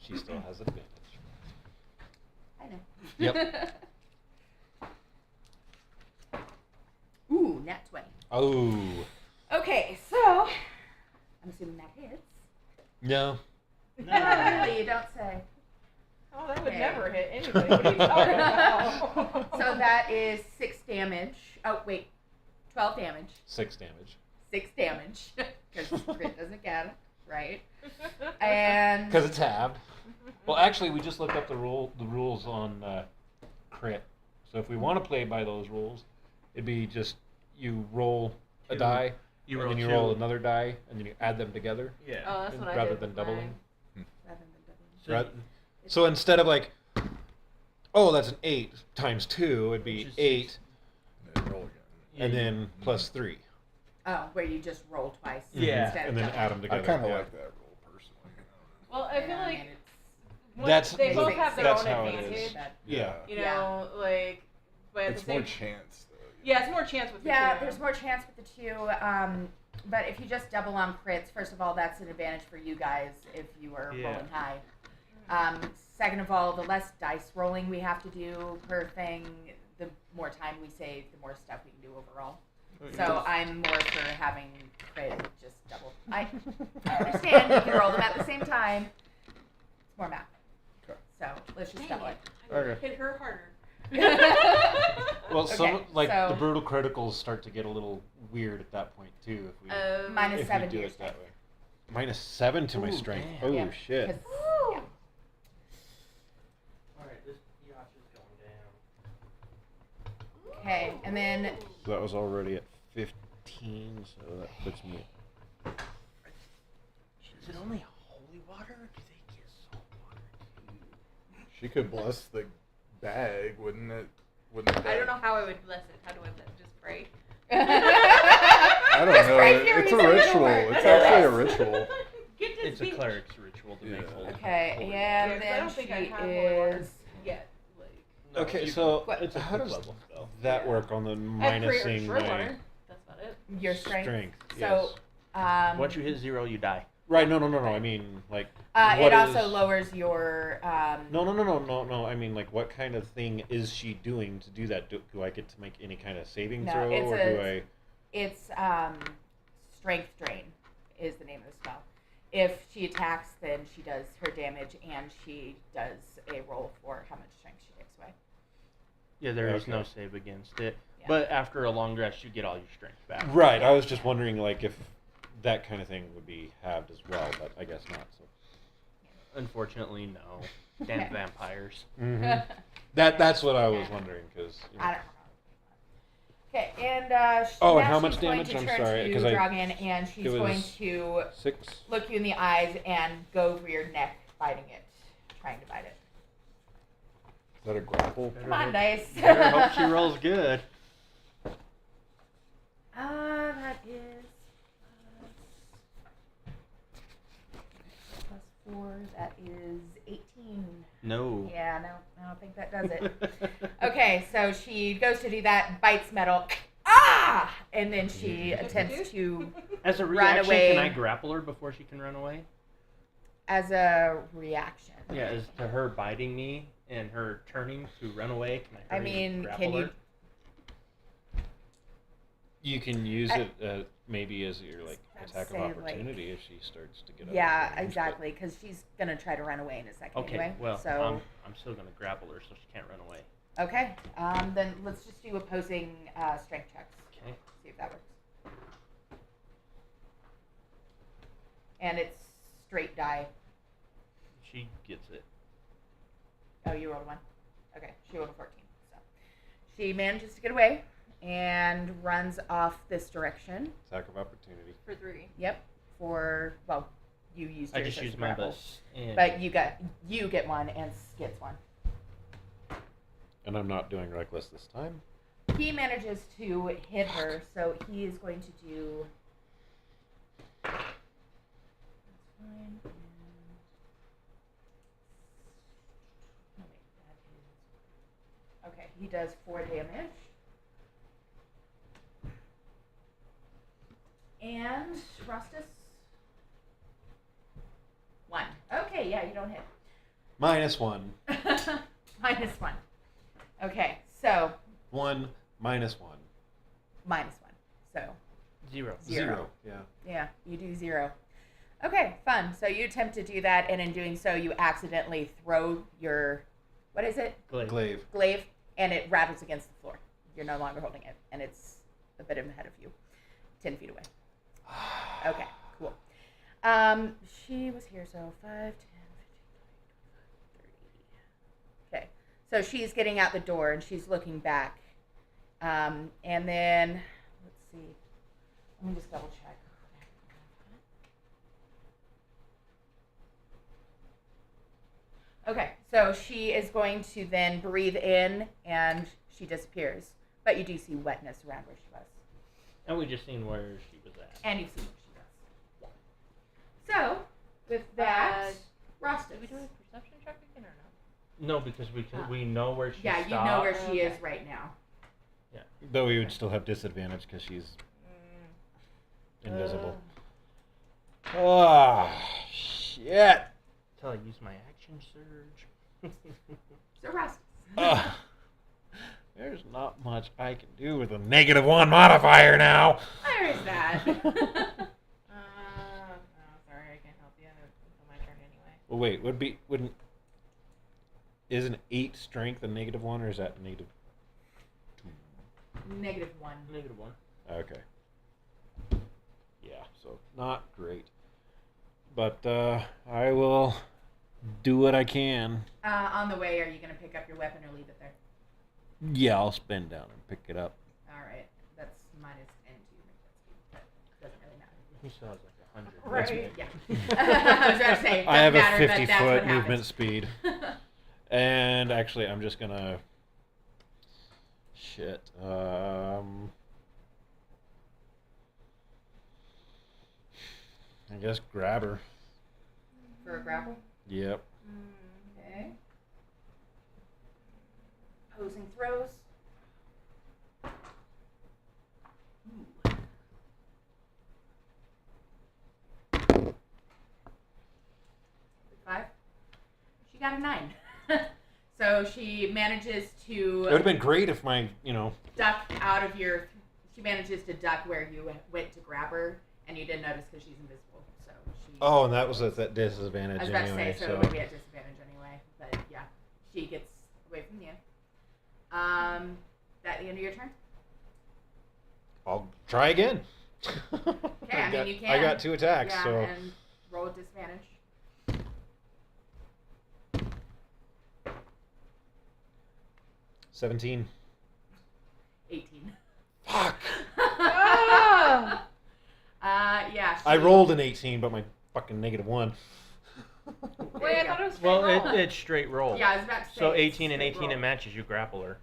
She still has advantage. I know. Yep. Ooh, nat 20. Oh. Okay, so I'm assuming that hits. No. Really, you don't say. Oh, that would Okay. never hit anybody. What are you talking about? So that is 6 damage. Oh, wait. 12 damage. 6 damage. 6 damage. Because crit doesn't count, right? And Because it's halved. Well, actually, we just looked up the rules on crit. So if we want to play by those rules, it'd be just you roll a die, and then you roll another die, and then you add them together. Yeah. Oh, that's what I rather did than with doubling. mine. rather than doubling. So Right. So instead of like, oh, that's an 8 times 2, it'd be Which is 8, And then roll again. and then plus 3. Oh, where you just roll twice Yeah, instead and of then doubling. add them I together. kind of yeah. like that roll personally. Well, I feel Yeah, like and it's That's- they both have their that's own how it advantage. is. Yeah. You know, like, but at It's the same more chance, though. yeah, it's more chance with the Yeah, two. there's more chance with the two. But if you just double on crits, first of all, that's an advantage for you guys if you are Yeah. rolling high. Second of all, the less dice rolling we have to do per thing, the more time we save, the more stuff we can do overall. So I'm more for having crit just double. I understand you can roll them at the same time. It's more math. Okay. So let's just Dang double it. Okay. Hit her harder. Well, some Okay, like so- the brutal criticals start to get a little weird at that point too. If we Minus if 7 we to do your it strength. that way. -7 to my Ooh, strength. damn. Oh Yeah, shit! 'cause- yeah. Alright, this yacht is going down. Okay, and then So that was already at 15, so that puts me Is it only holy water, or do they get salt water too? She could bless the bag, wouldn't it? Wouldn't the I don't bag- know how I would bless it. How do I bless? Just pray. I don't Just know. right here, It's we a said ritual. nowhere. It's actually a ritual. Get to It's a speech. cleric's ritual to make Yeah. holy. okay, holy and Yeah, 'cause I then don't she think I have holy water is. yet. Like, No, Okay, you so can- it's a how fifth does level spell. that Yeah. work on the I have prayer minusing short my water. That's about it. Your strength. strength? So, Yes. Once you hit 0, you die. Right. No. I mean, like. it what also is- lowers your. No. I mean, like, what kind of thing is she doing to do that? Do I get to make any kind of saving No, throw, it's or a- do I? It's strength drain is the name of the spell. If she attacks, then she does her damage, and she does a roll for how much strength she takes away. Yeah, there is Okay. no save against it. Yeah. But after a long rest, you get all your strength back. Right. I Yeah. was just wondering, like, if that kind of thing would be halved as well, but I guess not. So. Unfortunately, no. Damn Okay. vampires. That's what I was wondering, because. I don't know. Okay, and Oh, and now how she's much going damage? to I'm turn sorry, to 'cause I- Draugin, and she's it was- going to 6. look you in the eyes and go for your neck, biting it, trying to bite it. Is that a grapple? Come on, dice. Better hope she rolls good. That is plus 4. That is 18. No. Yeah, no, I don't think that does it. Okay, so she goes to do that, bites metal, and then she attempts to, As a Run reaction, away. can I grapple her before she can run away? as a reaction. Yeah, as to her biting me and her turning to run away, can I I hurry mean, grapple can you? her? You can use I- it maybe as your like I'd attack of say, like- opportunity if she starts to get out of Yeah, range, but- exactly, because she's gonna try to run away in a second Okay, anyway. well, So I'm still going to grapple her so she can't run away. okay, then let's just do opposing strength checks. Okay. See if that works. And it's straight die. She gets it. Oh, you rolled a 1. Okay, she rolled a 14. So she manages to get away and runs off this direction. Attack of opportunity. For 3. Yep. Well, you used I yours just as used a my grapple. bus. And But you get one and gets one. And I'm not doing reckless this time. He manages to hit her, so he is going to do. That's fine. No, wait, that is. Okay, he does 4 damage. And Rostas. 1. Okay, yeah, you don't hit. -1. -1. Okay, so 1 -1. -1. So 0. Zero. Yeah. yeah, you do 0. Okay, fun. So you attempt to do that, and in doing so, you accidentally throw your, what is it, Glaive. glaive, and it rattles against the floor. You're no longer holding it, and it's a bit ahead of you, 10 feet away. Okay, cool. She was here, so 5, 10, 15, 20, 30. Okay, so she's getting out the door, and she's looking back. And then, let's see. Let me just double check. Okay, so she is going to then breathe in, and she disappears. But you do see wetness around where she was. And we just seen where she was at. And you've seen what she does. Yeah. So, with that, Rostas. Did we do a perception check check again or no? No, because we know where she Yeah, stopped. you know where she Okay. is right now. Though we would still have disadvantage because she's invisible. Ah, shit. Until I use my action surge. So Rostas. There's not much I can do with a -1 modifier now. There is that. No, sorry, I can't help you until my turn anyway. Well, wait, wouldn't isn't 8 strength a -1 or is that -2? -1. -1. Okay. Yeah, so not great. But I will do what I can. On the way, are you going to pick up your weapon or leave it there? Yeah, I'll spin down and pick it up. All right. That's minus N2. That doesn't really matter. He still has like 100. Right. Yeah. I was about to say, I have a doesn't matter, but that's 50-foot what movement happens. speed. And actually, I'm just gonna... Shit. I guess grab her. For a grapple? Yep. Okay. Opposing throws. Ooh. Five. She got a 9. So she manages to It would have been great if my, duck out of your. She manages to duck where you went to grab her, and you didn't notice because she's invisible. So she. Oh, and that was at that disadvantage I was about anyway. to say, so it would be at disadvantage anyway. But yeah, she gets away from you. That the end of your turn? I'll try again. Okay, I mean, you can. I got 2 attacks, Yeah, so and roll at disadvantage. 17. 18. Fuck. Ah! Yeah. I she- rolled an 18, but my fucking -1. Wait, I thought it was straight Well, roll. it's straight roll. Yeah, I was about to say. So it's 18 and straight 18 it roll. matches. You grapple her.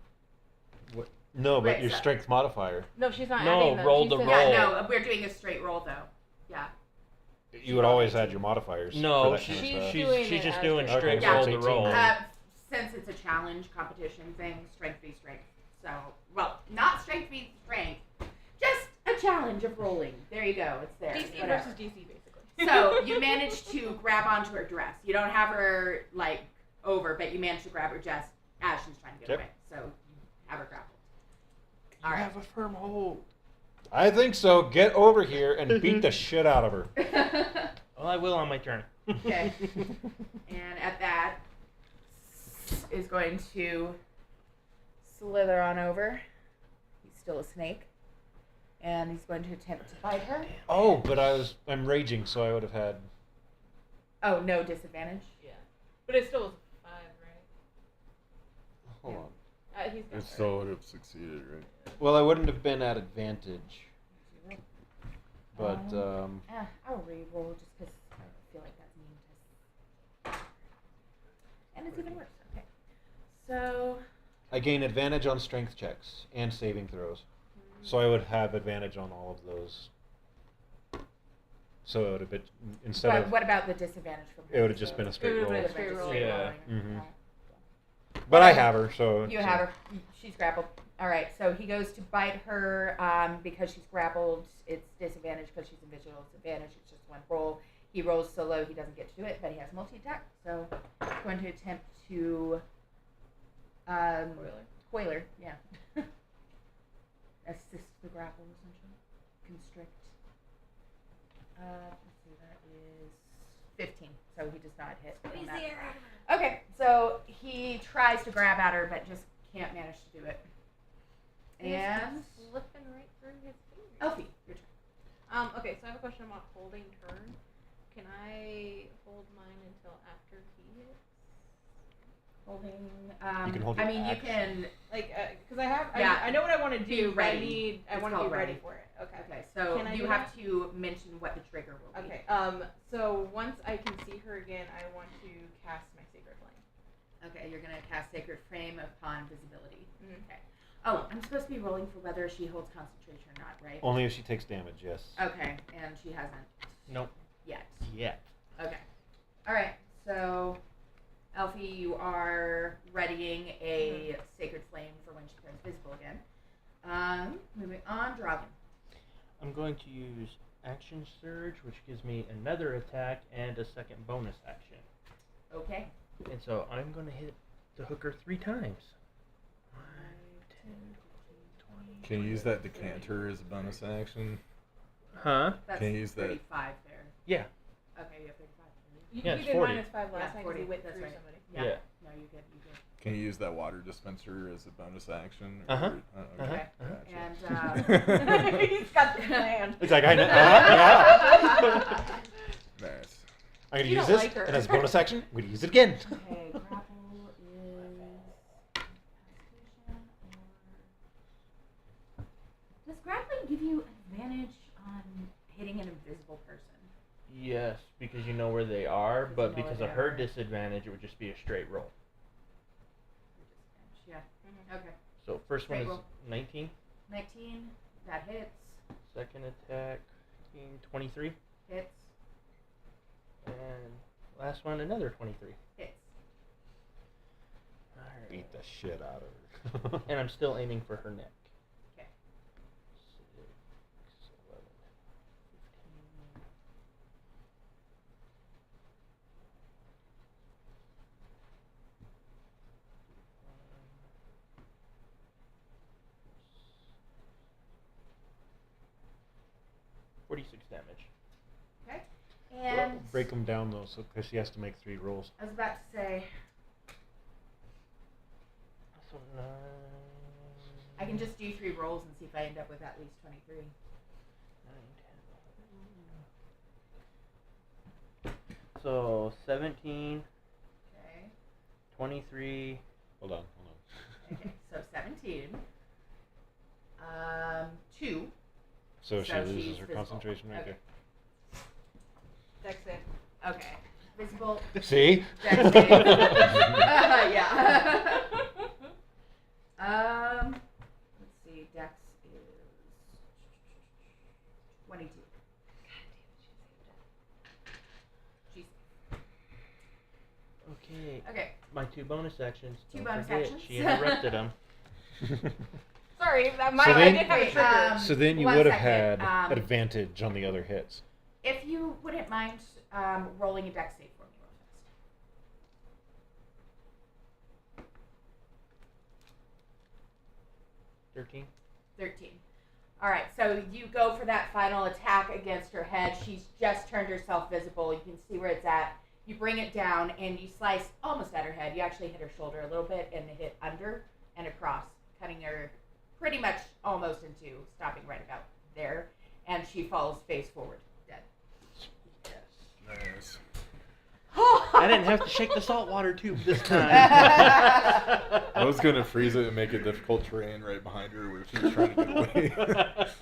No, but Right, your so- strength modifier. No, she's not No, adding them. roll She the said- roll. Yeah, no, we're doing a straight roll though. Yeah. You would always add your modifiers. No, for that she's kind of stuff. doing she's it just as doing straight straight roll. roll Yeah. the roll. Since it's a challenge competition thing, strength v strength. So, well, not strength v strength, just a challenge of rolling. There you go. It's there. DC Whatever. versus DC, basically. So you manage to grab onto her dress. You don't have her like over, but you manage to grab her just as she's trying to get Yep. away. So you have her grappled. You All right. have a firm hold. I think so. Get over here and beat the shit out of her. Well, I will on my turn. Okay. And at that, is going to slither on over. He's still a snake. And he's going to attempt to bite her. Oh, but I'm raging, so I would have had. Oh, no disadvantage. Yeah. But it still was 5, right? Hold on. He's got It still would have succeeded, right? Well, I wouldn't have been at advantage. But I'll re-roll just because I feel like that's mean to. And it's even worse. Okay. So. I gain advantage on strength checks and saving throws, so I would have advantage on all of those. So it would have been instead But of what about the disadvantage from it would have just been a straight It roll. would've Would been have been just straight straight roll. rolling. Mhm. Oh. But I have her, so You have her. She's grappled. All right. So he goes to bite her because she's grappled. It's disadvantage because she's invisible. It's advantage. It's just one roll. He rolls so low he doesn't get to do it, but he has multi-attack. So he's going to attempt to coiler. Yeah. Assist the grapple essentially. Constrict. Let's see. That is 15. So he does not hit. on that. Okay, so he tries to grab at her, but just can't manage to do it. And slipping right through his fingers. Elphy, your turn. Okay, so I have a question about holding turn. Can I hold mine until after he hits? Holding. You can hold I your mean, action. you can. Like, because I have, Yeah. I know what I want to Be do, but I ready. want It's to be called ready ready. for it. Okay. Okay, so Can I you do have to mention what the trigger will be. Okay. So once I can see her again, I want to cast my Sacred Flame. Okay, you're gonna cast Sacred Flame upon visibility. Mhm. Okay. Oh, I'm supposed to be rolling for whether she holds concentration or not, right? only if she takes damage. Yes. Okay, and she hasn't Nope. yet. Yet. Okay. All right. So, Elphy, you are readying a sacred flame for when she turns visible again. Moving on, Draugin. I'm going to use Action Surge, which gives me another attack and a second bonus action. Okay. And so I'm going to hit the hooker 3 times. 5, 10, 15, 20. Can you use that decanter as a bonus action? Huh? That's Can you use that? 35 there. Yeah. Okay, you have 35. You, Yeah, you it's did 40. -5 last Yeah, time because 40. you went That's through right. somebody. Yeah. Yeah. No, you good. Can you use that water dispenser as a bonus action? Uh-huh. Okay. Gotcha. And He's got the plan. It's like, I know. Yeah. Nice. I'm going to You use don't this, like her. and as a bonus action, I'm going to use it again. okay, grapple is. Does grappling give you advantage on hitting an invisible person? Yes, because you know where they are, Because but you know because where of they her are. disadvantage, it would just be a straight roll. Yeah. Okay. So first one Straight is roll. 19. 19. That hits. Second attack, 23. Hits. And last one, another 23. Hits. Alright. Beat the shit out of her. And I'm still aiming for her neck. Okay. 6, 11, 15. $46 damage. Okay. Well, And break them down, though, so because she has to make 3 rolls. I was about to say, So 9. I can just do 3 rolls and see if I end up with at least 23. 9, 10, 11. So 17, Okay. 23. Hold on. Okay. So 17. 2. So she So loses she's her visible. concentration right Okay. Dex save. Okay. Visible. there. See? Dex save. Yeah. Let's see. Dex is 22. She's Okay. okay. My 2 bonus actions. 2 Don't bonus forget, actions. She interrupted them. Sorry, that So I then- did have a Wait, trigger. So then you 1 would have second, had advantage on the other hits. If you wouldn't mind rolling a dex save for me real fast. 13. 13. All right, so you go for that final attack against her head. She's just turned herself visible. You can see where it's at. You bring it down and you slice almost at her head. You actually hit her shoulder a little bit and hit under and across, cutting her pretty much almost in 2, stopping right about there. And she falls face forward, dead. Nice. I didn't have to shake the saltwater tube this time. I was gonna freeze it and make it difficult terrain right behind her where she was trying to get away.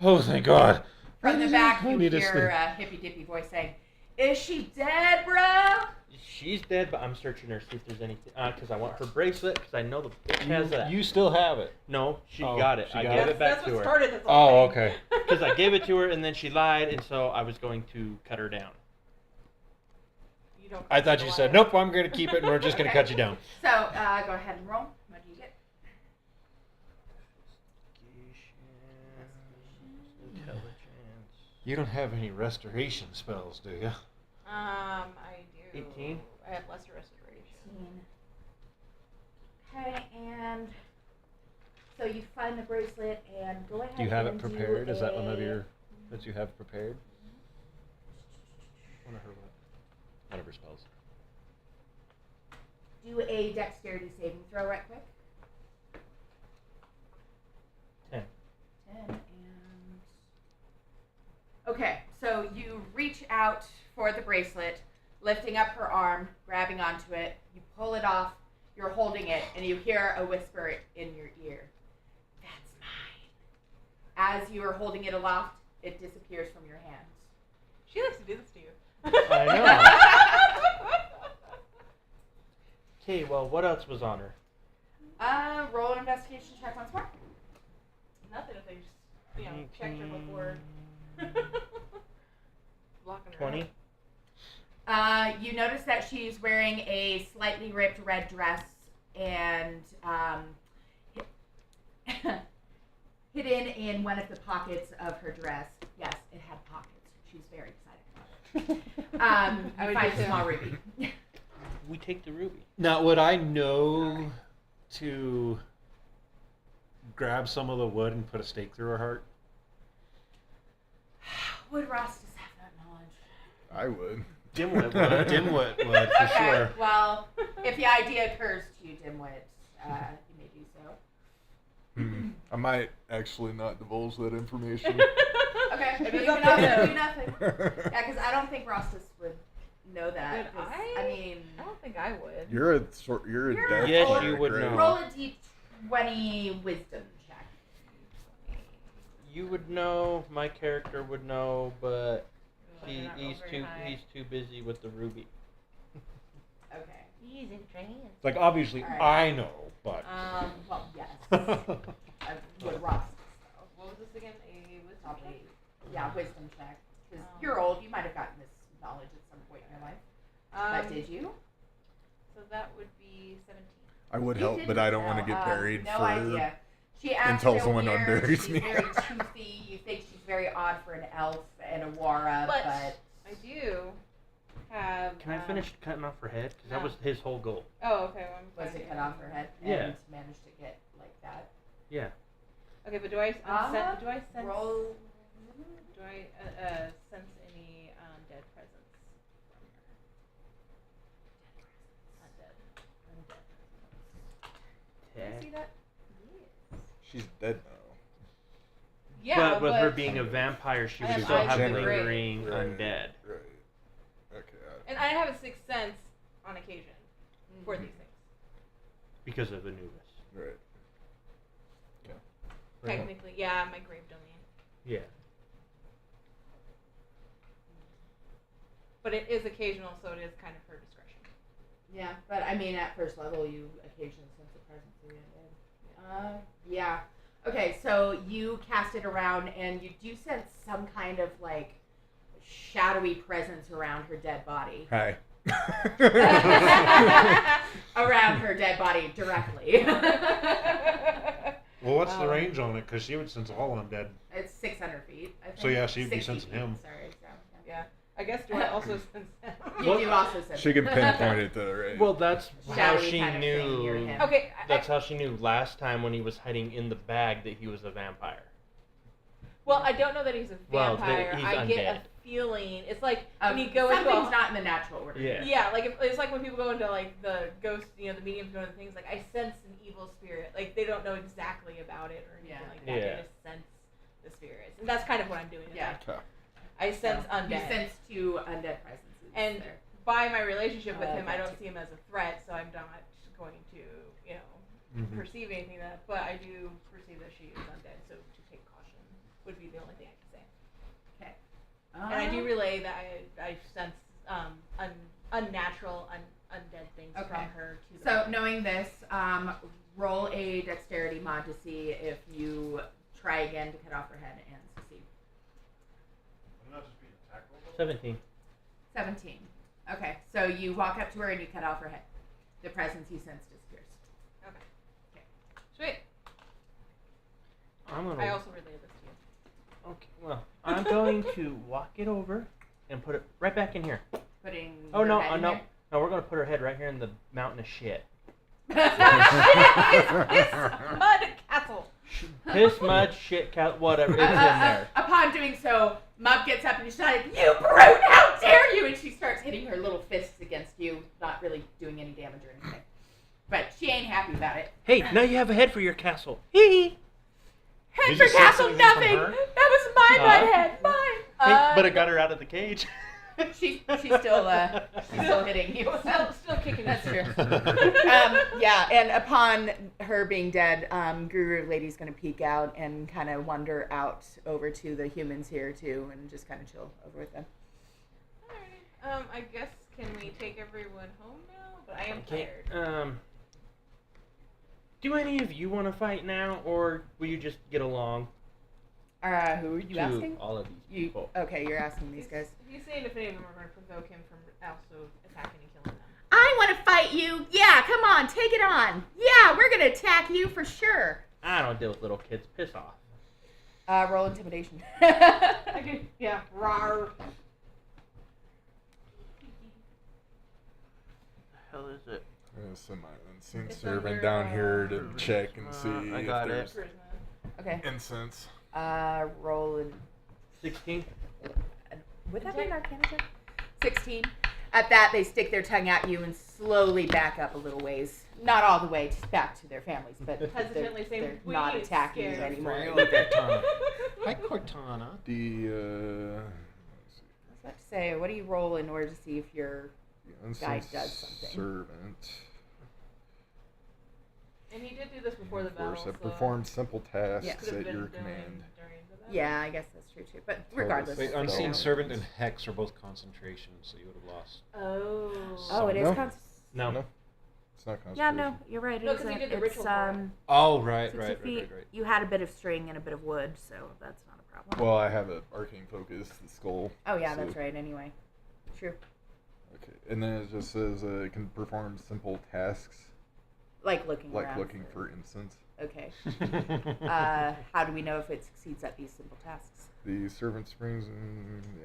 Oh, thank God. From the back, I you need to hear sleep. a hippy-dippy voice saying, "Is she dead, bro?" She's dead, but I'm searching her, see if there's anything. Because I want her bracelet, because I know the bitch has that. You still have it. No, she Oh, got it. she I got gave it? it back That's to what her. started this Oh, whole thing. okay. Because I gave it to her, and then she lied, and so I was going to cut her down. You don't I thought you said, nope, I'm going to keep it and we're just going to Okay. cut you down. So go ahead and roll. What do you get? Intelligence. You don't have any restoration spells, do you? I do. 18. I have lesser restoration. Okay, and so you find the bracelet and go ahead. Do you have it and prepared? do Is that one of a- your that you have prepared? One of her what? One of her spells. Do a dexterity saving throw right quick. 10. 10 and okay, so you reach out for the bracelet, lifting up her arm, grabbing onto it. You pull it off. You're holding it, and you hear a whisper in your ear. That's mine. As you are holding it aloft, it disappears from your hands. She likes to do this to you. I know. Okay, well, what else was on her? Roll an investigation check once more. Nothing if they just, checked her before. Blocking her 20. out. You notice that she's wearing a slightly ripped red dress and hidden in one of the pockets of her dress. Yes, it had pockets. She's very excited about it. I You would find do a too. small ruby. We take the ruby. Now, would I know to grab some of the wood and put a stake through her heart? Would Rostas have that knowledge? I would. Dimwit. Dimwit would, for Okay, sure. well, if the idea occurs to you, Dimwit, you may do so. I might actually not divulge that information. Okay, maybe you It's can up to also him. do nothing. Yeah, because I don't think Rostas would know that. Would 'cause, I? I mean, I don't think I would. You're a You're death Yes, cleric, you would right? know. roll a d20 wisdom check. You would know. My character would know, but Well, you're not rolled very high. he's too busy with the ruby. Okay. He's in trance. Like, obviously, All right. I know, but. Well, yes. Would Rostas, though. What was this again? A wisdom check? Probably. Yeah, wisdom check. Because Oh. you're old, you might have gotten this knowledge at some point in your life. But did you? So that would be 17. I would You help, didn't but I don't want know. to get buried no for. idea. She acts until real someone weird. unburies She's me. very toothy. You think she's very odd for an elf and a Wara, But but I do have. Can I finish cutting off her head? Because that No. was his whole goal. Oh, okay. Well, I'm was fine. it cut off her head Yeah. and managed to get like that? Yeah. Okay, but do I sense? Do I sense? Roll. Do I sense any dead presence from her? Undead. Can I see that? Yes. She's dead now. Yeah, but with her being a vampire, she I would have still eyes have in the lingering Right. undead. Right. Okay. And I have a sixth sense on occasion for these things. Because of Anubis. Right. Technically, yeah, my grave domain. Yeah. But it is occasional, so it is kind of her discretion. Yeah, but I mean, at first level, you occasionally sense the presence of the undead. Yeah. Okay, so you cast it around, and you do sense some kind of like shadowy presence around her dead body. Hi. Around her dead body directly. Well, what's the range on it? Because she would sense all undead. It's 600 feet. I think. So, yeah, she'd be 60 sensing feet, him. Sorry. So, Yeah. I guess do I also sense that? You do also sense. She can pinpoint it to the right. Well, that's how Shadowy she kind of thing near knew. him. Okay. That's how she knew last time when he was hiding in the bag that he was a vampire. Well, I don't know that he's a Well, vampire. he's I get undead. a feeling. It's like when you go into something's a, not in the natural order. Yeah. Yeah, like it's like when people go into like the ghost, the mediums go into things. Like I sense an evil spirit. Like they don't know exactly about it or anything Yeah. like that. Yeah. They just sense the spirits, and that's kind of what I'm doing. Is Yeah. Okay. I sense You undead, sense two undead presences. and there. by my relationship with him, I Okay. don't see him as a threat, so I'm not going to, Mhm. perceive anything that. But I do perceive that she is undead, so to take caution would be the only thing I can say. Okay. And I do relay that I sense unnatural, undead things Okay. from her to the So body. knowing this, roll a dexterity mod to see if you try again to cut off her head and succeed. 17. 17. Okay, so you walk up to her and you cut off her head. The presence you sense disappears. Sweet. I'm gonna. I also relay this to you. Okay. Well, I'm going to walk it over and put it right back in here. Putting. Oh your no! head in No! there. No, we're gonna put her head right here in the mountain of shit. Mud castle. Piss, mud, shit, whatever. It's in there. Upon doing so, Mub gets up and she's like, "You brute! How dare you!" And she starts hitting her little fists against you, not really doing any damage or anything. But she ain't happy about it. Hey, now you have a head for your castle. Hee hee. Head Did for you sense castle, anything from nothing. her? That was my mud head, mine. Hey, but it got her out of the cage. She's still hitting you. Still kicking. That's true. Yeah, and upon her being dead, Guru Lady's gonna peek out and kind of wander out over to the humans here too, and just kind of chill over with them. Alrighty. I guess can we take everyone home now? But I am Okay. tired. Do any of you want to fight now, or will you just get along? Who are you to asking? all of these You people. okay? You're asking these guys. He's saying if any of them are going to provoke him from also attacking and killing them. I want to fight you. Yeah, come on, take it on. Yeah, we're gonna attack you for sure. I don't deal with little kids. Piss off. Roll intimidation. Okay, yeah, rawr. The hell is it? I'm gonna send my unseen It's servant under, down here to charisma. check and see I if got there's it. Okay. incense. Roll in. 16. Would that be an Arcana check? 16. At that, they stick their tongue at you and slowly back up a little ways. Not all the way back to their families, but Hesitantly saying, they're "We not ain't attacking you scared." anymore. Right, like Cortana. Hi, Cortana. Let's see. I was about to say, what do you roll in order to see if your The guy unseen does something? servant. And he did do this before the battle. Force that so performs simple tasks Yeah. could have at been your doing command. during the battle. Yeah, I guess that's true too. But regardless. Wait, So- Unseen So- Servant and Hex are both concentration, so you would have lost. Oh. Oh, it is No. No. It's not Yeah, concentration. no, you're right. It No, 'cause he isn't. did the It's ritual for it. Oh, right, 60 right, feet. right. You had a bit of string and a bit of wood, so that's not a problem. Well, I have an arcane focus, the skull. Oh yeah, so- that's right. Anyway, true. Okay, and then it just says it can perform simple tasks, Like looking like around. looking for incense. Okay. How do we know if it succeeds at these simple tasks? The servant springs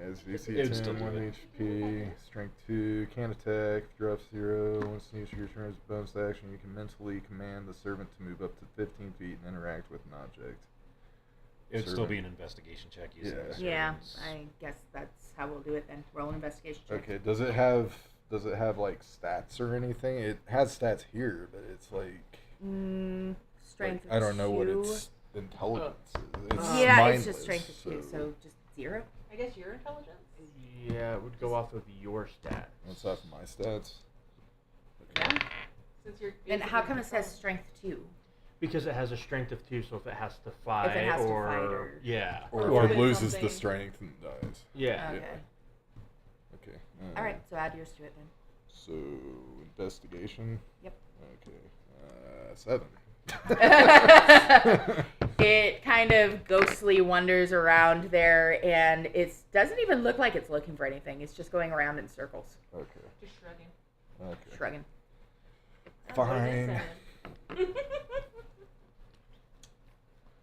as AC It would still 10, do 1 it. HP, strength 2, can attack, drop 0. Once you use your turn as a bonus action, you can mentally command the servant to move up to 15 feet and interact with an object. It'd still Servant. be an investigation check. Using Yeah. the Yeah, servants. I guess that's how we'll do it then. Roll an investigation check. Okay, does it have like stats or anything? It has stats here, but it's like Strength. I don't know what 2. its intelligence is. It's Yeah, mindless, it's just strength of 2, so just 0. I guess your intelligence? Yeah, it would go off of your stat. That's off my stats. Yeah. Since you're Then how basically come it says controlling- strength 2? Because it has a strength of 2, so if it has to fight, If it has to or, fight or- yeah, Or Or if it loses something. the strength and dies. yeah. Okay. Okay. All right, so add yours to it then. So investigation. Yep. Okay. 7. It kind of ghostly wanders around there, and it doesn't even look like it's looking for anything. It's just going around in circles, Okay. Just shrugging. Okay. shrugging. Fine. Of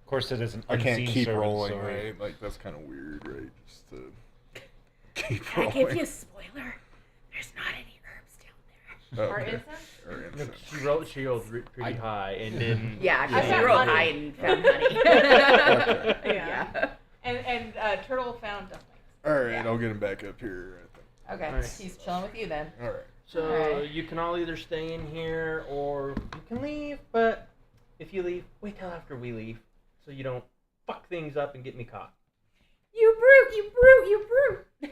course, it is an I can't unseen keep servant, rolling, so right? Like that's kind of weird, right? Just to keep Can I rolling. give you a spoiler? There's not any herbs down there. Oh, Or okay. incense? Or No, incense. she rolled pretty high and didn't. Yeah, because found you rolled honey. high and found honey. Okay. Yeah. And Turtle found dumplings. All right, Yeah. I'll get him back up here. I think. Okay, Nice. he's chilling with you then. All right. So Alright. you can all either stay in here or you can leave, but if you leave, wait till after we leave so you don't fuck things up and get me caught. You brute! You brute! You brute! Which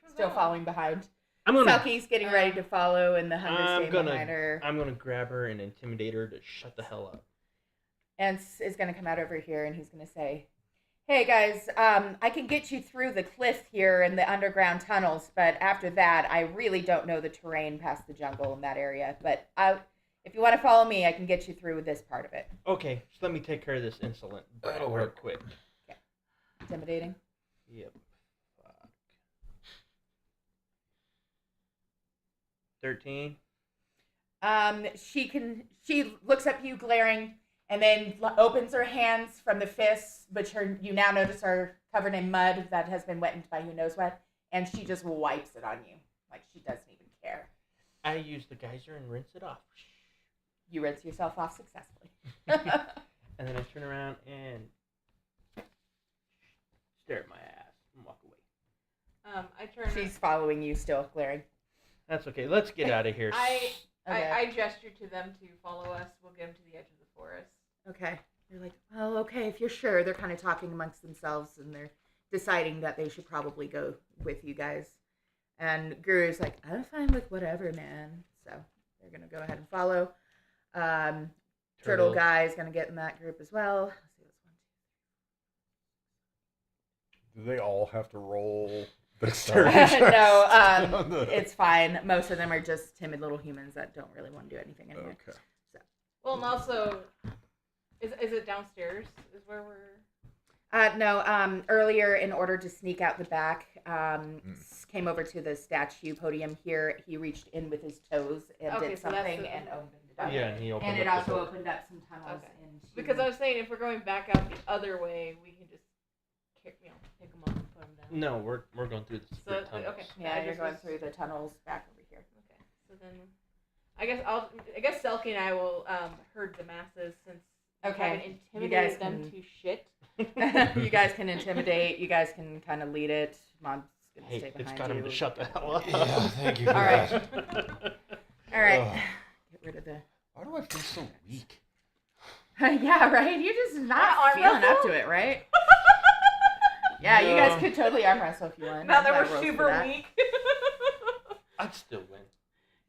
one's Still that? following behind. I'm gonna Selki's getting ready to follow, and the hunter's I'm staying behind her. I'm gonna grab her and intimidate her to shut the hell up. And is going to come out over here, and he's going to say, "Hey guys, I can get you through the cliff here and the underground tunnels, but after that, I really don't know the terrain past the jungle in that area. But if you want to follow me, I can get you through this part of it." Okay, just let me take care of this insolent brat That'll real work. quick. Intimidating. Yep. Fuck. 13. She looks at you glaring, and then opens her hands from the fists, which you now notice are covered in mud that has been wetted by who knows what, and she just wipes it on you, like she doesn't even care. I use the geyser and rinse it off. You rinse yourself off successfully. And then I turn around and stare at my ass and walk away. I turn. She's following you still, glaring. That's okay. Let's get out of here. Okay. I gesture to them to follow us. We'll get them to the edge of the forest. Okay. They're like, "Oh, okay, if you're sure." They're kind of talking amongst themselves, and they're deciding that they should probably go with you guys. And Guru's like, "I'm fine with whatever, man." So they're going to go ahead and follow. Turtle guy is going to get in that group as well. Let's see, Do they all have to roll no, dexterity? it's fine. Most of them are just timid little humans that don't really want to do anything anyway. Okay. Well, and also, is it downstairs? Is where we're? No, earlier, in order to sneak out the back, came over to the statue podium here. He reached in with his toes and Okay, did so that's something the- and opened it up. Yeah, and he opened And it up the also door. opened up some tunnels Okay. into... Because I was saying, if we're going back out the other way, we can just, pick them up and put them down. No, we're going through the secret tunnels. Okay. Yeah, I you're just going was- through the tunnels back over here. Okay, so then, I guess Selki and I will herd the masses since we Okay, haven't you intimidated guys them can- to shit. You guys can intimidate. You guys can kind of lead it. Mom's gonna Hey, stay behind it's got him you. to shut the hell up. Yeah, thank you for All right. that. All right. Ugh. Get rid of the... Why do I feel so weak? Yeah, right? You're just not arm feeling up wrestle? to it, right? Yeah, you guys No. could totally arm wrestle if you want. Now that I'm we're not super roast for that. weak. I'd still win.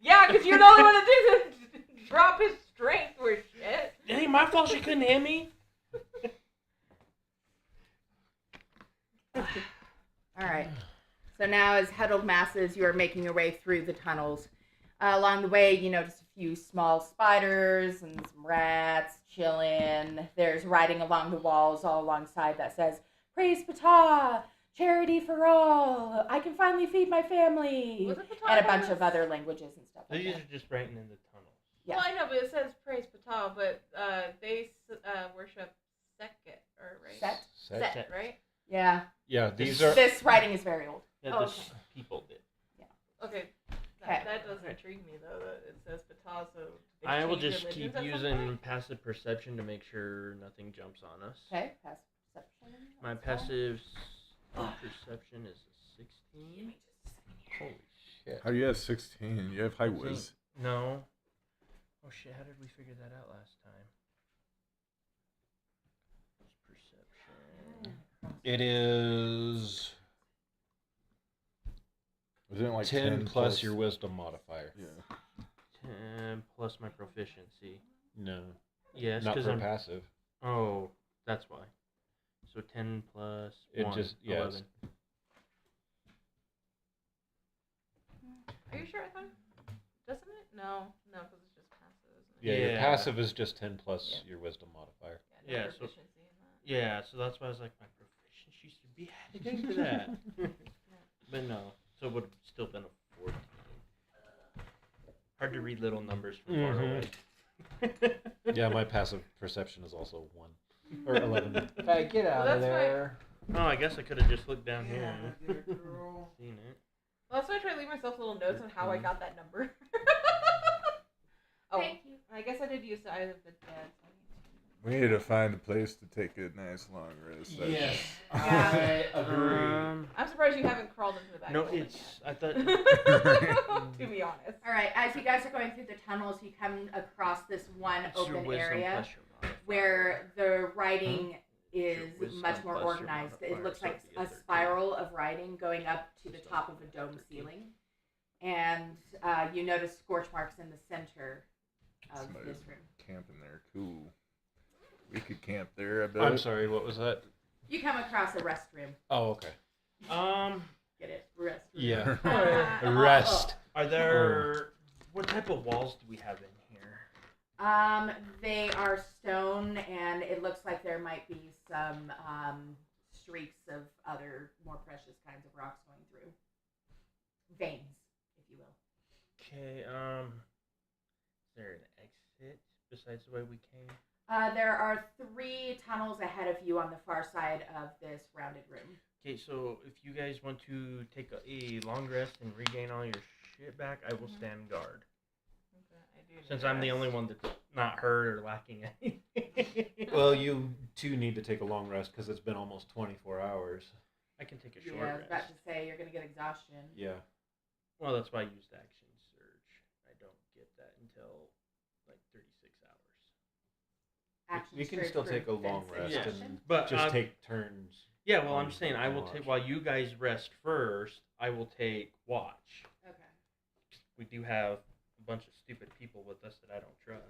Yeah, because you're the only one that didn't drop his strength or shit. It ain't my fault she couldn't hit me. All right. So now, as huddled masses, you are making your way through the tunnels. Along the way, you notice a few small spiders and some rats chilling. There's writing along the walls all alongside that says, "Praise Ptah! Charity for all! I can finally feed my family!" Was it Ptah And a that bunch was- of other languages and stuff like These that. are just writing in the tunnels. Yeah. Well, I know, but it says praise Ptah, but they worship Sekhet, or right? Set? Set, right? Yeah. Yeah, these are. This writing is very old. Yeah, Oh, this okay. people did. Okay. Okay. That does intrigue me, though, that it says Ptah, so they I will change just religions keep at some using point? passive perception to make sure nothing jumps on us. Okay. Passive perception. My passive perception is a 16. Holy shit. How do you have 16? You have high whiz. No. Oh shit, how did we figure that out last time? Perception. It is Wasn't it like 10 plus your wisdom modifier. Yeah. 10 plus my proficiency. No, Yes, not because for I'm. passive. Oh, that's why. So 10 plus It 1, just- yeah, it's- 11. Are you sure I thought? Doesn't it? No, because it's just passive, isn't it? Yeah, your Yeah. passive is just 10 plus Yeah. your wisdom modifier. No Yeah, so- proficiency in that. Yeah, so that's why I was like, my proficiency should be added to that. But no, so it would have still been a 14. Hard to read little numbers from far away. Yeah, my passive perception is also 1 or 11. Hey, get out of there. Oh, I guess I could have just looked down here and seen it. Well, that's why I try to leave myself little notes on how I got that number. Oh, Thank you. I guess I did use the Eyes of the Dead. So We need to find a place to take a nice long rest. I I'm surprised you haven't crawled into the back. No, of the building it's. I thought. yet. To be honest. All right. As you guys are going through the tunnels, you come across this one It's your open wisdom area plus your modifier. where the writing is Your wisdom much more plus your organized. It modifier, looks so like it'd be a a 13. spiral of writing going up to the Wisdom top of a dome 13. ceiling, and you notice scorch marks in the center of Somebody's this room. camping there. Cool. We could camp there, I bet. I'm sorry, what was that? You come across a rest room. Oh, okay. Get it? Rest room. Yeah. Uh, Rest. Are there. What type of walls do we have in here? They are stone, and it looks like there might be some streaks of other more precious kinds of rocks going through. Veins, if you will. Okay, is there an exit besides the way we came? There are 3 tunnels ahead of you on the far side of this rounded room. Okay, so if you guys want to take a long rest and regain all your shit back, I will stand guard. Okay, I do Since need I'm the rest. only one that's not hurt or lacking anything. Well, you two need to take a long rest because it's been almost 24 hours. I can take a Yeah, short I was about rest. to say you're gonna get exhaustion. Yeah. Well, that's why I used action surge. I don't get that until like 36 hours. Action You can surge still for take a long defense rest action. and But just take turns. Yeah, well, I'm on saying I will watch. take while you guys rest first. I will take watch. Okay. We do have a bunch of stupid people with us that I don't trust.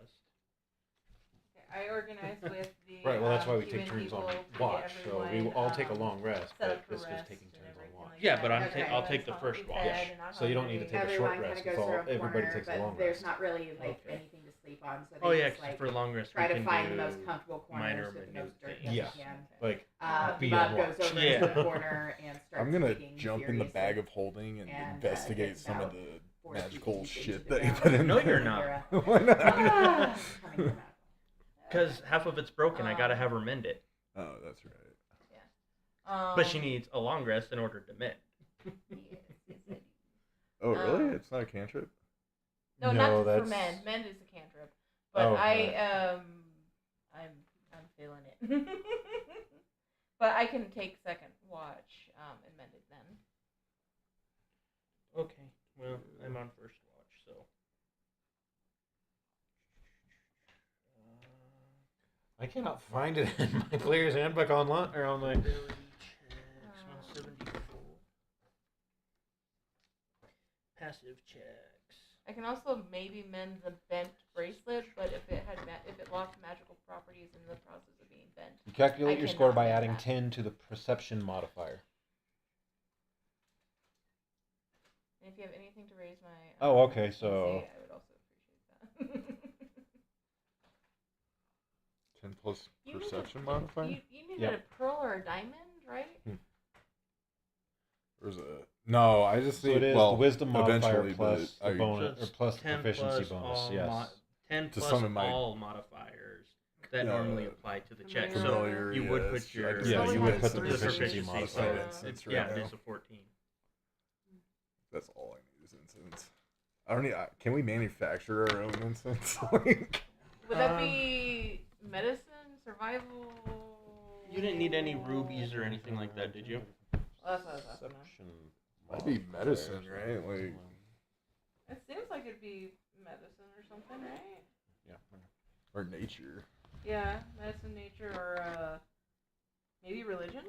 Okay, I organized with the Right, well, that's why we take human turns on people to get watch. So we everyone, all take a long rest, set but up for this was rest taking and turns on everything watch. like Yeah, that. but I'm Okay, I'll take the that's first not watch. fed and not So you don't need to hungry. take a short Everyone rest. kind It's of goes all through a everybody corner, takes a but long there's rest. not really like Okay. anything to sleep on. So Oh they yeah, just, 'cause like, for long rest try we to can find do the most comfortable minor corners with the most dirt minute that Yeah. they can. Like, be Bub on goes watch. over Yeah. to the corner and starts I'm gonna digging jump in the furiously. bag of holding and And, investigate gets some of about the 4 feet magical deep into shit the that you ground. put in No, there. you're not. Why not? Coming from magical. Because half of it's broken. I gotta have her mend it. Oh, that's right. But she needs a long rest in order to mend. Yes, I do. Oh, really? Um, It's not a cantrip? No, No, not for that's- mend. Mend is a cantrip. But Oh, I'm feeling it. But I can take second watch and mend it then. Okay. Well, I'm on first watch, so. I cannot find it in my player's handbook online or on my. Ability checks, 174. Passive checks. I can also maybe mend the bent bracelet, but if it lost magical properties in the process of being bent. You calculate I your score cannot by mend adding that. 10 to the perception modifier. And if you have anything to raise my Oh, okay, DC, so- I would also appreciate that. 10 plus You need perception a- modifier? You needed Yep. a pearl or a diamond, right? There's a... No, I just So need... it is well, the wisdom modifier eventually, plus but the bonus, So or it's plus the 10 proficiency plus bonus. all Yes. 10 To plus some of my- all modifiers that Yeah. normally apply to the check. So Familiar, you would yes. put your... I Yeah, just you need would put the to proficiency increase modifier. my instance right yeah, now. it is a 14. That's all I need is incense. I don't need... Can we manufacture our own incense? Like... Would that be medicine, survival? You didn't need any rubies or anything like that, did you? Well, that's what I was asking. Perception That'd be modifier, medicine, so- right? Like... It seems like it'd be medicine or something, right? Yeah. Or nature. Yeah, medicine, nature, or maybe religion.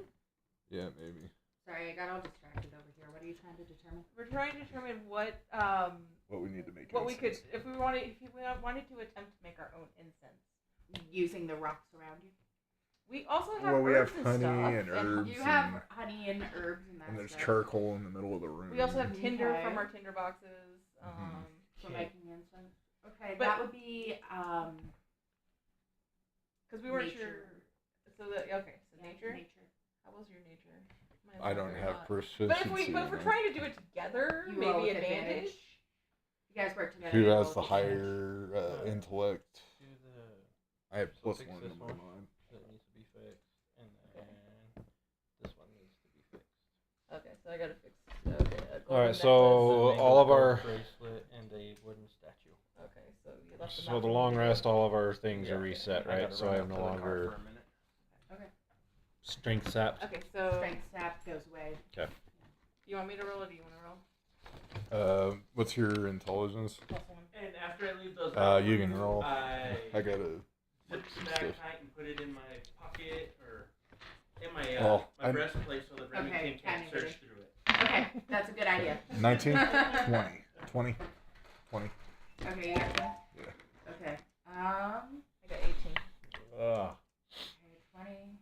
Yeah, maybe. Sorry, I got all distracted over here. What are you trying to determine? We're trying to determine what What we need to make we could incense. if we wanted to attempt to make our own incense. Using the rocks around you. We also have Well, we have herbs and honey stuff, and herbs. You have and, honey and herbs and that and there's stuff. charcoal in the middle of the room. we also have tinder Okay. from our tinder boxes. For Okay. making incense. Okay, But- that would be Because we weren't nature. sure. So that okay, so Yeah, nature. Nature. How was your nature? Mine's I not don't very have hot. proficiency. But if we're in it. trying to do it together, You roll maybe with advantage. You guys work together. Who you has roll the with higher intellect? Do the I have So plus fix 1 this in my one. mind. that needs to be fixed, and then this one needs to be fixed. Okay, so I gotta fix. Okay. A golden All right, necklace. so Make a all of gold our bracelet and a wooden statue. Okay, so you left. so the long rest, all of our things are Yeah. reset, I right? gotta So run I up have no to the car longer for a minute. strength sapped. Okay, so Strength sap goes away. you want me to roll or do you want to roll? What's your intelligence? Plus 1. And after I leave those, You can roll. I gotta. zip the bag stuff. tight and put it in my pocket or in my Well, my I'm- breastplate so that Remington Okay, can't kinda search good. through it. Okay, that's a good idea. 19? 20. 20. Okay, you got that? Yeah. Okay. I got 18. Ugh. Okay, 20.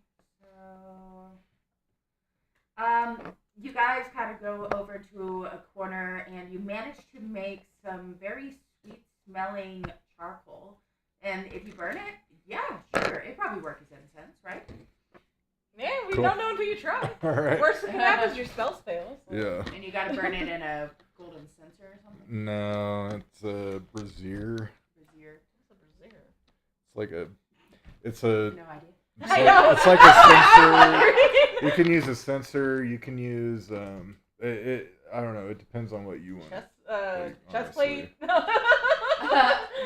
So, you guys kind of go over to a corner and you manage to make some very sweet smelling charcoal. And if you burn it, yeah, sure, it probably works as incense, right? Yeah, we Cool. don't know until you try. Alright. Worst thing that happens is your spells fail. So. Yeah. And you got to burn it in a golden censer or something. No, it's a brazier. Brazier. What's a brazier? It's like a. It's a. No idea. It's I like, know. it's like a sensor. You can use a sensor. You can use I don't know. It depends on what you want. Chest plate.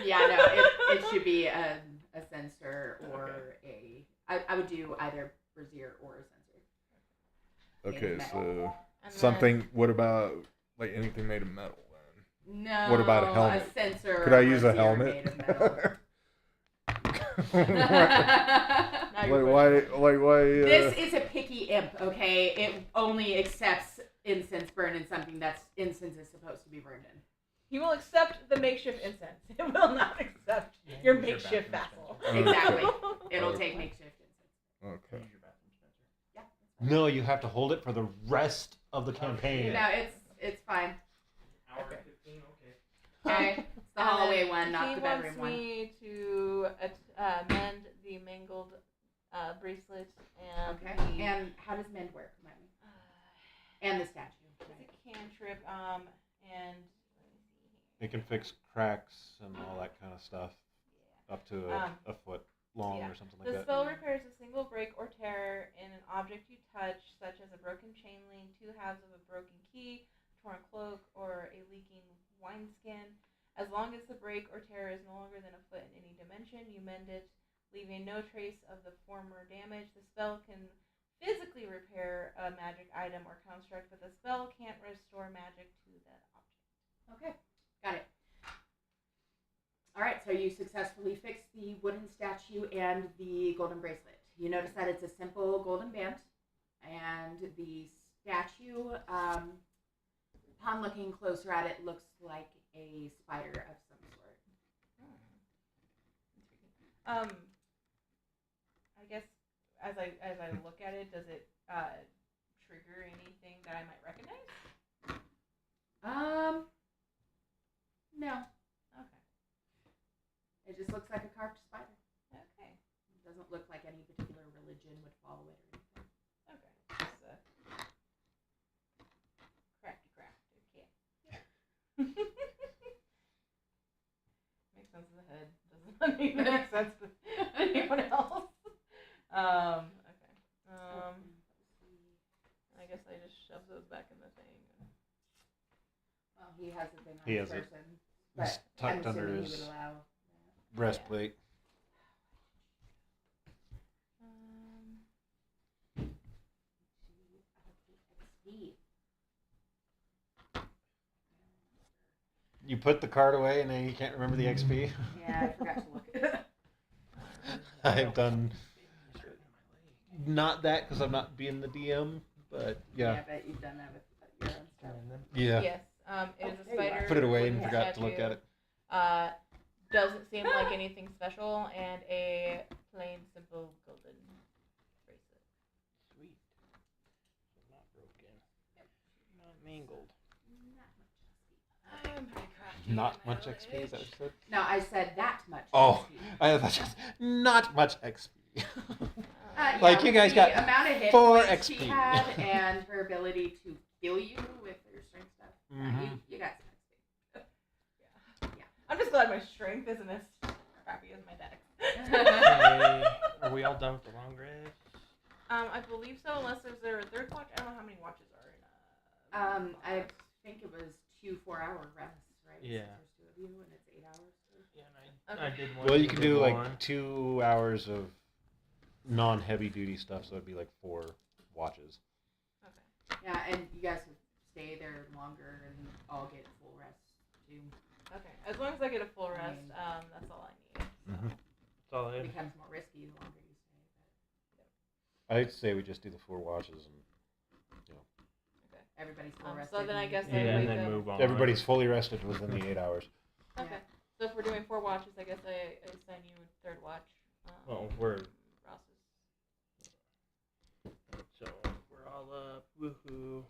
Yeah, no, it should be a sensor or I would do either brazier or a sensor. Okay, metal. so And something. What about like anything made of metal then? No. What about a helmet? A sensor. Could I or use a brazier helmet? made of metal. Now you're why? This is a picky imp, okay? It only accepts incense burned in something that's incense is supposed to be burned in. He will accept the makeshift incense. It will not accept your makeshift vassal. Exactly. Okay. It'll take makeshift incense. Okay. Yeah. No, you have to hold it for the rest of the campaign. No, it's fine. Hour Okay. 15, okay. Okay. The And hallway then one, not the bedroom He one. wants me to mend the mangled bracelet and Okay. the... And how does mend work? Remind me. And the statue. It's Right. a cantrip, and let me see here. It can fix cracks and all that kind of stuff, up to a foot long or something like The that. spell repairs a single break or tear in an object you touch, such as a broken chain link, 2 halves of a broken key, torn cloak, or a leaking wineskin. As long as the break or tear is no longer than a foot in any dimension, you mend it, leaving no trace of the former damage. The spell can physically repair a magic item or construct, but the spell can't restore magic to that object. Okay. Got it. All right. So you successfully fixed the wooden statue and the golden bracelet. You notice that it's a simple golden band, and the statue, upon looking closer at it, looks like a spider of some sort. I guess as I look at it, does it trigger anything that I might recognize? No. Okay. It just looks like a carved spider. Okay. It doesn't look like any particular religion would follow it or anything. Okay. Just crafty. Okay. Makes sense in the head. Doesn't even make sense to anyone else. Okay. I guess I just shove those back in the thing. Well, he has a thing on He his has it. person. It's But I'm tucked under assuming his he would allow breastplate. XP. You put the card away and then you can't remember the XP? Yeah, I forgot to look. I've done not that because I'm not being the DM, but yeah. But you've done that with your own stuff. Yeah. Yes. It is a there you are. spider. Put it away and wooden forgot to look statue. at it. Doesn't seem like anything special, and a plain, simple golden bracelet. Sweet. Not broken. Not mangled. I'm pretty crafty. Not in my much XP, is that what you said? No, I said that much. Oh, XP. I thought just not much XP. Yeah, Like, you guys the got amount of hit 4 points she XP. had and her ability to heal you with her strength stuff. Mhm. You got some XP. I'm just glad my strength isn't as crappy as my dex. Okay. Are we all done with the long rest? I believe so, unless there's a third watch. I don't know how many watches are in. I think it was 2 4-hour rests, right? Yeah. There's 2 of you, and it's 8 hours. Yeah, and I Okay. did one. Well, you can do like one. 2 hours of non-heavy duty stuff, so it'd be like 4 watches. Okay. Yeah, and you guys would stay there longer and all get full rest too. Okay. As long as I get a full I rest, mean- that's all I need. That's all I It had. becomes more risky the longer you stay. I'd say we just do the 4 watches and Okay. Everybody's full rested. So then I guess Yeah, I and wake then up. move on. everybody's fully rested within the 8 hours. Okay. So if we're doing 4 watches, I guess I assign you third watch. Well, we're Ross's. so we're all up. Woohoo!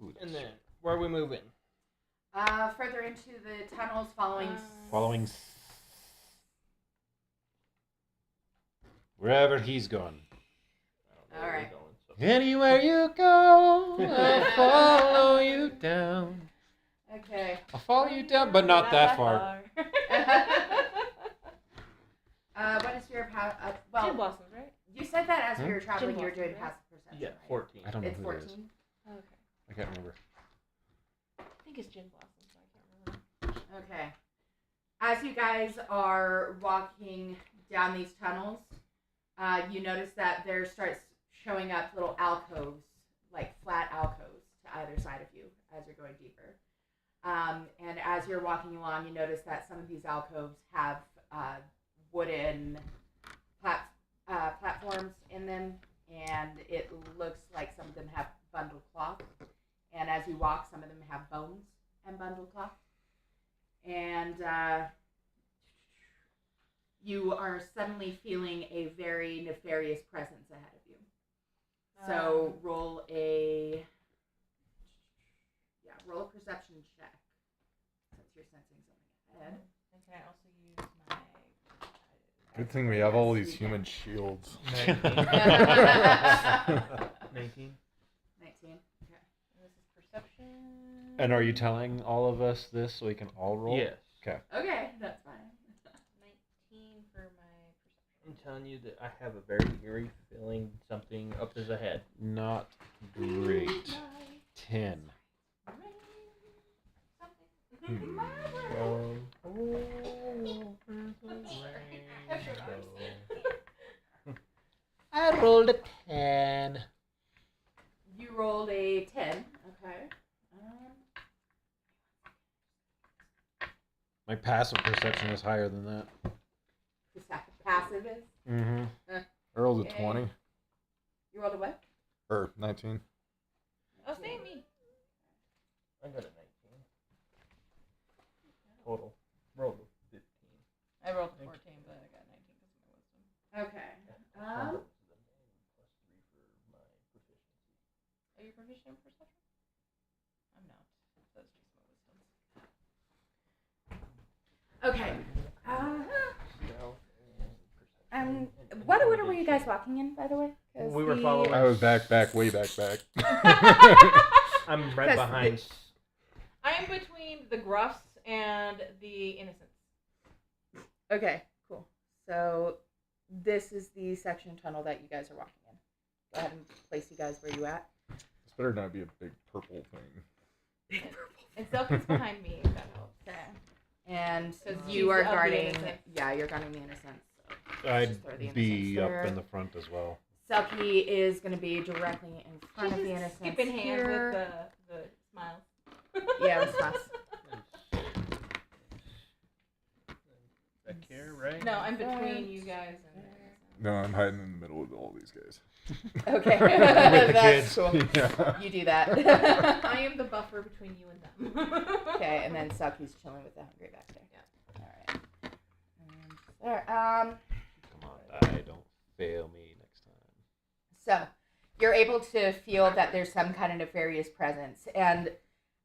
Ooh, And then where are we moving? Further into the tunnels following. following wherever he's gone. I don't know All where we're right. going, so. Anywhere you go, I'll follow you down. Okay. I'll follow you down, but not that far. What is your Gin well? blossoms, right? You said that as we Hmm? were traveling, you were Gin doing blossom, passive perception. Yeah, right? 14. I don't know It's who 14. it is. Okay. I can't remember. I think it's gin blossoms, so I can't remember. Okay. As you guys are walking down these tunnels, you notice that there starts showing up little alcoves, like flat alcoves, to either side of you as you're going deeper. And as you're walking along, you notice that some of these alcoves have wooden platforms in them, and it looks like some of them have bundled cloth. And as you walk, some of them have bones and bundled cloth. And you are suddenly feeling a very nefarious presence ahead of you. So roll a perception check. Since you're sensing something ahead. And can I also use my... Good thing we have all these human shields. 19. 19. 19. Okay. And this is perception. And are you telling all of us this so we can all roll? Yes. Okay. Okay, that's fine. 19 for my perception. I'm telling you that I have a very eerie feeling something up is ahead. Not great. 10. I rolled a 10. You rolled a 10. Okay. My passive perception is higher than that. Passive is? Mm-hmm. I rolled a Okay. 20. You rolled a what? Or 19. Oh, same me. I got a 19. Total. Rolled a 15. I rolled a 14, but I got 19 because of my wisdom. Okay. Plus 3 for my proficiency. Are you proficient in perception? I'm not. That's just my wisdom. Okay. Stealth and perception. What order were you guys walking in, by the way? 'Cause We were the- following- I was back, way back. I'm right Because behind. I'm between the gruffs and the innocents. Okay, cool. So this is the section tunnel that you guys are walking in. Go ahead and place you guys where you at. This better not be a big purple thing. And Selki's behind me, if that helps. Okay. And Because you she's are of the guarding. innocents. Yeah, you're guarding the innocents. So I'd just throw the be innocents up there. in the front as well. Selki is going to be directly in front of the She's innocents. skipping hands here. with the smiles. Yeah, with smiles. Back here, right? No, I'm between you guys and the innocents. No, I'm hiding in the middle of all these guys. Okay. With the That's kids. cool. Yeah. You do that. I am the buffer between you and them. Okay, and then Selki's chilling with the hungry back there. Yeah. All right. There. Come on, die. Don't fail me next time. So you're able to feel that there's some kind of nefarious presence, and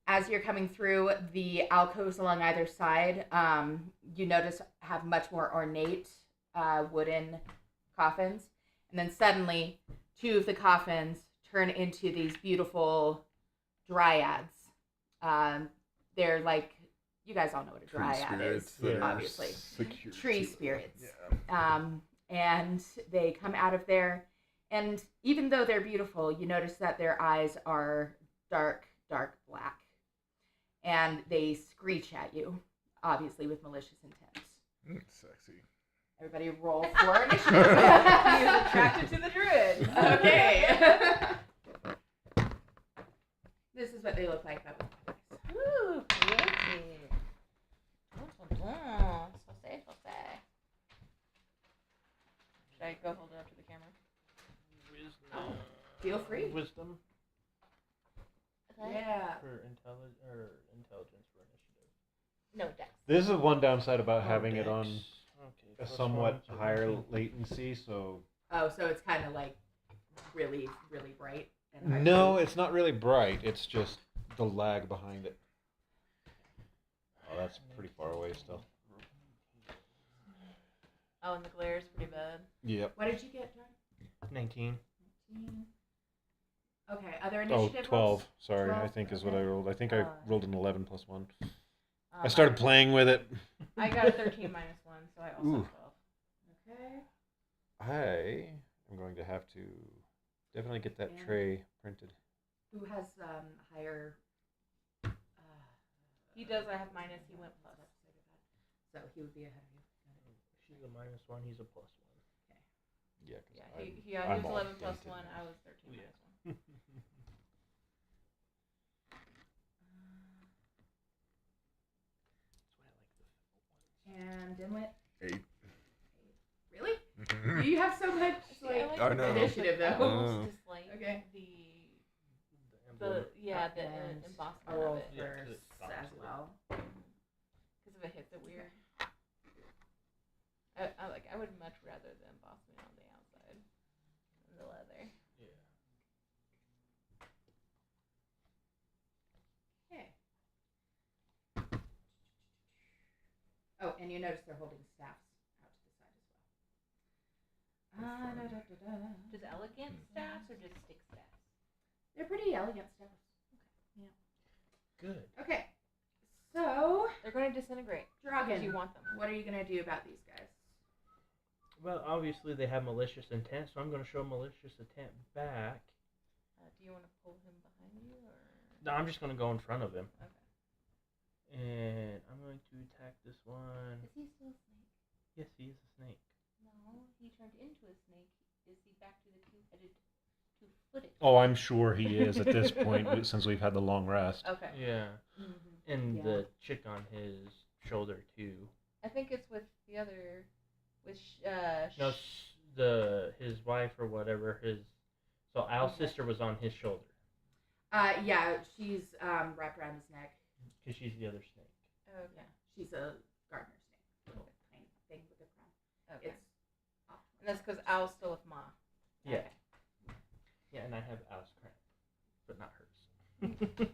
as you're coming through the alcoves along either side, you notice have much more ornate wooden coffins, and then suddenly 2 of the coffins turn into these beautiful dryads. They're like, you guys all know what a dryad is, that are obviously. secure Tree to- spirits. Yeah. And they come out of there, and even though they're beautiful, you notice that their eyes are dark, dark black. And they screech at you, obviously with malicious intent. Sexy. Everybody roll for initiative. He is attracted to the druid. Okay. This is what they look like. Ooh, pretty. So say. Should I go hold it up to the camera? Wisdom. Feel free. Wisdom Yeah. for intelligence for initiative. No, dex. This is one downside about Oh, having it dex. on Okay, a plus somewhat 1, so higher 19. latency, so... Oh, so it's kind of like really, really bright. And high No, speed. it's not really bright. It's just the lag behind it. Oh, that's pretty far away still. Oh, and the glare is pretty bad. Yep. What did you get, John? 19. 19. Okay, other Oh, initiative 12. rolls? Sorry, 12, I think is what I okay. rolled. I think I rolled an 11 plus 1. I Um, started playing with it. I got a 13 minus 1, so I also Ooh. have 12. Okay. I am going to have to definitely get that Yeah. tray printed. Who has higher? He does. I have minus. He went plus. So he would be ahead of you. She's a minus 1, he's a plus 1. Yeah, 'cause Yeah, he I'm was all 11 plus dented 1. now. I was 13 Yeah. minus 1. And Dimwit. 8. Really? You have so much like I know. initiative I though. almost dislike Okay. the And embossment I'll roll of it Yeah, 'cause first it stops as it. well. because if it hits it weird. I would much rather the embossment on the outside than the leather. Yeah. Okay. And you notice they're holding staffs out to the side as well. Just elegant staffs or just stick staffs? They're pretty elegant staffs. Good. Okay, so They're going to disintegrate. Draugin, Do you want them? what are you gonna do about these guys? Well, obviously they have malicious intent, so I'm going to show malicious intent back. Do you want to pull him behind you, or? No, I'm just going to go in front of him. Okay. And I'm going to attack this one. Is he still a snake? Yes, he is a snake. No, he turned into a snake. Is he back to the two-headed, two-footed? Oh, I'm sure he is at this point since we've had the long rest. Okay. Yeah. Mm-hmm. And Yeah. the chick on his shoulder, too. I think it's with the other, with No, his wife or whatever, so Al's sister was on his shoulder. Yeah, she's wrapped around his neck. Because she's the other snake. Okay. Yeah, she's a gardener snake, little tiny thing with a crown. Okay. It's off. And that's because Al's still with Ma. Yeah. Okay. Yeah, and I have Al's crown, but not hers.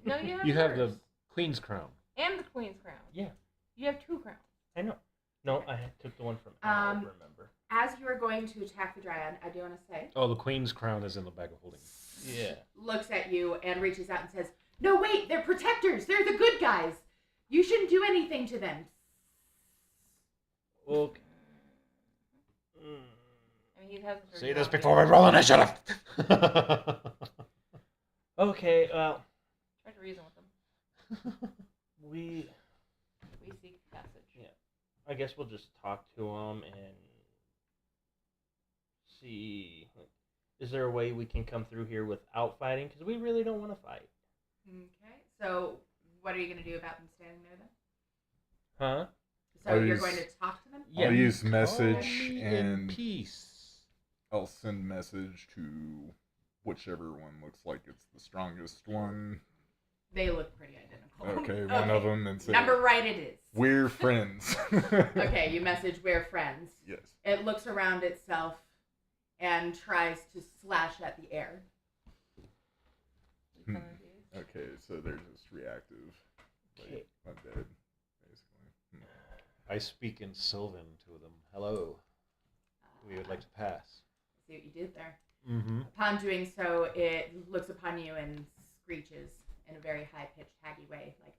No, you have You have hers. the Queen's crown. And the Queen's crown. Yeah. You have 2 crowns. I know. No, I took the one from Al, remember. As you are going to attack the Dryad, I do want to say, Oh, the Queen's crown is in the bag of holding. Yeah. looks at you and reaches out and says, "No, wait, they're protectors. They're the good guys. You shouldn't do anything to them." Okay. I mean, he hasn't. Say this before we roll initiative. Okay, well, Try to reason with him. we seek passage. Yeah. I guess we'll just talk to him and see. Is there a way we can come through here without fighting? Because we really don't want to fight. Okay, so what are you going to do about them standing there then? Huh? So I'll you're use- going to talk to them? I'll use Call message me in and peace. I'll send message to whichever one looks like it's the strongest one. They look pretty identical. Okay, one of them, and say, Number right it is. "We're friends." Okay, you message "We're friends." Yes. It looks around itself and tries to slash at the air. Hmm. Okay, so they're just reactive. Okay. Like undead, basically. I speak in Sylvan to them. Hello. We would like to pass. See what you did there. Mm-hmm. Upon doing so, it looks upon you and screeches in a very high-pitched, haggy way, like.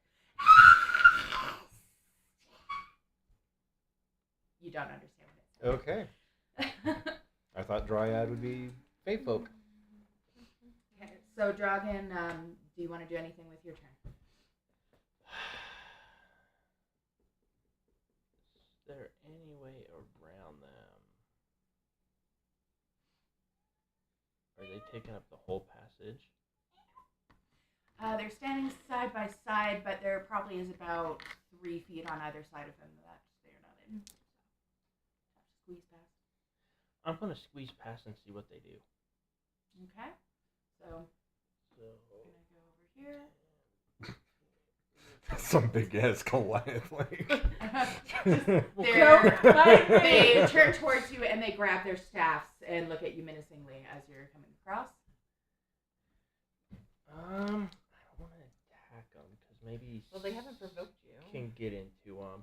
You don't understand what Okay. it says. I thought Dryad would be Fae folk. Okay, so Draugin, do you want to do anything with your turn? Is there any way around them? Are they taking up the whole passage? They're standing side by side, but there probably is about 3 feet on either side of them that they're not in. So, have to squeeze past. I'm going to squeeze past and see what they do. Okay, so So, I'm gonna go over here. Some big ass Goliath like. They turn towards you and they grab their staffs and look at you menacingly as you're coming across. I don't want to attack them because maybe Well, they haven't provoked you. can get into them.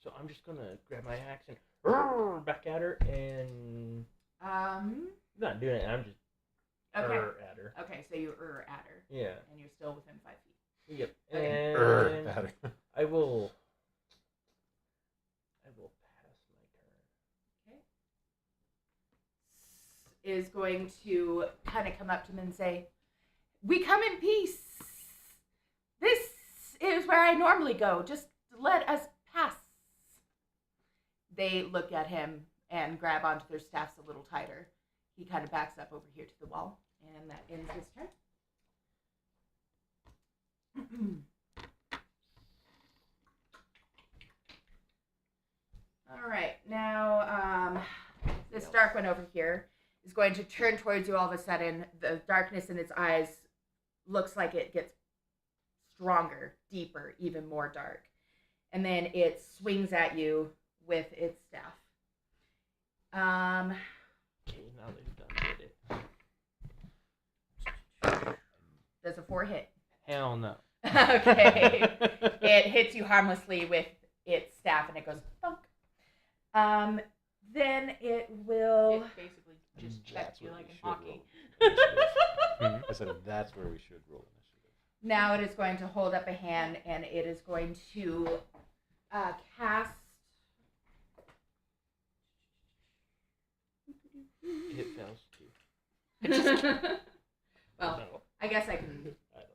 So I'm just going to grab my axe and roar back at her and not doing it. I'm just Okay. at her. Okay, so you at her. Yeah. And you're still within 5 feet. Yep. Okay. And At her. I will pass my turn. Okay. Is going to kind of come up to them and say, "We come in peace. This is where I normally go. Just let us pass." They look at him and grab onto their staffs a little tighter. He kind of backs up over here to the wall, and that ends his turn. All right, now this dark one over here is going to turn towards you all of a sudden. The darkness in its eyes looks like it gets stronger, deeper, even more dark. And then it swings at you with its staff. Okay, now they've done it. Does a 4 hit? Hell no. Okay. It hits you harmlessly with its staff and it goes thump. Then it will. It basically just checks That's you where like we in should hockey. roll initiative. I said that's where we should roll initiative. Now it is going to hold up a hand and it is going to cast. It fails too. Well, No. I guess I can. I don't.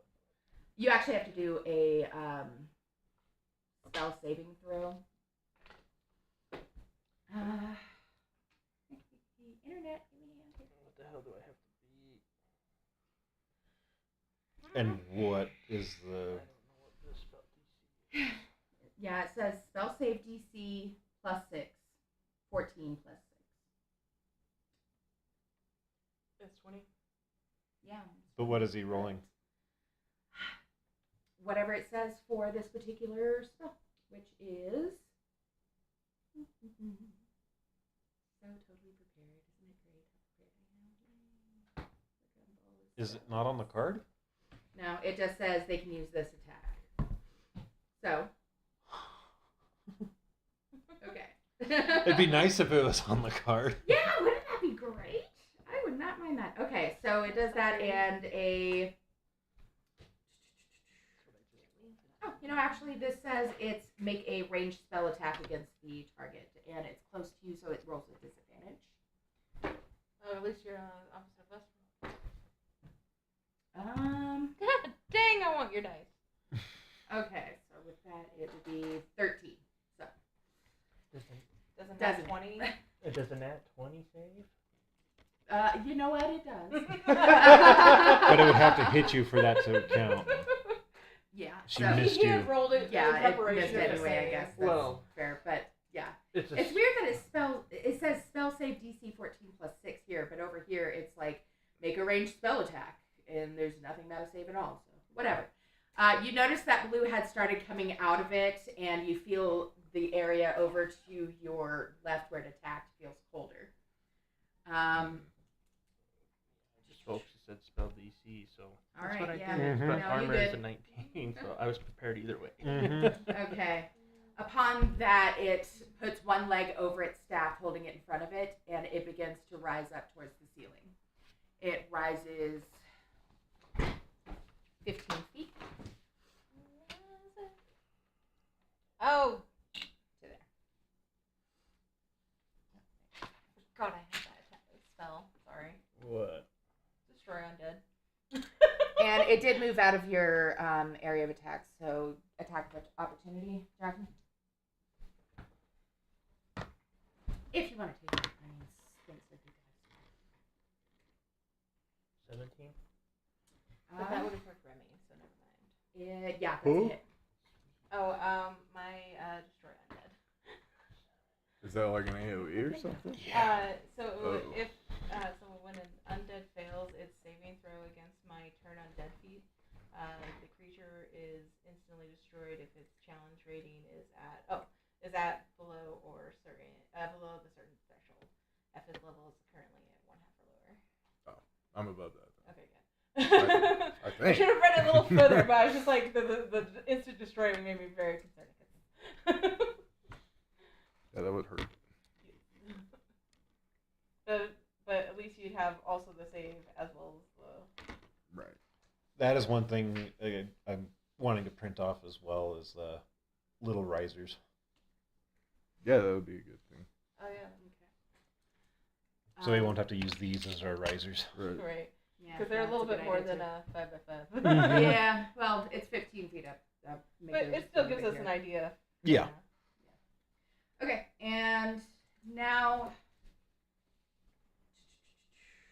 You actually have to do a spell saving throw. Internet, give me a hand here. What the hell do I have to be? And what is I the? don't know what this spell DC is. Yeah, it says spell save DC +6, 14 +6. It's 20. Yeah. But what is he rolling? Whatever it says for this particular spell, which is so totally prepared. Isn't it great how prepared I am? Look at all this Is it stuff. not on the card? No, it just says they can use this attack. So. Okay. It'd be nice if it was on the card. Yeah, wouldn't that be great? I would not mind that. Okay, so it does that and a. Oh, actually, this says it's make a ranged spell attack against the target, and it's close to you, so it rolls with disadvantage. Oh, at least you're on the opposite of us. Um. Dang, I want your dice. Okay, so with that, it would be 13. So. Doesn't Doesn't. 20? It does a nat 20 save? You know what? It does. But it would have to hit you for that to count. Yeah. She so, missed He you. had rolled it in Yeah, it preparation missed of the anyway. I save. guess that's Well. fair, but yeah. It's a It's weird that it says spell save DC 14 +6 here, but over here it's like make a ranged spell attack, and there's nothing that'll save at all. So whatever. You notice that blue had started coming out of it, and you feel the area over to your left where it attacked feels colder. Just folks who said spell DC, so All that's right, what I yeah. did. Mhm. But No, you armor is a good. 19, so I was prepared either way. Mhm. Okay. Upon that, it puts one leg over its staff, holding it in front of it, and it begins to rise up towards the ceiling. It rises 15 feet Oh, to there. God, I hate that attack spell. Sorry. What? Destroy undead. And it did move out of your area of attack, so attack of opportunity, Draugin. If you want to take it, I mean, stinks like you 17? guys. But that would have worked Remy, so never mind. Yeah, that's Who? a hit. Oh, my destroy undead. Is that like an AoE or something? So Oh. if when an undead fails its saving throw against my turn undead feat, the creature is instantly destroyed if its challenge rating is at below or below the certain threshold. If its level is currently at 1/2 or lower. I'm above that. Okay, good. I I think. should have read it a little further, but I was just like the instant destroy made me very concerned. Yeah, that would hurt. But at least you'd have also the save as well as the. Right. That is one thing I'm wanting to print off as well as the little risers. Yeah, that would be a good thing. Oh yeah. So we won't have to use these as our risers. Right. Right. Yeah, Because they're a that's little good bit more idea, than too. a 5x5. Yeah, well, it's 15 feet up. But it still gives us an idea. Yeah. Okay, and now.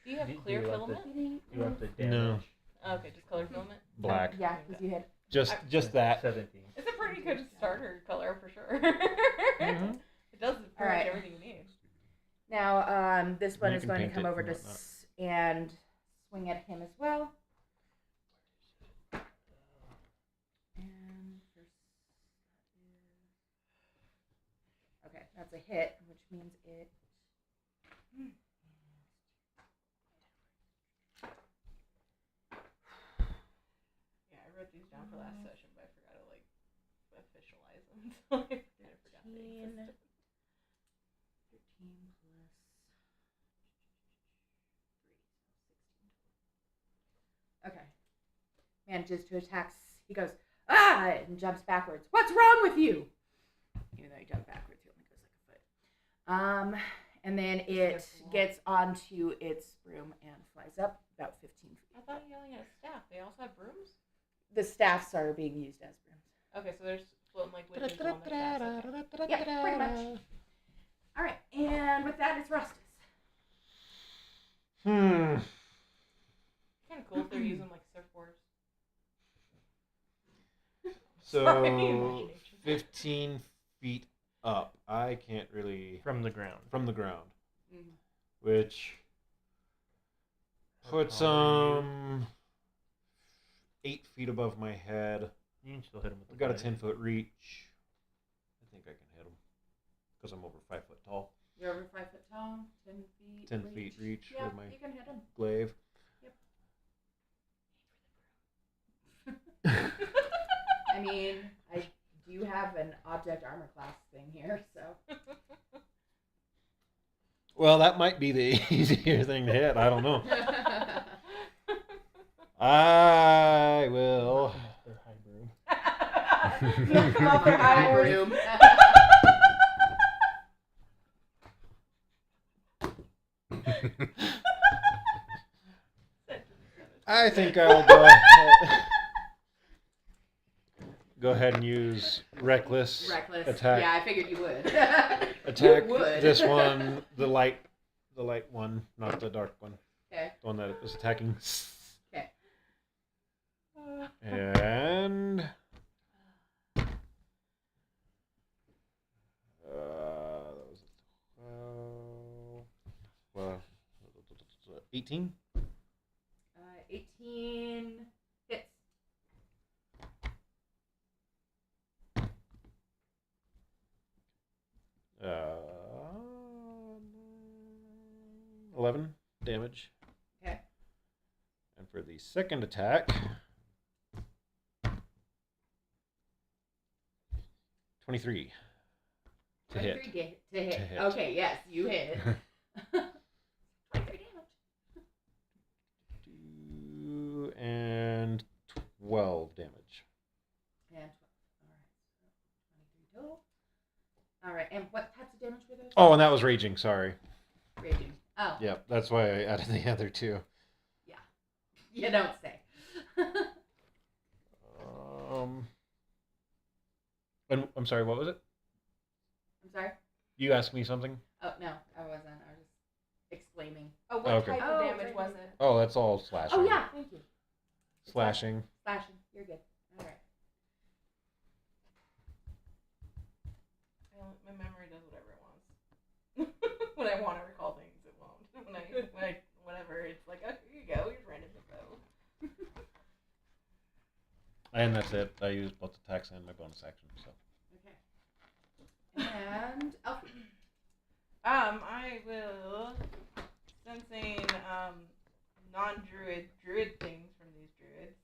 Do you have Do clear you want filament? You have the damage. No. Okay, just color filament. Black. Yeah, because you had. Just that. 17. It's a pretty good starter color for sure. Mhm. It does pretty much Alright. everything you need. Now, this one You is can going to paint come it over and to whatnot. and swing at him as well. And first, okay, that's a hit, which means it. Yeah, I wrote these down for last session, but I forgot to officialize them. So I forgot they 15. existed. 3. Okay. Manages to attack. He goes, ah, and jumps backwards. What's wrong with you? Even though he jumped backwards, he only goes like a foot. And then it gets onto its broom and flies up about 15 feet. I thought you only had a staff. They also have brooms? The staffs are being used as brooms. Okay, so there's floating like witches on the staffs. Okay. Yeah, pretty much. All right, and with that, it's Rostas. Kind of cool if they're using like surfboards. So Sorry, imagination. 15 feet up. I can't really From the ground. Mm-hmm. which How puts tall are 8 feet above my head. You can still hit him with the I've got a blade. 10-foot reach. I think I can hit him because I'm over 5 foot tall. You're over 5 foot tall, 10 feet. 10 feet reach Yeah, with my you can hit him. glaive. I mean, I do have an object armor class thing here, so. Well, that might be the easier thing to hit. I don't know. I will. Their high broom. Knock him off their high broom. I think I'll go ahead and use reckless. Reckless. Attack. Yeah, I figured you would. Attack You would. this one, the light one, not the dark one. Okay. The one that is attacking. Okay. And that was 18. 18 hits. Uh, 11 damage. Okay. And for the second attack, 23 to hit. 23 to hit. To hit. Okay, yes, you hit. 23 damage. And 12 damage. And 12. All right. So 23 total. All right, and what types of damage were those? Oh, and that was raging. Sorry. Raging. Oh. Yep, that's why I added the other two. Yeah. You don't say. And I'm sorry. What was it? I'm sorry? You asked me something. Oh, no, I wasn't. I was just exclaiming. Oh, what Okay. type Oh, of damage was right. it? Oh, that's all slashing. Oh, yeah, thank you. Slashing. Slashing. You're good. All right. My memory does whatever it wants. When I want to recall things, it won't. Whenever it's like, oh, here you go, here's random info. And that's it. I used both attacks and my bonus action. So. Okay. And Elphy. I will, sensing druid things from these druids,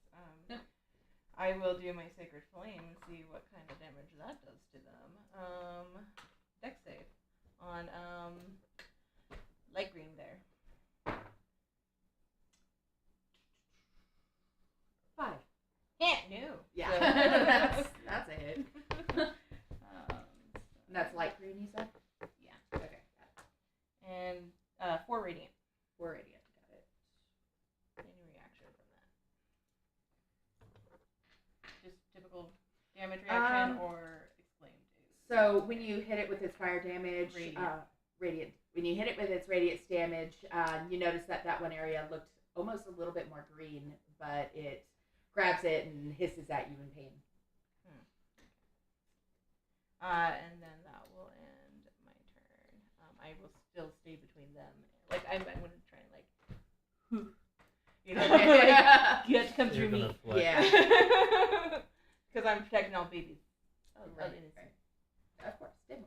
I will do my Sacred Flame and see what kind of damage that does to them. Dex save on light green there. 5. Yeah, no. Yeah. So- that's a hit. And that's light green, you said? Yeah. Okay, got it. And 4 radiant. 4 radiant. Got it. Any reaction from that? Just typical damage reaction or exclaimed? So when you hit it with its fire damage, Radiant. When you hit it with its radiance damage, you notice that one area looked almost a little bit more green, but it grabs it and hisses at you in pain. And then that will end my turn. I will still stay between them. Like I'm going to try and come You're through gonna me. flex. Yeah. Because I'm protecting all babies. Of innocence. Right. Of course, didn't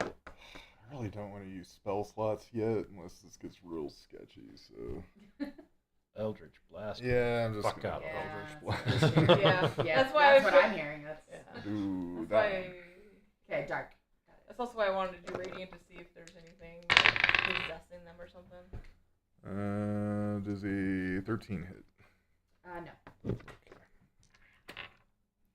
I really don't want to use spell slots yet unless this gets real sketchy, so... Eldritch Blast. Yeah, I'm just Fuck gonna out. Eldritch Yeah. Blast. Yeah. Yeah, that's why what I'm hearing. That's Yeah. Ooh, That's that why. okay. Dark. That's also why I wanted to do radiant to see if there's anything possessing them or something. Does a 13 hit? No.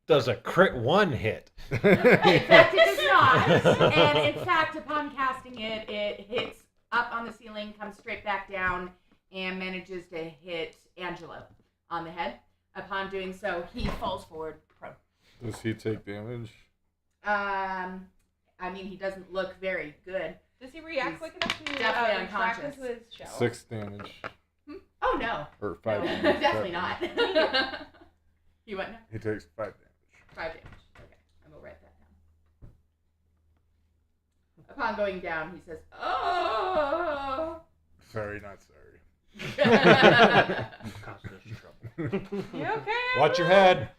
Does a crit 1 hit? In fact, it does not. And in fact, upon casting it, it hits up on the ceiling, comes straight back down, and manages to hit Angelo on the head. Upon doing so, he falls forward prone. Does he take damage? I mean, he doesn't look very good. Does he react He's quick enough to definitely retract unconscious. into his shell? 6 damage. Oh, no. Or 5 No, damage. definitely not. He went, no. He takes 5 damage. 5 damage. Okay, I'm going to write that down. Upon going down, he says, oh. Sorry, not sorry. Causing us trouble. You okay? Watch your head.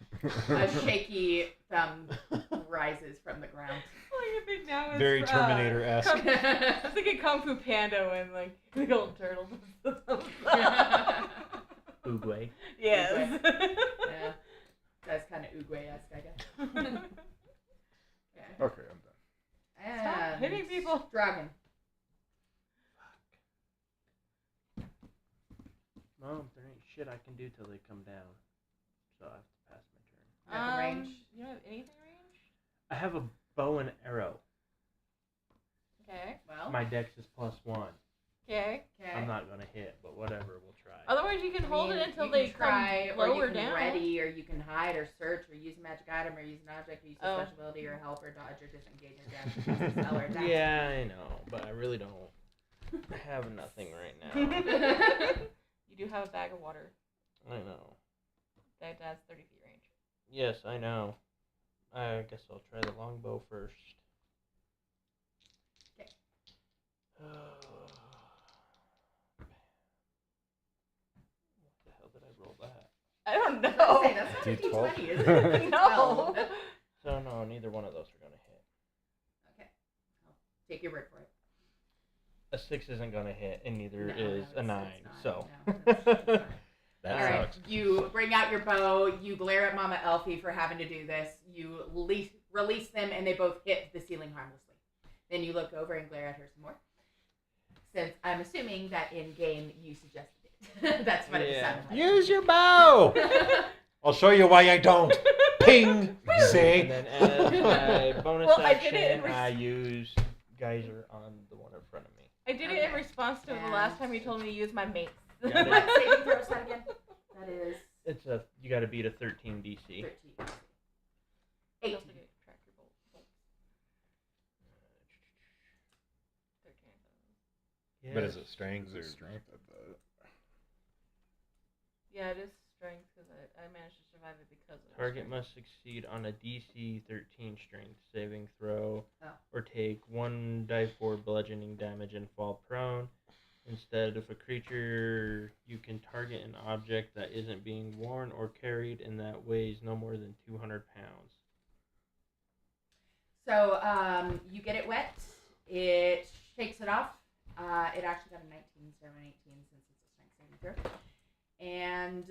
A shaky thumb rises from the ground. All I can think now is Very Terminator-esque. I was thinking Kung Fu Panda when like the old turtle does the thumbs up. Oogway. Yes. Yeah, that's kind of Oogway-esque, I guess. Okay. Okay, I'm done. And Stop hitting people. Draugin. Mom, there ain't shit I can do till they come down. So I have to pass my turn. At the range? You don't have anything ranged? I have a bow and arrow. Okay. Well, My dex is +1. Okay. okay. I'm not gonna hit, but whatever, we'll try. Otherwise, you can hold it until you they can try, come or lower you can down. ready, or you can hide, or search, or use a magic item, or use an object, or use a Oh. special ability, or help, or dodge, or disengage, or dash, or use a spell, or attack. Yeah, I know, but I really don't have nothing right now. You do have a bag of water. I know. That has 30 feet range. Yes, I know. I guess I'll try the longbow first. Okay. What the hell did I roll that? I don't I was gonna say, know. that's not a D12. D20, is it? No. So no, neither one of those are gonna hit. Okay. I'll take your word for it. A 6 isn't gonna hit, and neither No, is no, a 9. it's not. So. No, it's not. That All right, sucks. you bring out your bow, you glare at Mama Elphy for having to do this, you release them, and they both hit the ceiling harmlessly. Then you look over and glare at her some more. Since I'm assuming that in-game you suggested it. That's what it Yeah. sounded like. Use your bow. I'll show you why I don't. Ping. See? And then as my bonus Well, I did it in action, I use Geyser on the one in front of me. I did it in Okay. response to the And- last time you told me to use my mates. Got it. What saving throw is that again? That is It's you got to beat a 13 DC. 13. You 18. also get to track your bolts. 13. Yes. But is it strength Is or it strength? I bet. Yeah, it is strength because I managed to survive it because of Target strength. must succeed on a DC 13 strength saving throw Oh. or take 1d4 bludgeoning damage and fall prone. Instead, if a creature, you can target an object that isn't being worn or carried and that weighs no more than 200 pounds. So you get it wet. It shakes it off. It actually got a 19 instead of an 18 since it's a strength saving throw. And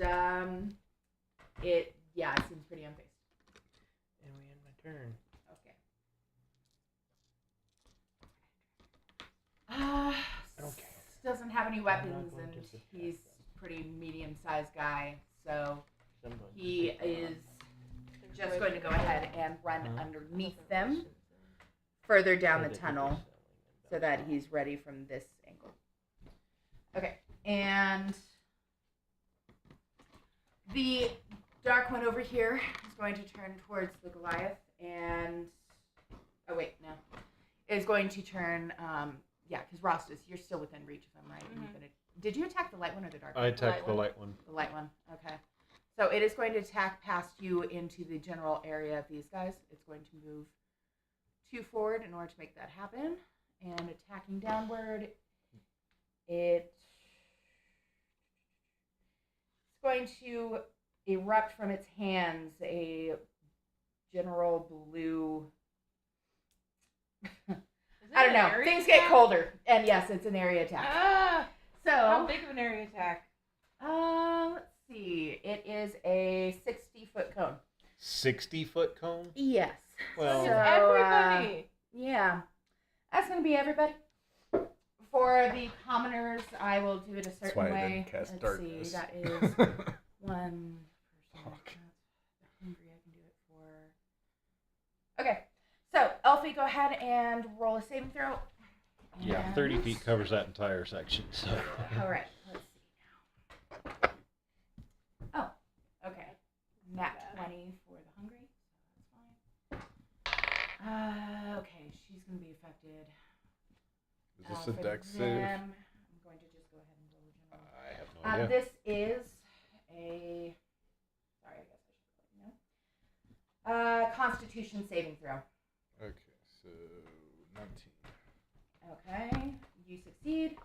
it seems pretty unfazed. And we end my turn. Okay. I don't care. Doesn't have any weapons, going and to subtract he's them. pretty medium-sized guy, so I'm going to he take them is on. just going to go ahead and run Huh? underneath them, further down So the that he tunnel, can so that he's ready from this angle. Okay, and the dark one over here is going to turn towards the Goliath, and is going to turn. Because Rostas, you're still within reach if I'm right. And you're gonna, did you attack the light one or the dark one? I attacked the light one. The light one. Okay. So it is going to attack past you into the general area of these guys. It's going to move 2 forward in order to make that happen. And attacking downward, it's going to erupt from its hands a general blue... Is it I don't an know. area Things get attack? colder. And yes, it's an area attack. Ah! How So, big of an area attack? let's see. It is a 60-foot cone. 60-foot cone? Yes. Well, So So, everybody. Yeah. That's going to be everybody. For the commoners, I will do it a certain why I way. didn't cast Let's darkness. see, that is one person. Fuck. That's hungry. I can do it for. Okay, so Elphy, go ahead and roll a saving throw. Yeah, And- 30 feet covers that entire section. So. All right, let's see now. Oh, okay. Nat 20 for the hungry, so that's fine. Okay, she's going to be affected. Is this For a dex save? them, I'm going to just go ahead and roll a general. I have no idea. This is a. Sorry, I guess I should let you know. Constitution saving throw. Okay, so 19. Okay, you succeed.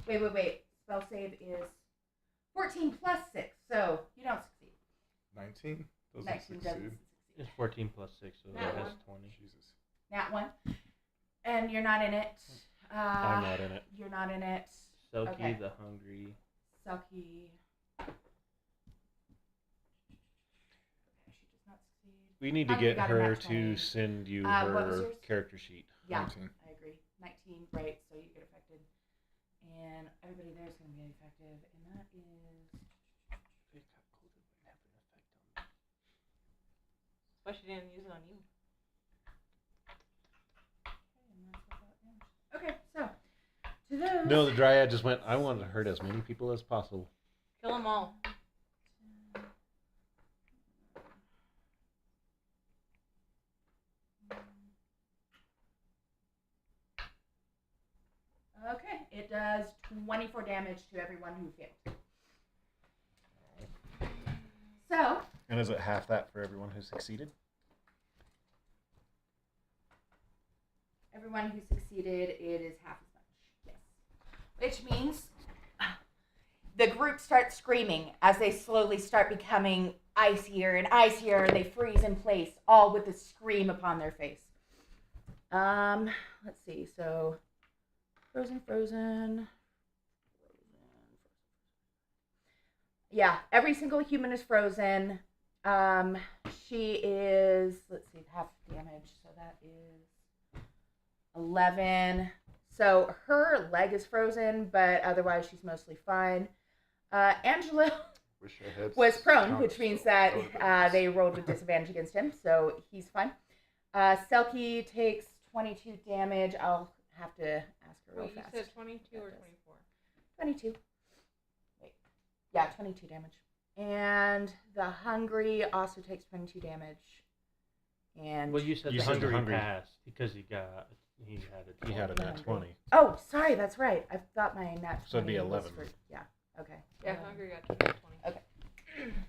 Wait. Spell save is 14 plus 6, so you don't succeed. 19? Doesn't 19 succeed. doesn't succeed. It's 14 plus 6, so Nat that has one. 20. Jesus. Nat 1. And you're not in it. I'm not in it. You're not in it. Selki Okay. the Hungry. Selki. Okay, she does not succeed. We need to Hungry get got a her nat 20. to send you What was her yours? character sheet. Yeah, 19. I agree. 19, right, so you get affected. And everybody there is going to be effective, and that is... Why she didn't use it on you? Okay, so, to those... No, the Dryad just went, I want to hurt as many people as possible. Kill them all. Okay, it does 24 damage to everyone who failed. So, And is it half that for everyone who succeeded? everyone who succeeded, it is half as much. Yes. Which means the group starts screaming as they slowly start becoming icier and icier, and they freeze in place, all with a scream upon their face. Let's see. So, frozen. Yeah, every single human is frozen. She is, let's see, half damage, so that is 11. So her leg is frozen, but otherwise she's mostly fine. Angelo Wish I had was prone, counter which means spell. that they rolled with disadvantage against him, so he's fine. Selki takes 22 damage. I'll have to ask her real Wait, you fast. said 22 or That 24? 22. Wait. Yeah, 22 damage. And the hungry also takes 22 damage. And Well, you said You the said the Hungry Hungry. passed because he had a 20. Oh, sorry, that's right. I thought my nat 20 So it'd be was 11. for, yeah, okay. Yeah, Hungry got 20. Okay.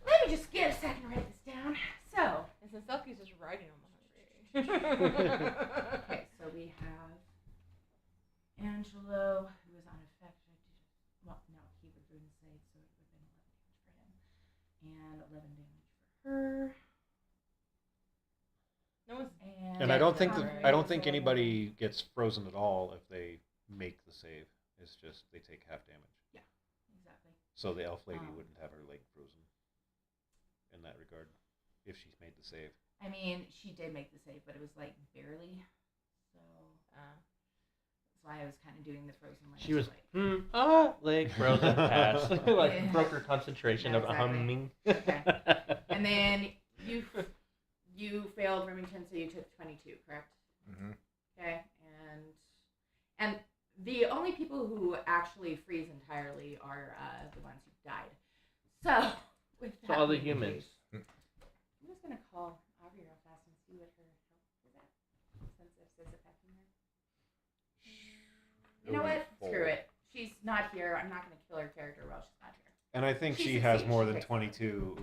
Let me just get a second to write this down. So, And since Selki's just riding on the Hungry. okay, so we have Angelo, who is unaffected. Well, no, he would ruin save, so it would have been 11 damage for him. And 11 damage for her. No one's. And I don't think Alright. I don't think anybody gets frozen at all if they make the save. It's just they take half damage. Exactly. So the elf lady Oh. wouldn't have her leg frozen in that regard if she's made the save. I mean, she did make the save, but it was like barely. So that's why I was kind of doing the frozen leg. She was like, leg frozen pass. Like Yeah. broke her concentration Yeah, of exactly. humming. Okay. And then you failed Remington, so you took 22, correct? Mm-hmm. Okay, and the only people who actually freeze entirely are the ones who died. So with So that all the being humans. case, I'm just gonna call Aubrie real fast and see what her health is at, since this is affecting her. You know what? Screw it. She's not here. I'm not gonna kill her character while she's not here. And I think She she has succeeds. more She than takes 22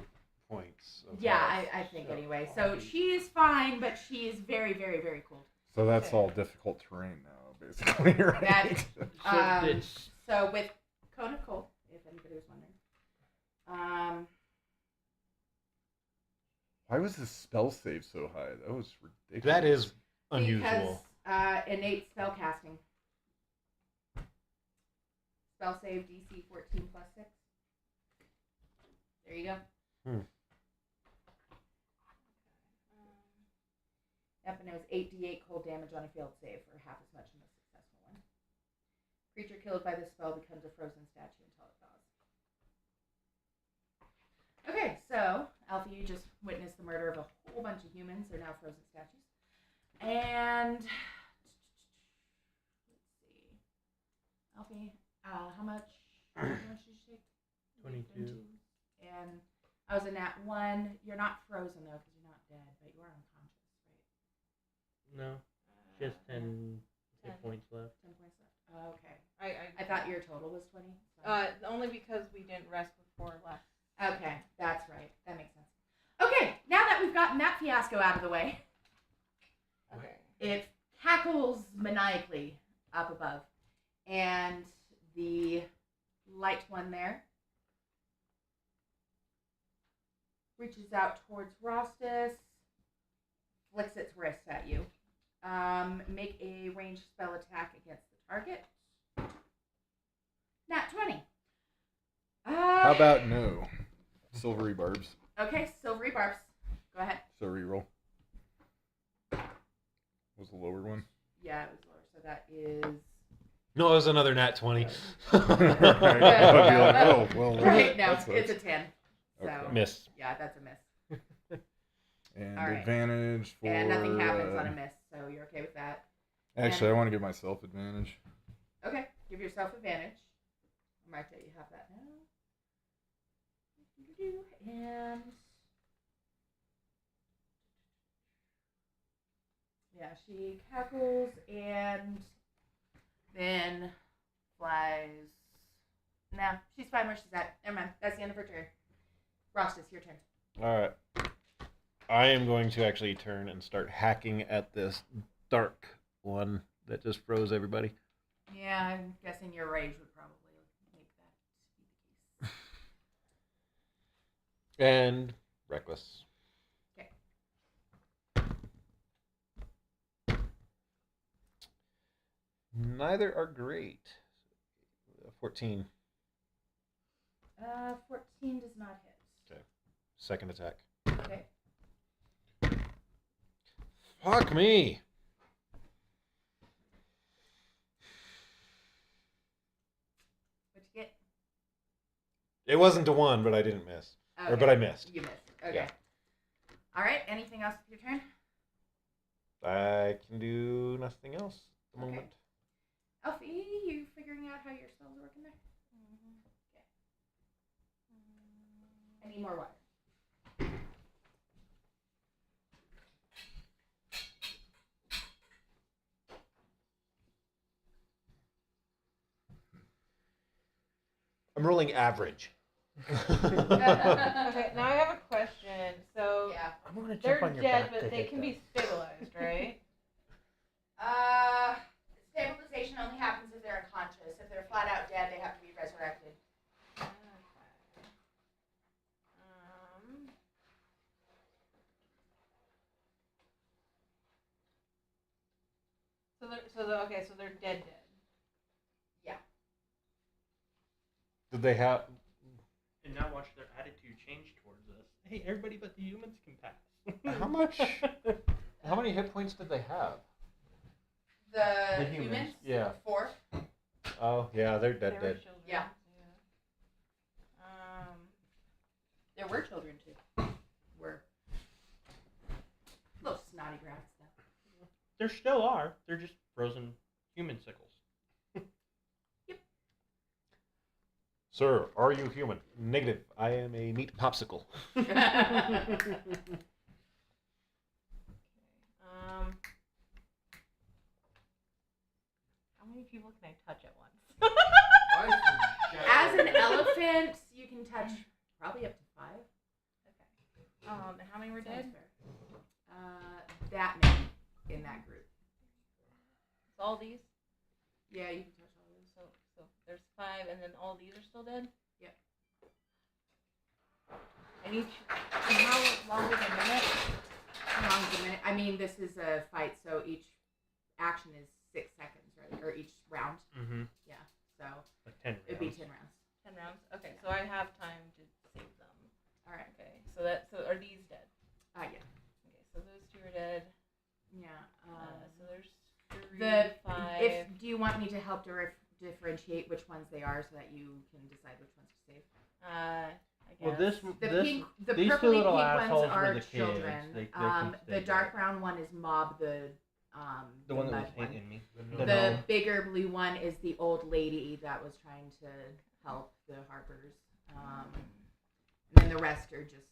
points. Of Yeah, health. I think anyway. So she is fine, but she is very, very, very cold. So that's Okay. all difficult terrain now, basically, right? That- So it's So with Cone of Cold, if anybody was wondering. Why was the spell save so high? That was ridiculous. That is unusual. Because innate spell casting. Spell save DC 14 plus 6. There you go. Yep, and it was 8d8 cold damage on a failed save, or half as much in a successful one. Creature killed by this spell becomes a frozen statue until it thaws. Okay, so, Elphy, you just witnessed the murder of a whole bunch of humans. They're now frozen statues. And, let's see. Elphy, how much did you take? 22. And I was a nat 1. You're not frozen, though, because you're not dead, but you are unconscious, right? No, just 10 hit points left. 10 points left. Okay. I thought your total was 20. So. Only because we didn't rest before left. Okay, that's right. That makes sense. Okay, now that we've gotten that fiasco out of the way, Okay. it cackles maniacally up above. And the light one there reaches out towards Rostas, flicks its wrist at you. Make a ranged spell attack against the target. Nat 20. How about no? Silvery barbs. Okay, silvery barbs. Go ahead. So reroll. Was the lower one? Yeah, it was lower, so that is... No, it was another nat 20. Right. I'd be like, oh, well. Right, no, that it's a sucks. 10. So, Okay. Miss. yeah, that's a miss. And All right. advantage for. And nothing happens on a miss, so you're okay with that. Actually, I want to give myself advantage. Okay, give yourself advantage. I might that you have that now. And yeah, she cackles and then flies. No, she's fine where she's at. Never mind. That's the end of her turn. Rostas, your turn. All right. I am going to actually turn and start hacking at this dark one that just froze everybody. Yeah, I'm guessing your rage would probably make that be the case. And reckless. Okay. Neither are great. 14. 14 does not hit. Okay. Second attack. Okay. Fuck me. What'd you get? It wasn't a 1, but I didn't miss. Okay. Or, but I missed. You missed. Okay. Yeah. All right. Anything else with your turn? I can do nothing else at the Okay. moment. Elphy, you figuring out how your spells are working there? Okay. I need more water. I'm rolling average. Okay, now I have a question. So Yeah. I'm gonna they're jump on your dead, back but to they hit can them. be stabilized, right? Stabilization only happens if they're unconscious. If they're flat out dead, they have to be resurrected. Okay. So they're dead. Yeah. Did they have... And now watch their attitude change towards us. Hey, everybody but the humans can pass. How much... How many hit points did they have? The, The humans, humans? yeah. 4. Oh, yeah, they're dead. They were children, Yeah. There were children too. Were little snotty brats though. There still are. They're just frozen human sickles. Sir, are you human? Negative. I am a meat popsicle. How many people can I touch at once? As an elephant, you can touch probably up to 5. And how many were dead? That many in that group. So all these. Yeah, you can touch all those. So there's 5, and then all these are still dead. Yep. And how long is a minute? How long is a minute? I mean, this is a fight, so each action is 6 seconds, right? Or each round. Mm-hmm. Yeah. So Like 10 it'd be rounds. 10 rounds. 10 rounds. Okay, so I have time to save them. All right. Okay, so are these dead? Yeah. Okay, so those 2 are dead. Yeah. So there's 3, The 5. do you want me to help differentiate which ones they are so that you can decide which ones to save? I guess. Well, this The these two purpley little pink assholes ones are were the kids. children. They can stay The dark back. brown one is Mob. The one that mud was hating me. The gnome. bigger blue one is the old lady that was trying to help the Harpers. And then the rest are just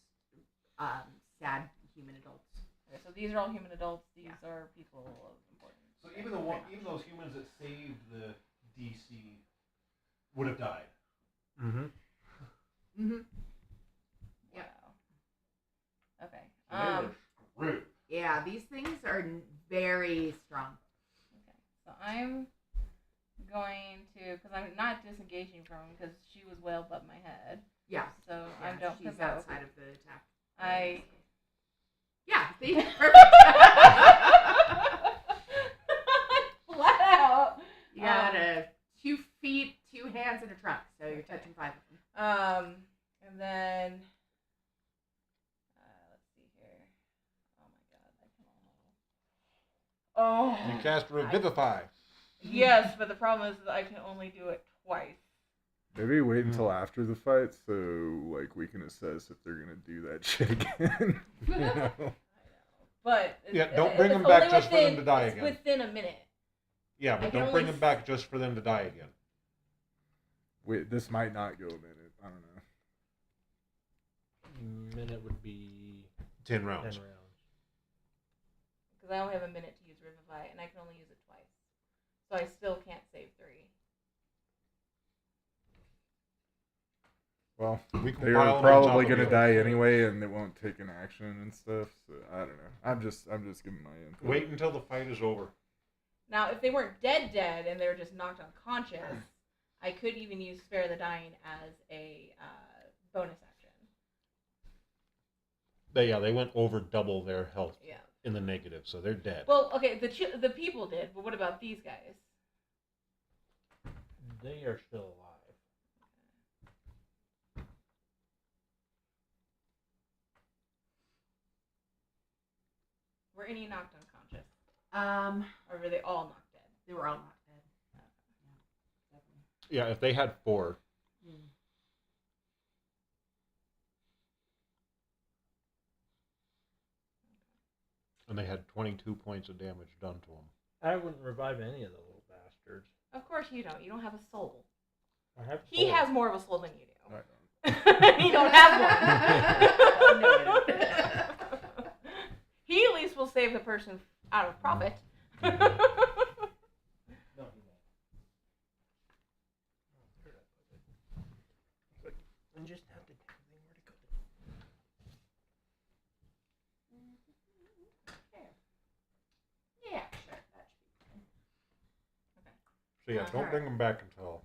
sad human adults. Okay, so these are all human adults. These are people of importance. So even those humans that saved the DC would have died. Mm-hmm. Mm-hmm. Yep. Wow. Okay. So they were rude. Yeah, these things are very strong. Okay. So I'm going to, because I'm not disengaging from him because she was well above my head. Yeah. So Yeah, I don't she's provoke. outside of the attack. Yeah, see? Perfect. Flat out. You got 2 feet, 2 hands, and a trunk, so you're touching 5 of them. And then let's see here. Oh my god, I can. You cast Revivify. Yes, but the problem is that I can only do it twice. Maybe wait until after the fight so like we can assess if they're gonna do that shit again. You know? I know, but Don't bring them back just for them to die again. Within a minute. Yeah, I but can don't bring only them back just for them to die again. Wait, this might not go a minute. I don't know. Minute would be 10 rounds. 10 rounds. Because I only have a minute to use Revivify, and I can only use it twice. So I still can't save 3. Well, We can they pile are them on probably top of gonna the die other. anyway, and they won't take an action and stuff. So I don't know. I'm just giving my input. Wait until the fight is over. Now, if they weren't dead, and they were just knocked unconscious, I could even use Spare the Dying as a bonus action. They went over double their health Yeah. in the negative, so they're dead. Well, okay, the people did, but what about these guys? They are still alive. Were any knocked unconscious? They Or were they all knocked dead? were all not dead. Yeah, definitely. Yeah, if they had 4, and they had 22 points of damage done to them. I wouldn't revive any of the little bastards. Of course you don't. You don't have a soul. I have He four. has more of a soul than you do. I don't. You don't have one. No, I don't. He at least will save the person out of profit. No, he won't. And just have to tell them where to go. Yeah, sure. That should be fine. So yeah, don't bring them back until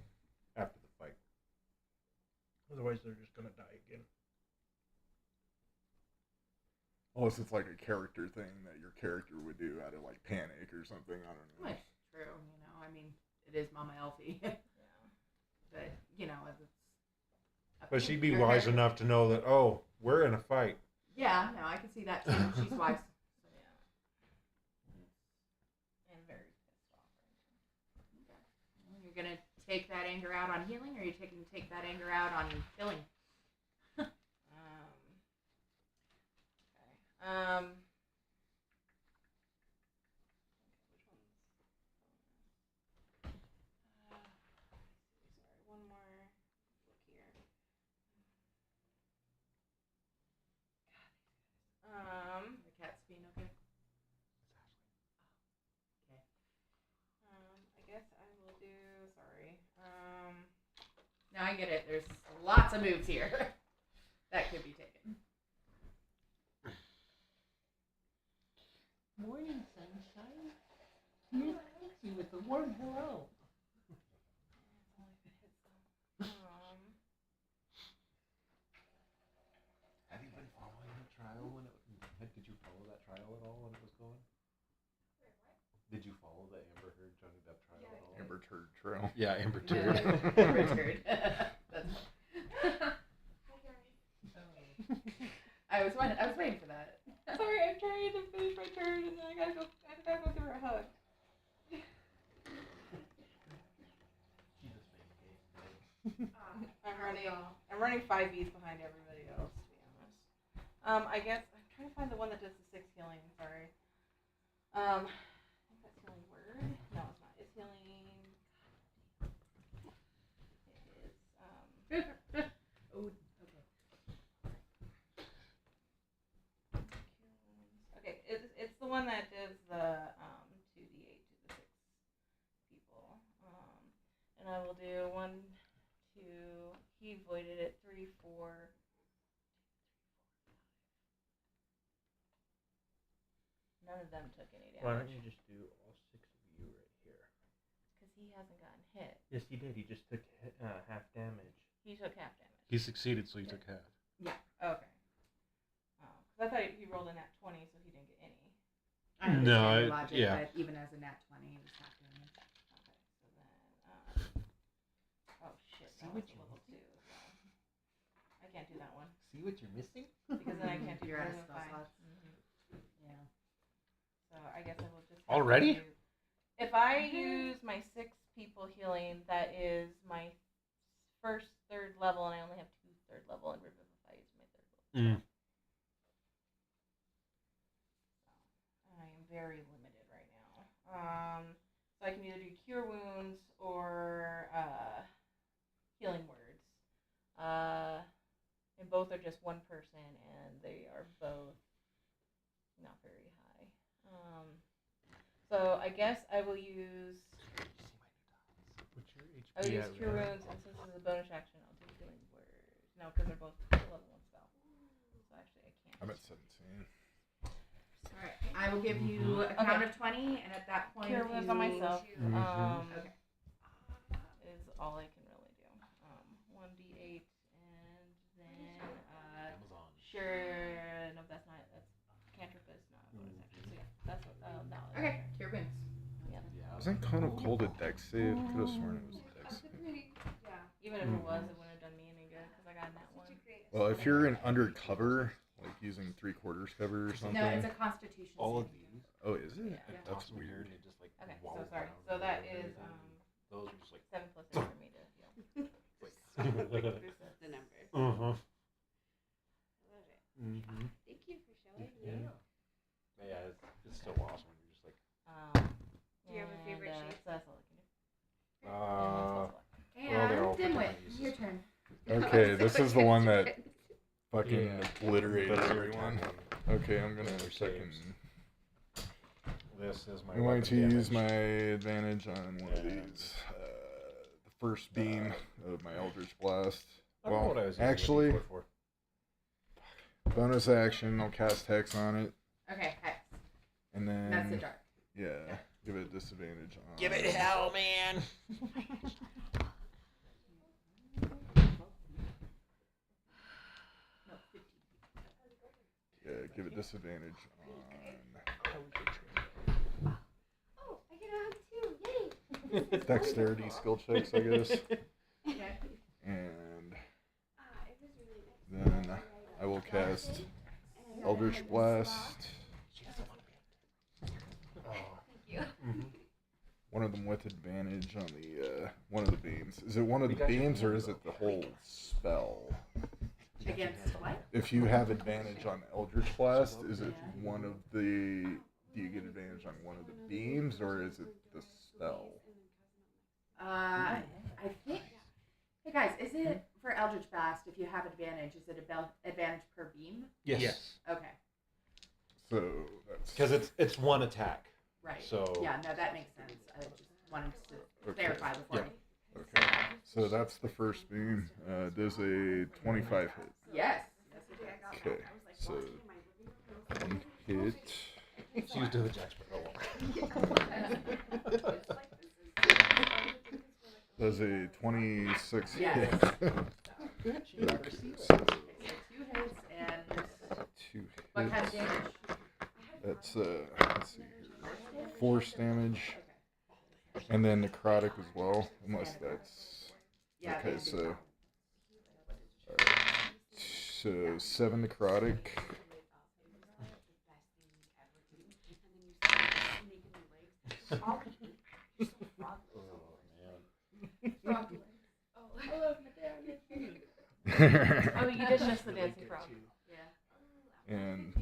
after the fight. Otherwise, they're just gonna die again. Unless it's like a character thing that your character would do out of like panic or something. I don't know. Well, true. You know, I mean, it is Mama Elphy. But, you know, it's... But she'd be Your wise character- enough to know that, oh, we're in a fight. Yeah, no, I can see that too. She's wise. And very pissed off. Well, you're gonna take that anger out on healing, or are you take that anger out on killing? Okay. Sorry, one more look here. The cat's being okay. Okay. I guess I will do. Sorry. No, I get it. There's lots of moves here that could be taken. Morning, sunshine. Here's Pixie with a warm hello. Have you been following the trial when it? Did you follow that trial at all when it was going? Did you follow the Amber Heard Johnny Depp trial at all? Amber Turd Trail. Yeah, Amber Turd. Richard. That's I was waiting for that. Sorry, I'm trying to finish my turn and then I gotta go. I I'm running 5 Bs behind everybody else, to be honest. I guess I'm trying to find the one that does the 6 healing. Sorry. I think that's healing word. No, it's not. It's healing. It is. Oh, okay. Okay, it's the one that does the 2d8 to the 6 people. And I will do 1, 2. He voided it. 3, 4. None of them took any damage. Why don't you just do all 6 of you right here? Because he hasn't gotten hit. Yes, he did. He just took half damage. He took half damage. He succeeded, so he took half. Okay. Because I thought he rolled a nat 20, so he didn't get any. I understand No, your logic, yeah. but even as a nat 20, it was half damage. Okay, so then, oh shit, that was level 2 as well. I can't do that one. See what you're missing? Because then I can't do You're out of Poison spell Fire. slots. Yeah. So I guess I will just have Already? to do- if I use my 6 people healing, that is my first 3rd level, and I only have 2 3rd level, and Revivify is my 3rd level. I am very limited right now. So I can either do Cure Wounds or Healing Words. And both are just one person, and they are both not very high. So I guess I will use. What's your HP? I'll use Cure Wounds, and since this is a bonus action, I'll do Healing Words. No, because they're both level 1 spell. So actually, I can't. I'm at 17. All right. I will give you a count of 20, and at that point, Cure Wounds on myself. Okay. Is all I can really do. 1d8, and then Amazon. sure. No, that's not. That's cantrip is not a bonus action. So yeah, that's what. No. Okay. Cure Wounds. Yeah. Wasn't Cone of Cold a dex save? Could have sworn it was a dex save. Even if it was, it wouldn't have done me any good because I got that one. Well, if you're in undercover, like using 3/4 cover or something. No, it's a Constitution. All of saving these. Oh, is it? Yeah. And That's toss them in weird. and just like Okay, so wallop sorry. around So and that everything. is Those are just like 7 plus 8 for me to heal. The numbers. uh-huh. I love it. Mm-hmm. Thank you for showing me. Yeah, it's so awesome when you're just like Do you have a favorite and, shape? So that's all I can do. And Well, they're all Dimwit, different your turn. Okay, this is the one that fucking Yeah. obliterated That's your everyone. turn. Okay, I'm gonna Your second. saves. This is my I'm going weapon to use my damage. advantage on one of these. The first beam of my Eldritch Blast. I don't know what I Well, was using actually, the D4 for. bonus action, I'll cast Hex on it. Okay, Hex. And then, That's the dark. yeah, give it disadvantage on. Give it hell, man. No, 15. Yeah, give it disadvantage on Oh, I get a hug too. Yay! dexterity skill checks, I guess. Okay. And It was really nice. then I will cast Eldritch Blast. Thank you. One of them with advantage on the one of the beams. Is it one of the beams or is it the whole spell? Against what? If you have advantage on Eldritch Blast, is it one of the? Do you get advantage on one of the beams or is it the spell? I think. Hey guys, is it for Eldritch Blast? If you have advantage, is it advantage per beam? Yes. Okay. So that's Because it's one attack. Right. So Yeah, no, that makes sense. I just wanted to Okay. clarify before. Yeah. okay. So that's the first beam. Does a 25 hit? Yes. Okay. So one hit. it's used to the Jack Sparrow. Does a 26 Yes. hit? Okay, so 2 hits and just 2 what kind of hits. damage? That's let's see here. Force damage. And then necrotic as well, unless that's Yeah. okay. damage. So, so 7 necrotic. Oh man. Frog. Oh, I love Oh, you did miss the dancing frog. Yeah. and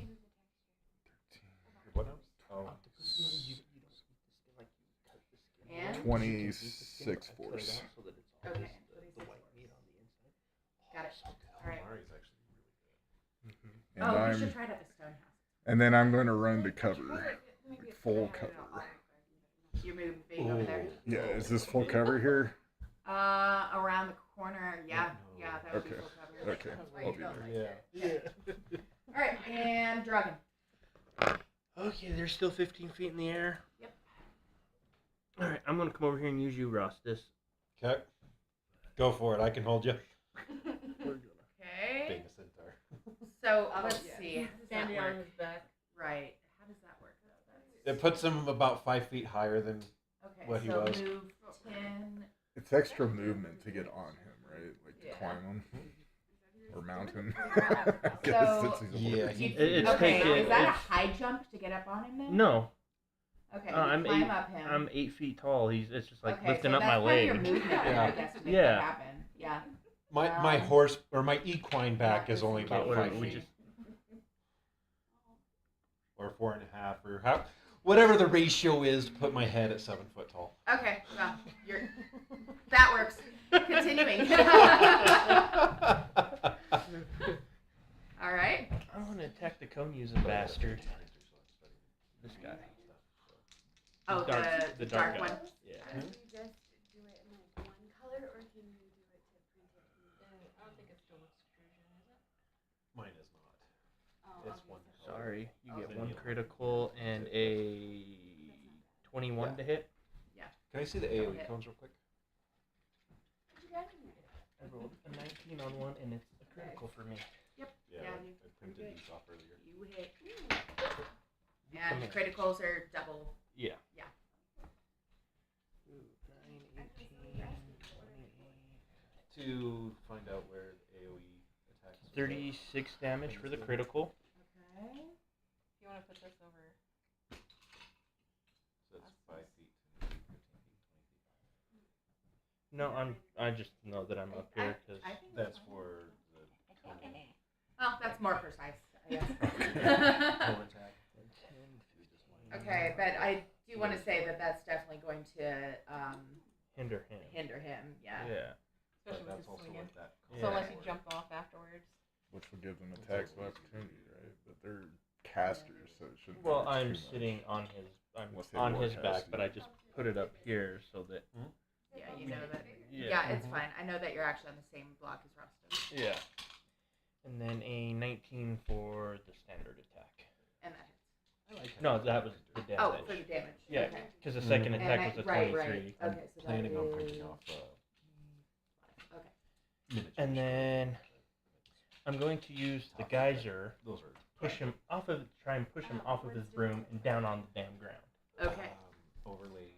What else? Oh. And? 26 force. Okay. Got it. All right. Mari's actually really good. And Oh, you I'm should try it at the stone house. and then I'm going to run to cover, full cover. You're moving big over there. Yeah, is this full cover here? Around the corner. Yeah, yeah, that would be Okay. full cover. Okay, I'll be there. Yeah. All right, and Draugin. Okay, they're still 15 feet in the air. Yep. All right, I'm gonna come over here and use you, Rostas. Okay. Go for it. I can hold you. Okay. Being a centaur. So let's see. How does that Standing on work? his back. Right. How does that work? It puts him about 5 feet higher than. Okay. What he so was. move 10. It's extra movement to get on him, right? Like to Yeah. climb him or mount him. I guess So- since he's a Yeah, horse. he- It's Okay. taking- Is that a it's- high jump to get up on him then? No, Okay. You I'm climb 8. up him. I'm 8 feet tall. It's just like okay, lifting so up my that's part of your leg. movement, Yeah. I guess, to make Yeah. that happen. Yeah. my horse or my equine back Yeah, is only about Okay, 5 we feet. just- Or 4.5 or how. Whatever the ratio is to put my head at 7 foot tall. Okay. Well, you're. That works. Continuing. All right. I want to attack the cone using bastard. This guy. Oh, the dark one. Yeah. Can you just do it in like one color, or can you do it to print it? I don't think it's still extrusion, is it? Mine is not. Oh, It's okay, one so- color. Sorry, you get Then 1 you'll- critical and a 21 to hit. Can I see the AoE cones real quick? What you got in there? I rolled a 19 on one, and it's a critical for me. Yeah, Yeah, I printed good. these off earlier. You hit. You And come in. criticals are double. Yeah. Yeah. Ooh, 9, 18, 28. To find out where the AoE attacks. 36 damage for the critical. Okay. If you want to put this over. So it's 5 feet, 10 feet, 15 feet, 20 feet. No, I just know that I'm up here because I think That's fine. for the cone Well, that's more precise, I guess. attack. Okay, but I do want to say that that's definitely going to hinder him. hinder him. Yeah. Yeah. But Especially with that's his also swinging. what that. Yeah. So unless you jump off afterwards. Which will give them attacks of opportunity, right? But they're casters, so it shouldn't. Well, matter I'm too much. sitting on his. I'm Unless they on war his cast back, you. but I just put it up here so that. Yeah, you know that. Yeah. Yeah, it's fine. I know that you're actually on the same block as Rostas. Yeah. And then a 19 for the standard attack. And that hits. No, that was the damage. Oh, for the damage. Yeah, Okay. because the second And attack was a 23. Right. I'm Okay, so that planning on is- printing off Okay. miniatures. And then I'm going to use the geyser, Those are try and push him off of his broom and down on the damn ground. Okay. Overlays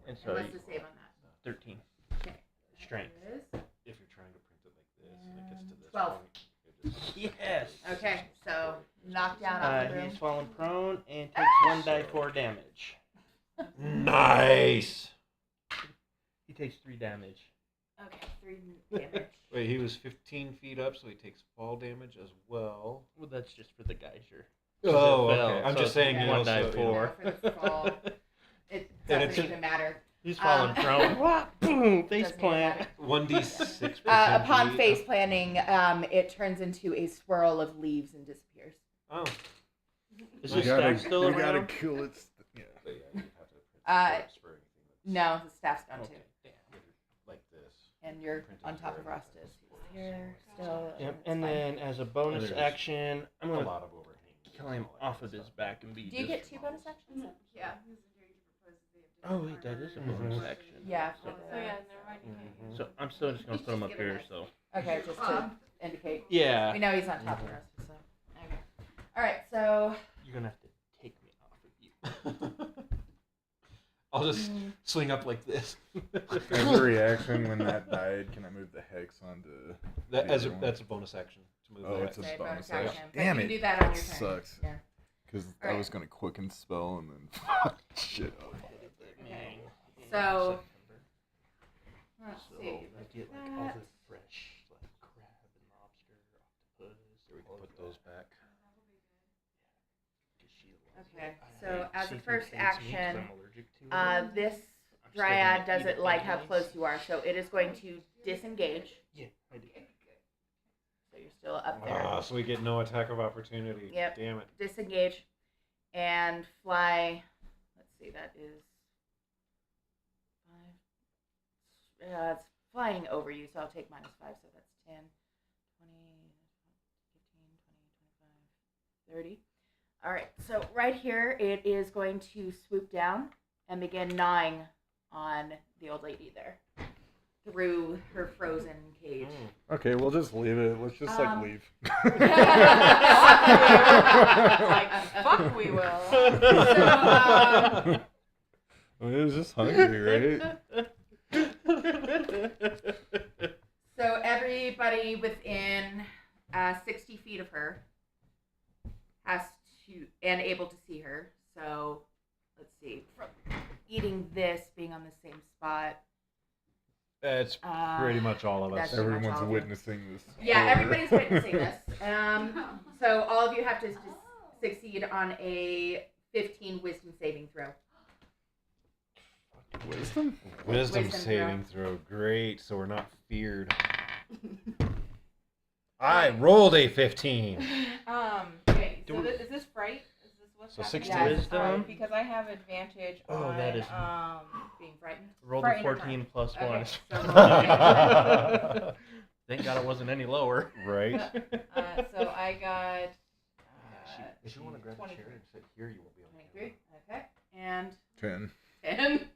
and And And so what's the save on that? 13 Okay. strength. It is. if you're trying to print it like this and it gets to this 12. point, it just Yes. Okay, so knock down off the room. He's fallen prone and takes 1d4 damage. Nice. He takes 3 damage. Okay, 3 damage. Wait, he was 15 feet up, so he takes fall damage as well. Well, that's just for the geyser. Oh, it fell, okay. I'm so just saying, it's you know, 1d4. so, Yeah, for the fall. It And doesn't it's even matter. He's fallen prone. Whop, boom, face Doesn't even plant. matter. 1d6. Upon face planning, it turns into a swirl of leaves and disappears. Oh. Is We his gotta- staff still we gotta around? kill it. Yeah. But yeah, you have to Uh, print for anything that's No, the staff's gone Okay, too. damn. like this. And you're Printed on top of for Rostas. anything He's here still. Yep, it's and fine. then as a bonus And there's action, I'm A going to lot of overhangs. climb and all off that of his stuff. back and be Do you just... get 2 bonus actions? Yeah. Oh, wait, that is a bonus action. Yeah. So, for So the- yeah, never mind. You can't. so I'm still just going to put him up Just give him here, this. so... Okay, just to indicate. Yeah. We know he's on top of Rostas, so. Okay. Alright, so. You're going to have to take me off of you. I'll just swing up like this. As a reaction, when that died, can I move the hex onto? That, the as a, other one? that's a bonus action to move Oh, that. it's a Say bonus action. action. But Damn you it! can do that on your turn. Sucks. Yeah. Because I Alright. was gonna quicken spell and then fuck shit up. Okay. So. Let's So see. I get like all That. the fresh like crab and Okay, so as a See first if it fades me 'cause action, I'm allergic to it. this I'm still dryad gonna eat doesn't it like how anyways. close you are, so it is going to disengage. Yeah, I do. So you're still up there. Ah, so we get no attack of opportunity. Yep. Damn it. Disengage and fly. Let's see, that is 5. It's flying over you, so I'll take -5, so that's 10, 20, 15, 20, 25, 30. All right, so right here, it is going to swoop down and begin gnawing on the old lady there through her frozen cage. Okay, we'll just leave it. Let's just leave. Like, fuck, we will. So, It was just hungry, right? so everybody within 60 feet of her has to, and able to see her. So let's see, from eating this, being on the same spot. That's pretty much all of that's us. pretty much Everyone's all of you. witnessing this. Yeah, horror. everybody's witnessing this. So all of you have to succeed on a 15 wisdom saving throw. Wisdom? Wisdom Wisdom saving throw. Great, so we're not feared. I rolled a 15. Okay, so is this fright? Is this what's So happening? 16 wisdom? Alright, because I have advantage Oh, on that is- Being frightened. Rolled Frightened a or 14 plus Okay, 1. so Thank God it wasn't any lower. Right? so I got If you want to grab a 23. chair and sit here, you won't be able to. 23. Okay, and 10. 10.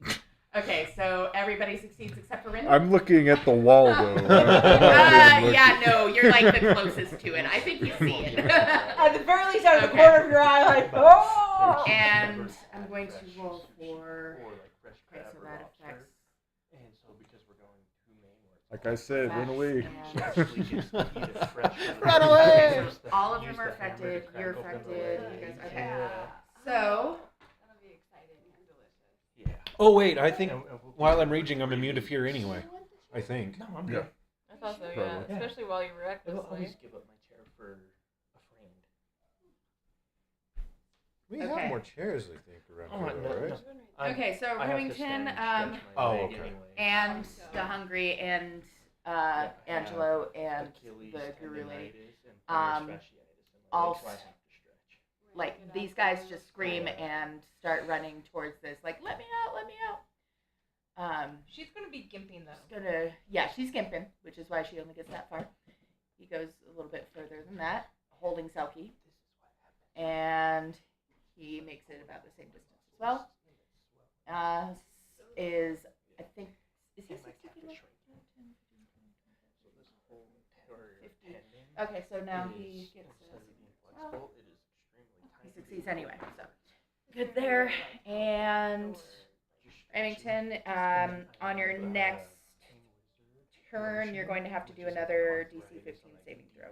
Okay, so everybody succeeds except for Rin. I'm looking at the wall, though. I'm not even Yeah, looking. no, you're like the closest to it. I think you see it. at the very least out of the Okay. corner of your eye, like, oh! And I'm going to roll for. Or like fresh Okay, crab so or that lobster. affects. And so because we're going to Maine where it's Like I said, run Facts away. and- actually gets to eat it fresh. Run away! All of Use them are the hammer to affected. crack You're open the affected. leg. You guys, okay. Yeah. So, That'll be exciting and delicious. Yeah. Oh, wait, I think And we'll- while I'm raging, I'm immune to fear anyway. I think. No, I'm Yeah. good. I thought so, Probably. yeah. Especially while you were I'll always recklessly. give up my chair for a friend. We Okay. have more chairs, I think, around Oh, here, no, right? no. okay, so I have to Remington, stand and stretch my Oh, leg okay. anyway. and the Hungry, and Yeah, I Angelo, have and Achilles the Guru Lady. tendinitis and plantar Um, fasciitis in my all leg, so I have to stretch. Like, these guys just scream and start running towards this, like, let me out, let me out. She's gonna be gimping though. She's gimping, which is why she only gets that far. He goes a little bit further than that, holding Selki, and he makes it about the same distance as well. Is he 60 feet away? So this whole entire 50. tendon Okay, so now is, he gets instead of being this. flexible, it is extremely He tight. succeeds anyway, so good there. And Remington, on your next turn, you're going to have to do another DC 15 saving throw.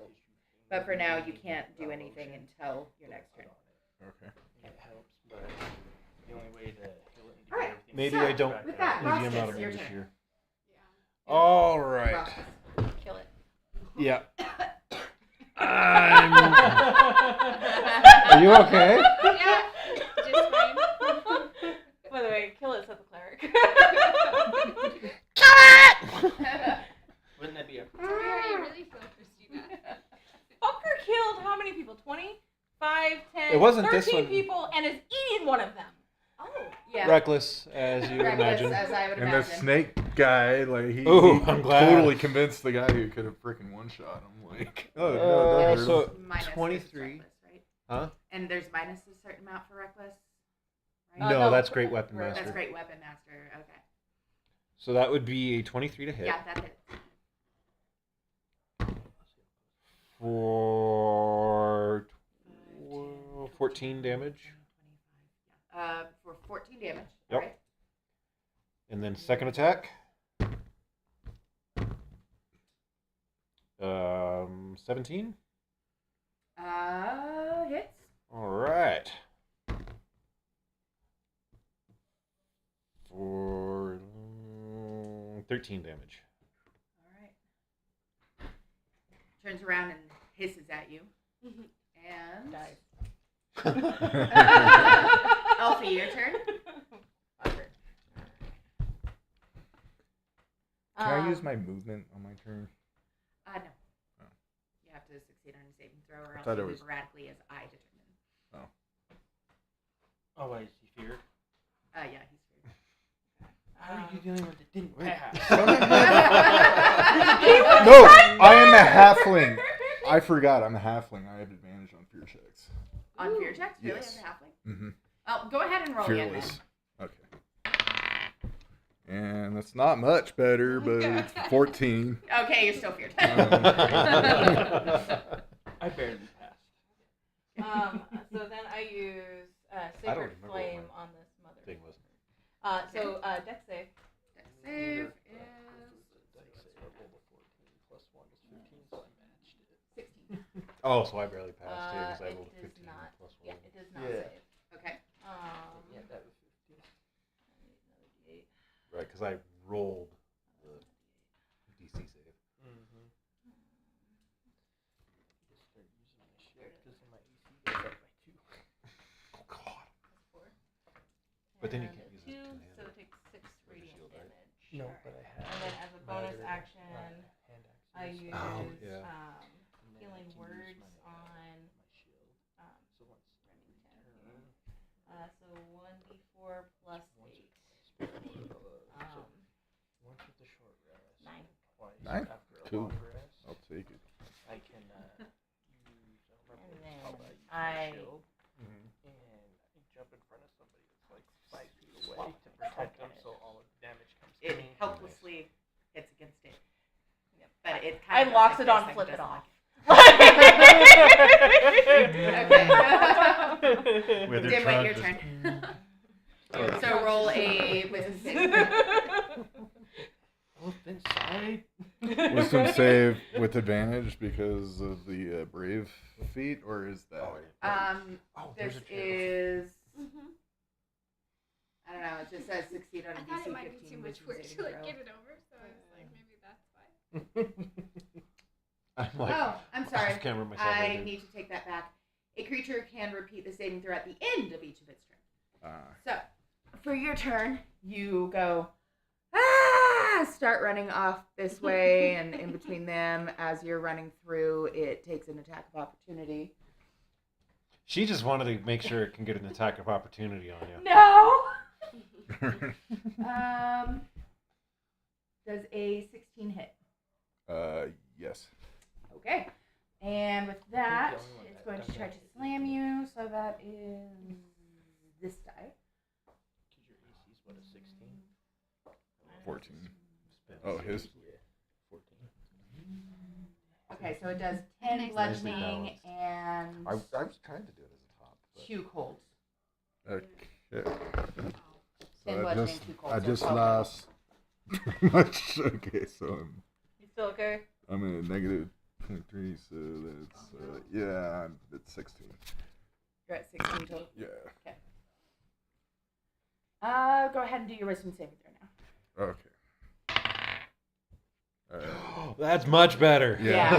But for now, you can't do anything until your next turn. Okay. It helps, but the only way to heal it and to All right, get everything Maybe So, I don't. with that, Maybe I'm Rostas, not immune your this turn. year. Yeah. All right. Rostas. Kill it. Yeah. I'm. Are you okay? Yeah. Just fine. By the way, kill it, said the cleric. Wouldn't that be a Sorry, you really feel Christina. Fucker killed how many people? 20? 5, 10, It wasn't 13 this one. people and is eating one of them. Oh, yeah. Reckless, as you would Reckless, imagine. as I would And the imagine. snake guy, like he I'm glad. totally convinced the guy who could have freaking one shot him. Like, oh no, that hurt so- him. Minus is 23. reckless, right? Huh? And there's minus a certain amount for reckless, right? No, no, that's Great Weapon right, Master. That's great weapon master. Okay. So that would be a 23 to hit. Yeah, that hits. For 14 damage. For 14 damage. Yep. All right. And then second attack. 17. Hits. All right. For 13 damage. All right. Turns around and hisses at you. And Dies. Elphy, your turn. Can I use my movement on my turn? No. Oh. You have to succeed on a saving throw, or else thought you it move was- erratically as I determine. Oh, wait, is he feared? Yeah, he's feared. How are you dealing with it? Didn't pass. No, I am a halfling. I forgot, I'm a halfling. I have advantage on fear checks. On fear checks? Really? Yes. As a halfling? Mm-hmm. Oh, go ahead and roll again, then. Fearless. Okay. And that's not much better, but it's 14. Okay, you're still feared. I barely passed. So then I use I don't Sacred remember what Flame my on this mother. Thing was. So Dex save. Dex save is Plus 1 is 15, so I matched it. 16. Oh, so I barely passed too because I It rolled a does 15 not. plus 1. Yeah, it does not Yeah. save. Okay. Yeah, that was 15. I need another D8. Right, because I rolled the DC save. Mm-hmm. Just start using my shield because of my AC goes up by 2. Oh God. That's 4. But then you And can't use it 2, two-handed so it takes 6 with your radiant shield, right? damage. No, but I have. And then as a bonus Dagger, action, hand I axes. use Oh, yeah. And then healing I can use words my, on my shield. So once Remington. turn, So 1d4 plus once 8. so once with the short rest, 9. twice 9? after a Cool. long rest, I'll take it. I can use. I don't And remember then how I use I- my shield, Mm-hmm. and I jump in front of somebody that's like 5 feet away to protect them, so all of the damage comes to It me. helplessly hits against it. Yep. But it I kind of Loxodon like flip this, it like off. Okay. With her Dimwit, trunk your just- turn. Oh. So roll a wisdom save. Both inside. Wisdom save with advantage because of the brave feat, or is that? Oh, I didn't. This there's a chair. is, Mm-hmm. I don't know, it just says succeed on I a thought DC it might be 15 too much wisdom work saving to like throw. get it over, so I was like, maybe that's why. I'm like, Oh, I'm sorry. I can't remember myself. I right need to take that back. A creature can repeat the saving throw at the end of each of its turns. So, for your turn, you go, start running off this way, and in between them, as you're running through, it takes an attack of opportunity. She just wanted to make sure it can get an attack of opportunity on you. No! Does a 16 hit? Yes. Okay. And with that, the only one it's that going to does try that to is slam you, so that is this die. Because your AC is what, a 16? 14. Spin. Oh, his? Yeah, 14. Okay, so it does 10 Nice. bludgeoning and I was trying to do it as a top. But 2 colds. Okay. 10 So bludgeoning, 2 colds. I so just 12 lost much. Okay, so You still okay? I'm in a negative 0.3, so that's yeah, I'm at 16. You're at 16 total. Yeah. Go ahead and do your wisdom saving throw now. Okay. That's much better. Yeah.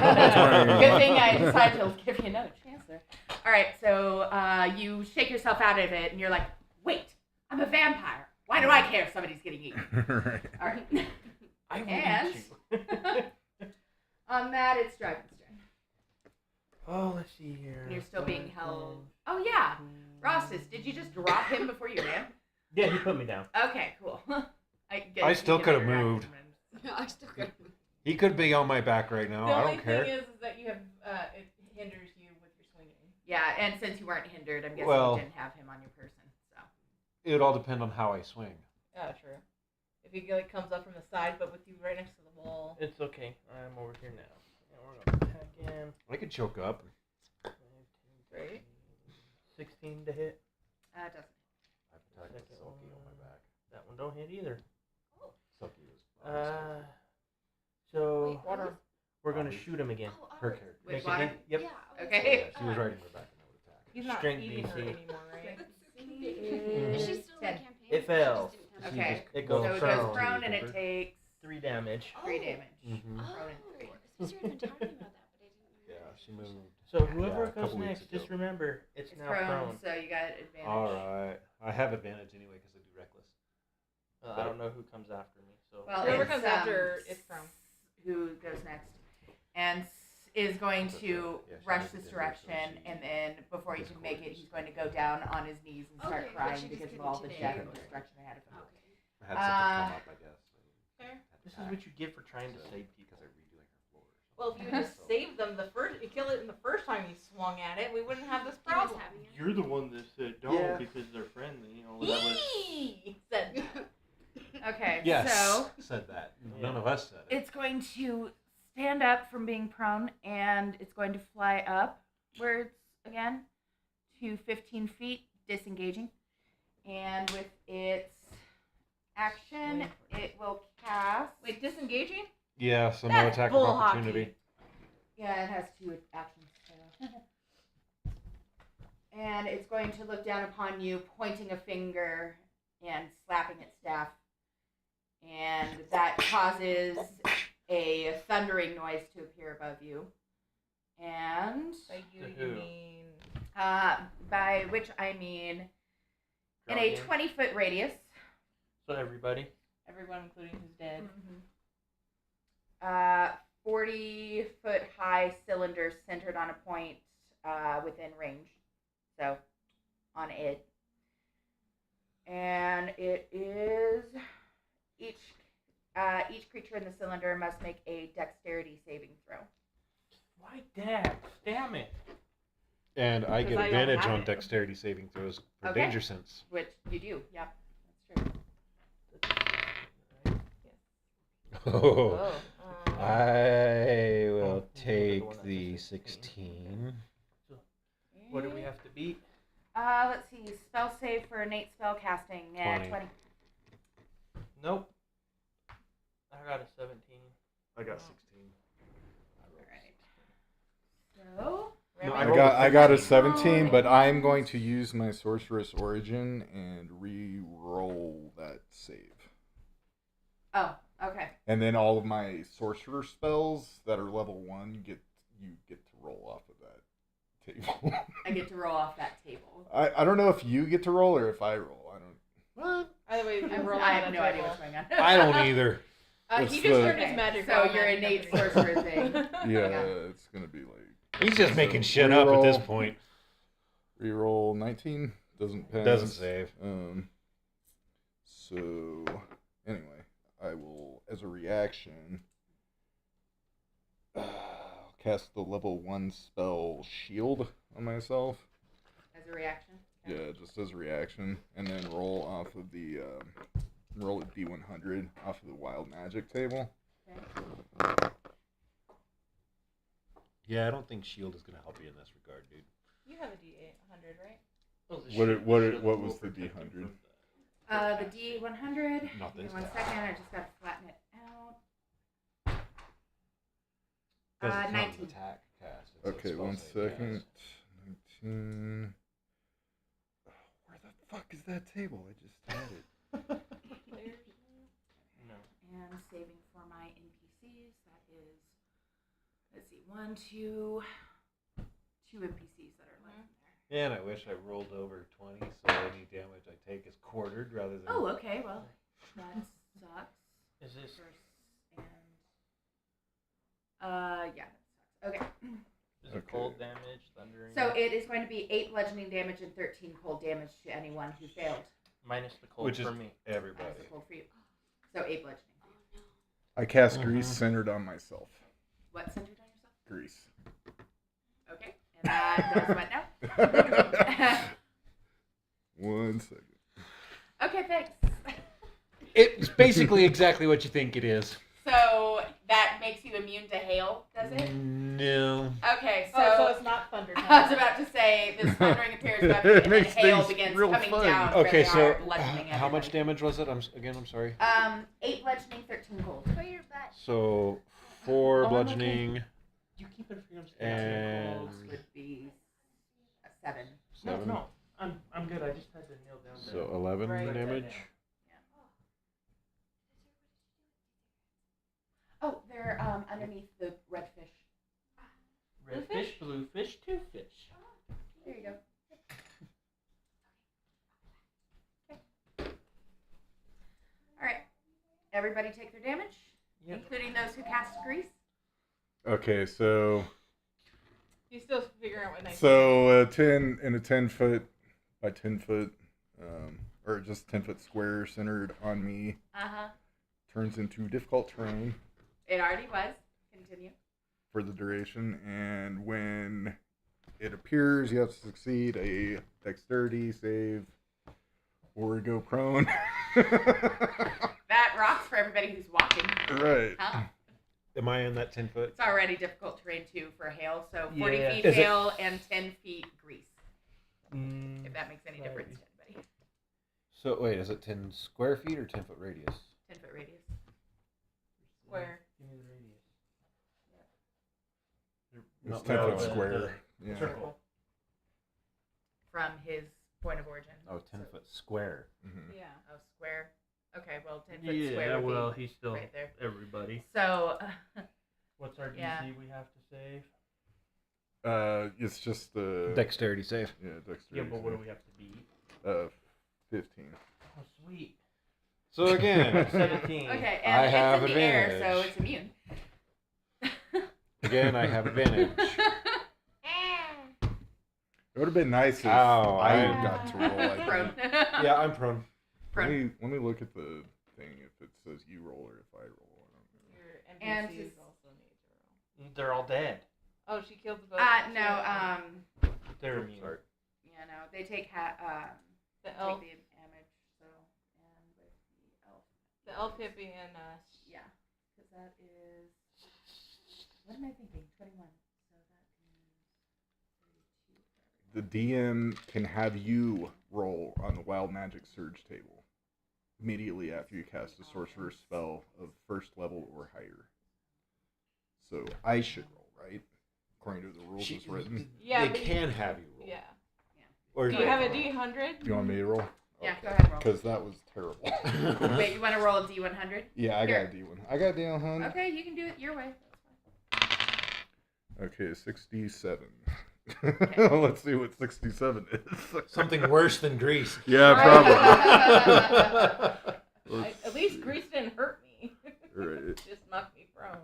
Good thing I decided to give you another chance there. All right, so you shake yourself out of it, and you're like, wait, I'm a vampire. Why do I care if somebody's getting eaten? Right. All right. I will And eat you. on that, it's Draughin's turn. Oh, let's see here. And you're still being held. Oh, yeah. Rostas, did you just drop him before you ran? Yeah, he put me down. Okay, cool. I still you could have can interact moved. with him. I still got He could be on my back right now. The I only don't care. thing is that you have it hinders you with your swinging. Yeah, and since you weren't hindered, I'm guessing Well- you didn't have him on your person. So It would all depend on how I swing. Yeah, true. If he like comes up from the side, but with you right next to the wall. It's okay. I'm over here now. And we're going to attack him. I could choke up. 5, 10, Right. 16 to hit. it doesn't. I've attacked with Second Selki on my back. That one don't hit either. Selki was. So Water. we're going to shoot him again. Oh, Her alright. character. With Make a water? D- Yep. Yeah. I was Okay. like, She was riding my back and I would attack. He's not Strength feeding her DC. anymore, right? That's so Is cute. Is she still in 10. the campaign? It fails. Okay. It So goes it prone. goes prone and it takes 3 damage. 3 damage. Mm-hmm. Oh, Prone and 3. Sister had been talking about that, but I didn't know. Yeah. she moved. So whoever Yeah, a goes couple weeks next, just ago. remember it's It's now prone, prone. so you got advantage. All right. I have advantage anyway because I do reckless. I don't know who comes after me, so Well, Whoever it's, comes after is prone. Who goes next? And is going That's to right. Yeah, she rush moved this it in, so direction, she and then before he gets can make it, quarters. he's going to go down on his knees and start Okay, but crying she just because of couldn't all the today. death and destruction ahead of him. Okay. I had something come up, I guess. Fair. this is what you get for trying to save people. Because I'm redoing her floor. Well, if you had just saved them you killed it the first time you swung at it, we wouldn't have this He was problem. having it. You're the one that said don't Yeah. because they're friendly. That was Yee! Said that. Okay, Yes. so Said that. Yeah. None of us said it. it's going to stand up from being prone, and it's going to fly upwards again to 15 feet, disengaging. And with its action, it will cast. Wait, disengaging? Yeah, so no That's attack of bull opportunity. hockey. Yeah, it has 2 actions. So. And it's going to look down upon you, pointing a finger and slapping its staff. And that causes a thundering noise to appear above you. And By you, To you who? mean... by which I mean in a Draugin. 20-foot radius. So everybody. Everyone, including who's dead. 40-foot high cylinder centered on a point within range. So, on it. And it is each creature in the cylinder must make a dexterity saving throw. Why Dex? Damn it. And I Because get I don't advantage have on it. dexterity saving throws for Okay. danger sense. Which you do. Yep. That's true. Oh. Oh. I will Oh, take the one that's the a 16. 16. What do we have to beat? Let's see. Spell save for innate spell casting. Yeah, 20. 20. Nope. I got a 17. I got 16. So, No, I rolled got a a 15. 17, but I'm going to use my sorceress origin and re-roll that save. oh, okay. And then all of my sorcerer spells that are level 1, you get to roll off of that table. I get to roll off that table. I don't know if you get to roll or if I roll. I don't. What? Either way, you roll I on have the no idea table. what's going on. I don't either. It's He just the- learned his Okay, magic. so while your magic innate company. sorcerer thing. Yeah, it's gonna be like He's just So, making shit up at this reroll. point. reroll 19 doesn't pass. Doesn't save. So anyway, I will, as a reaction, cast the level 1 spell Shield on myself. As a reaction. Yeah, just as a reaction, and then roll off of the roll a D100 off of the wild magic table. Okay. Yeah, I don't think shield is gonna help you in this regard, dude. You have a D800, right? Oh, the What shield- what the shield what will was the protect him D100? from The D100. Not Give me this 1 guy. second. I just gotta flatten it out. Because it's not an 19. attack cast. It's a Okay, spell 1 save second. cast. 19. Oh, where the fuck is that table? I just had it. No. And saving for my NPCs. That is, let's see, 1, 2, 2 NPCs that are left in there. Yeah, and I wish I rolled over 20, so any damage I take is quartered rather than. Oh, okay. Well, that sucks. Is this And yeah, that sucks. Okay. is it Okay. cold damage, thundering? So it is going to be 8 bludgeoning damage and 13 cold damage to anyone who failed. minus the cold Which is for me. everybody. Minus the cold for you. So 8 bludgeoning. I cast grease centered on myself. What centered on yourself? Grease. Okay. And that does what now? 1 second. Okay, thanks. It's basically exactly what you think it is. So that makes you immune to hail, does it? No. Okay, so, Oh, so it's not thunder. I was about to say this thundering appears above you, It and then makes hail things begins real coming fun. down. Okay, really so hard, bludgeoning how much everybody. damage was it? I'm sorry. 8 bludgeoning, 13 cold. For your butt. So 4 Oh, I'm okay. bludgeoning, You keep it for your and Cold would be a 7. 7. No, I'm good. I just had to nail down. So 11 Right. damage. Oh, they're underneath the red fish. Red fish. fish, 2 fish. There you go. All right. Everybody take their damage, Yep. including those who cast grease. Okay, so He's still figuring out what 19 so 10 in a 10-foot by 10-foot, or just 10-foot square centered on me turns into difficult terrain It already was. Continue. for the duration, and when it appears, you have to succeed a dexterity save or go prone. That rocks for everybody who's walking. Right. Huh? Am I in that 10 foot? It's already difficult terrain too for hail, so 40 Yeah. feet Is it- hail and 10 feet grease. Mm, If that makes any Right. difference to anybody. So wait, is it 10 square feet or 10 foot radius? 10 foot radius. square. Give me the radius. It's No, 10-foot the- square. Yeah. Circle. From his point of origin. Oh, 10 foot square. Mhm. Yeah. Oh, square. Okay, well, 10 foot Yeah, square would well, be he's still right there. everybody. So, What's our DC Yeah. we have to save? It's just the Dexterity save. yeah dexterity. Yeah, but what do save. we have to beat? 15. Oh, sweet. So again, 17. okay, I and have it's in the air, so advantage. it's immune. again, I have advantage. It would have been nice if Ow, I I- got to roll. I Prone. think. Yeah, I'm prone. Let Prone. me look at the thing if it says you roll or if I roll. Your And NPCs just- also need to roll. They're all dead. Oh, she killed the boat. No, They're Oh, immune. sorry. yeah, no, they take The take elf, the damage, so, and with the elf, the elf hippie, and yeah, because that is, what am I thinking, 21, so that is 32 for The DM can have you roll on the Wild Magic Surge table immediately after you cast a sorcerer spell of first level or higher. So I should roll, right? According to the rules as written. yeah, they but you- can have you roll. yeah. Or Do you have a D100? Do you want me to roll? Yeah, go ahead, roll. Because that was terrible. Wait, you want to roll a D100? Yeah, I got a D1. I got a D100. Okay, you can do it your way. Okay, 67. Okay. Let's see what 67 is. Something worse than grease. Yeah, probably. At least grease didn't hurt me. Right. Just knocked me prone.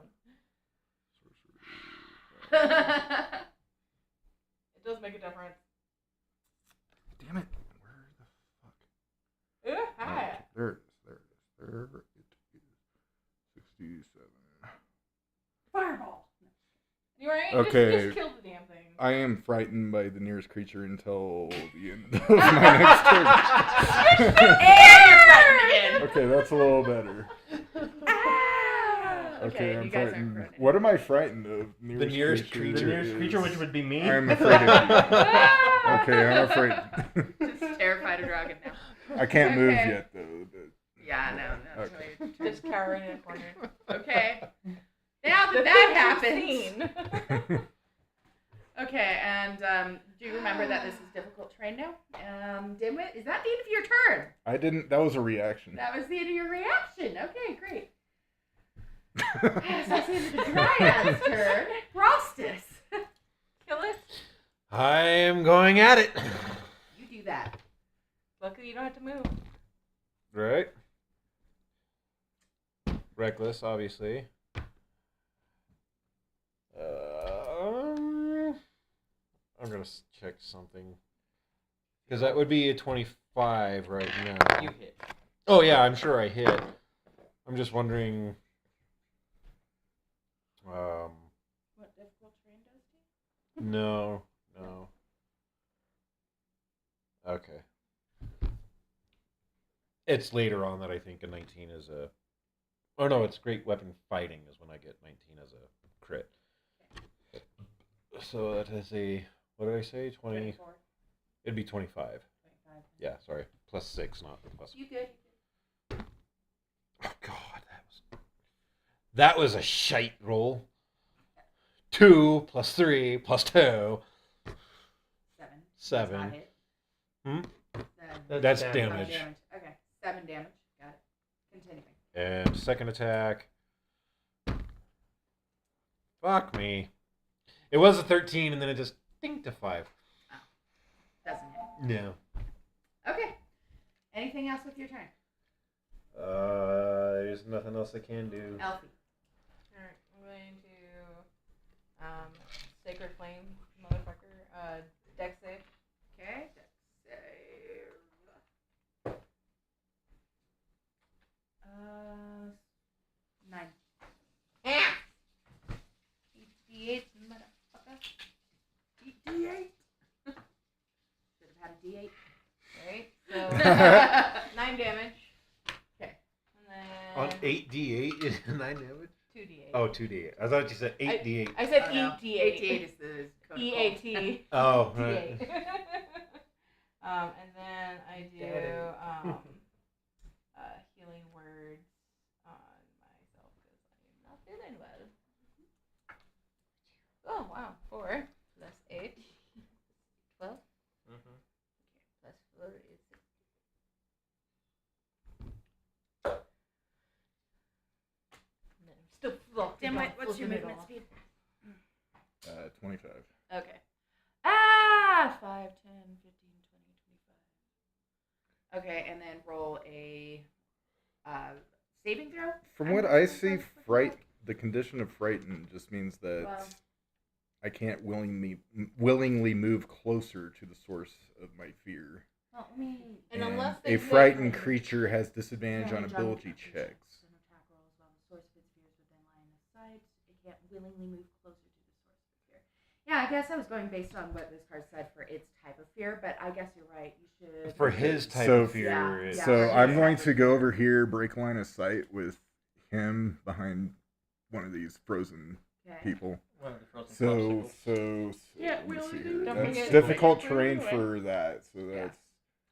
That's It does make a difference. Damn it. Where the fuck? Hi. Okay, there it is. There it is. 67. Fireball. You alright? Okay. Just kill the damn thing. I am frightened by the nearest creature until the end of my next turn. And you're frightened again. Okay, that's a little better. Ah! Okay, you I'm guys frightened. aren't frightened. What am I frightened of? nearest The creature. nearest creature, which would be me. I'm afraid of you. Okay, I'm afraid. Just terrified of Draugin now. I can't move Okay. yet, though. Yeah, no. Okay. Just cowering in a corner. Okay. Now The that things happens. you've seen. Okay, and do you remember that this is difficult terrain now? Dimwit, is that the end of your turn? I didn't. That was a reaction. That was the end of your reaction. Okay, great. Yes, that's the end of the Dryad's turn. Rostas. Kill it. I am going at it. You do that. Luckily, you don't have to move. Right. Reckless, obviously. I'm gonna check something. Because that would be a 25 right now. You hit. Oh yeah, I'm sure I hit. I'm just wondering. What difficult terrain does to you? No. Okay. It's later on that I think a 19 is a. Oh no, it's great weapon fighting is when I get 19 as a crit. So that is a. What did I say? 20. 24, It'd be 25. 25. Yeah, sorry. Plus 6, not plus. You good? Oh god, that was a shite roll. 2 plus 3 plus 2. 7. Does 7. not hit. Hmm? Then That's damage. damage. damage. Okay, 7 damage. Got it. Continuing. And second attack. Fuck me. It was a 13, and then it just dinked to 5. Doesn't hit. No. Okay. Anything else with your turn? There's nothing else I can do. Elphy. Alright, I'm going to Sacred Flame, motherfucker. Dex save. Okay. Dex save. 9. Eat D8, motherfucker. Eat D8. Should have had a D8. Right? So 9 damage. Okay. And then On 8d8 is 9 damage? 2d8. Oh, 2d8. I thought you said 8d8. I said Oh, no. eat D8. 8 is the code of EAT. Oh, right. D8. And then I do healing words on myself because I'm not feeling well. Oh wow, 4 plus 8, 12. Mm-hmm. Plus 4 is 6. And then I'm still floating. Dimwit, what's your movement speed? 25. Okay. 5, 10, 15, 20, 25. Okay, and then roll a saving throw? From what I see, the condition of frightened just means that Well- I can't willingly move closer to the source of my fear. Well, let me... And And unless a they frightened creature has disadvantage on Advantage ability attack checks. and attack rolls while the source of its fear is within line of sight. It can't willingly move closer to the source of fear. Yeah, I guess I was going based on what this card said for its type of fear, but I guess you're right. You should... For his type So- of fear. Yeah, it's- yeah. So for I'm his going type to of go fear. over here, break line of sight with him behind one of these frozen Okay. people. One of the frozen So, popsicles. Yeah, let me we see only here. do- Don't That's forget- difficult Wait, terrain wait. for that. So Yeah. that's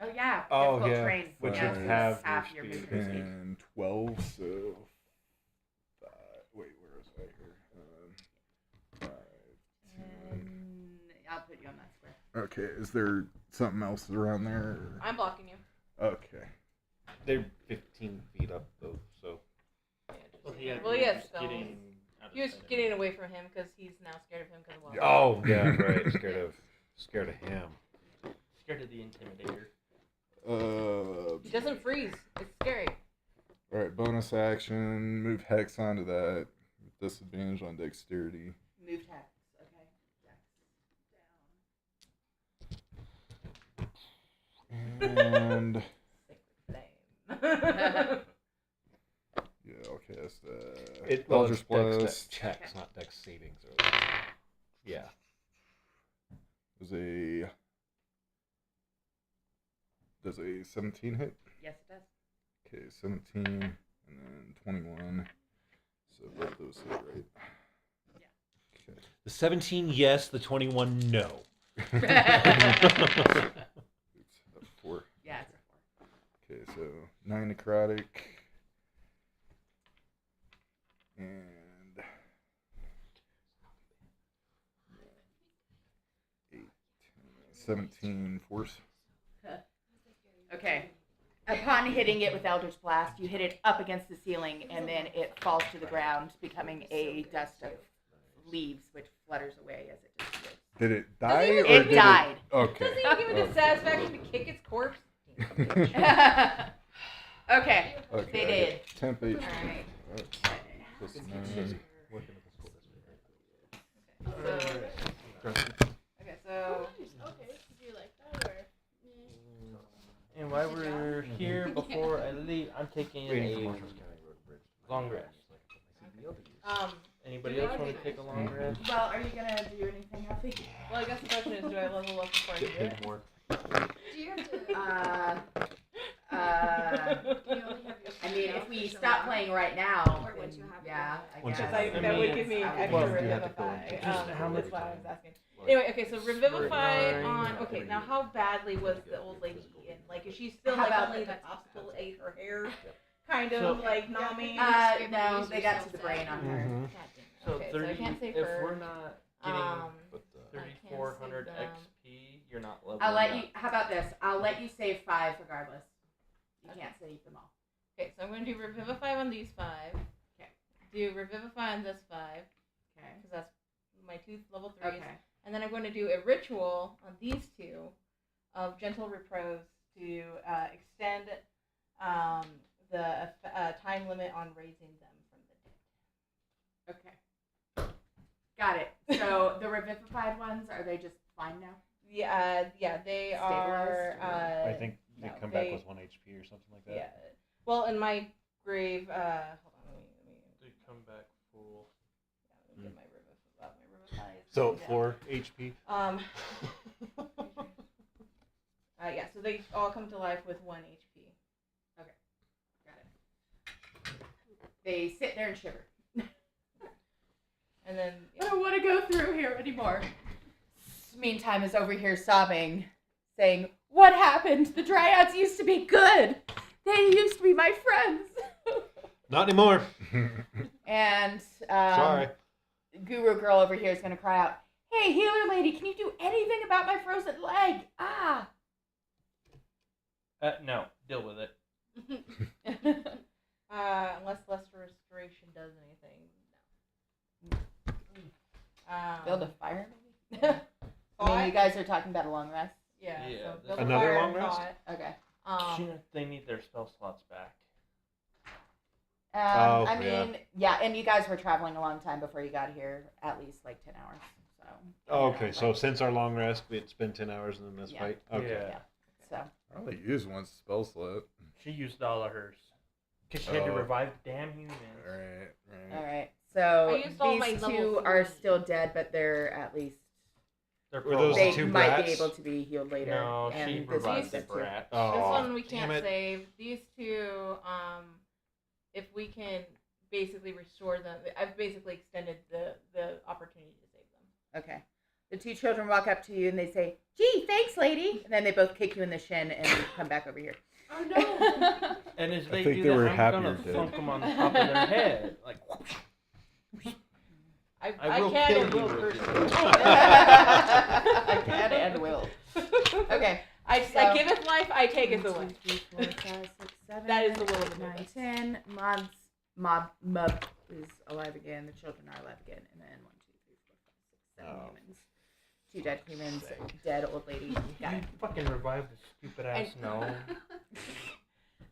Oh, yeah. Oh, difficult yeah. terrain. Which yeah, is it's half your your speed. movement speed. 10, 12, so... Wait, where is I here? 5, 10... And I'll put you on that square. Okay, is there something else around there? or- I'm blocking you. Okay. They're 15 feet up, though, so. Well, He has just spells. getting out of He was sight of getting it. away from him because he's now scared of him because of Yeah. Oh, yeah, right. Scared of him. Scared of the intimidator. He doesn't freeze. It's scary. Alright, bonus action. Move Hex onto that. Disadvantage on dexterity. Move text. Okay. Dex And... Flame. Yeah, okay, that's the... It Eldritch was Blast. checks, not dex savings. Yeah. Does a 17 hit? Yes, it does. Okay, 17 and then 21. So both those hit, right? Yeah. Okay. The 17, yes. The 21, no. Oops, that's 4. Yeah, it's a 4. Okay, so 9 necrotic. And 8, 17 force. Okay. Upon hitting it with Eldritch Blast, you hit it up against the ceiling, and then it falls to the ground, becoming a dust of leaves, which flutters away as it disappears. Did it die? even- or It did died. Okay. Doesn't even give it the satisfaction to kick its corpse. Okay. Okay. They did. Temp HP. Alright. Plus 9. Okay, so Okay, do you like that or? And while we're here, before I leave, I'm taking a long rest. Anybody else want to take a long rest? Well, are you gonna do anything healthy? well, I guess the question is, do I level up before I do it? more. Do you have to? Do you only have your I mean, if spell we to stop show playing up? right now, Or then, once you have it yeah, in I Once guess. you have it. that would give me I extra would- Well, you have to go revivify. into- Just how much- That's why I was asking. Anyway, okay, so revivify Nine. on. Okay, now how badly was the old lady eaten? Like, is she still How like about only the- the popsicle ate her hair? Kind So- of like numbing. No, they got to the brain on her. Mhm. God damn it. So Okay, so 30, I can't save if her. we're not getting But the, I can't 3,400 save them. XP, you're not leveling I'll let up. you. How about this? I'll let you save 5 regardless. You can't save them all. Okay, so I'm going to do revivify on these 5. Okay. Do revivify on this 5 Okay. because that's my 2 level 3s. Okay. And then I'm going to do a ritual on these 2 of gentle repose to extend the time limit on raising them from the dead. Okay. Got it. So the revivified ones, are they just fine now? Yeah, they are. I think they come back they- with 1 HP or something like that. Yeah. Well, in my grave, hold on, let me They come back full. get my revivify. So Yeah. 4 HP. Yeah. So they all come to life with 1 HP. Got it. They sit there and shiver. And then I don't want to go through here anymore. Meantime is over here sobbing, saying, "What happened? The Dryads used to be good. They used to be my friends." Not anymore. And Sorry. Guru Girl over here is going to cry out, "Hey, healer lady, can you do anything about my frozen leg? Ah!" No, deal with it. unless Lesser Restoration does anything, no. Build a fire, maybe? I mean, you guys are talking about a long rest. Yeah. Yeah, So build a Another fire long and rest? thought. Okay. They need their spell slots back. I yeah. mean, yeah, and you guys were traveling a long time before you got here, at least like 10 hours. So. Oh, okay, so since our long rest, it's been 10 hours in this Yeah. fight? Okay. Yeah. So. I only used one spell slot. She used all of hers. Because she had to Oh. revive damn humans. All right. So I used all my these level 2 are 3. still dead, but they're at least They're Were those they the 2 might brats? be able to be healed later. No, and she this revived is the too. brat. Oh, This one we damn can't it. save. These 2, if we can basically restore them, I've basically extended the opportunity to save them. Okay. The 2 children walk up to you and they say, "Gee, thanks, lady." And then they both kick you in the shin and come back over here. Oh no! And as I they think do they that, were I'm happier gonna dead. thunk them on the top of their head. Like, whoosh. I I will can kill and you will with personally. this. I can and will. Okay. I giveth life, I taketh 1, away. 2, 3, 4, 5, 6, 7, That is the will of the 9, Lord. 10. Mub is alive again. The children are alive again. And then 1, 2, 3, 4, 5, 6, 7 Oh. humans. 2 dead humans. Dead old lady. Got You it. fucking revived the stupid ass gnome.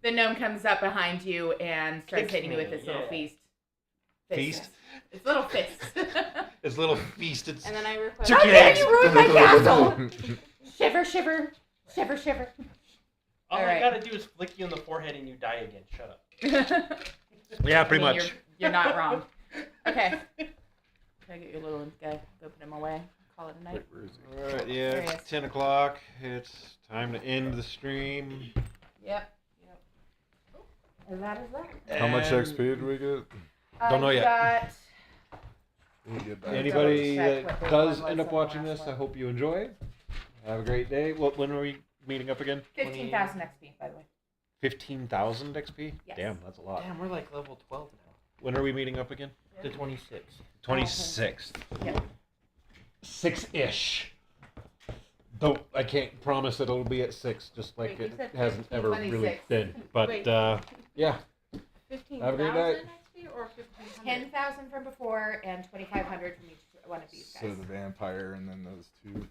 The gnome comes up behind you and starts Kicks hitting you with me, his little yeah. feast. Feast? It's little fist. It's little feast. It's And then I request. Turkey How dare eggs. you ruin my castle! Shiver, shiver, shiver, shiver. All All I right. gotta do is flick you in the forehead and you die again. Shut up. yeah, pretty I mean, much. You're not wrong. Okay. Can I get your little guy? Go put him away. Call it a night. Where is he? All right, There yeah, he is. it's 10 o'clock. It's time to end the stream. Yep. And that is that. How much And XP did we get? Don't know you yet. Got We get back. Anybody Double check that what the does one end was up on the watching last this, one. I hope you enjoy. Have a great day. When are we meeting up again? 15,000 XP, by the way. 15,000 XP? Yes. Damn, that's a lot. Damn, we're like level 12 now. When are we meeting up again? The 26th. 26th. Yep. 6-ish. Don't, I can't promise that it'll be at 6, just like Wait, you it said hasn't ever really 26. been. But, Wait. yeah. 15,000 Have a great night. XP or 1,500? 10,000 from before and 2,500 from each one of these So guys. the vampire and then those 2.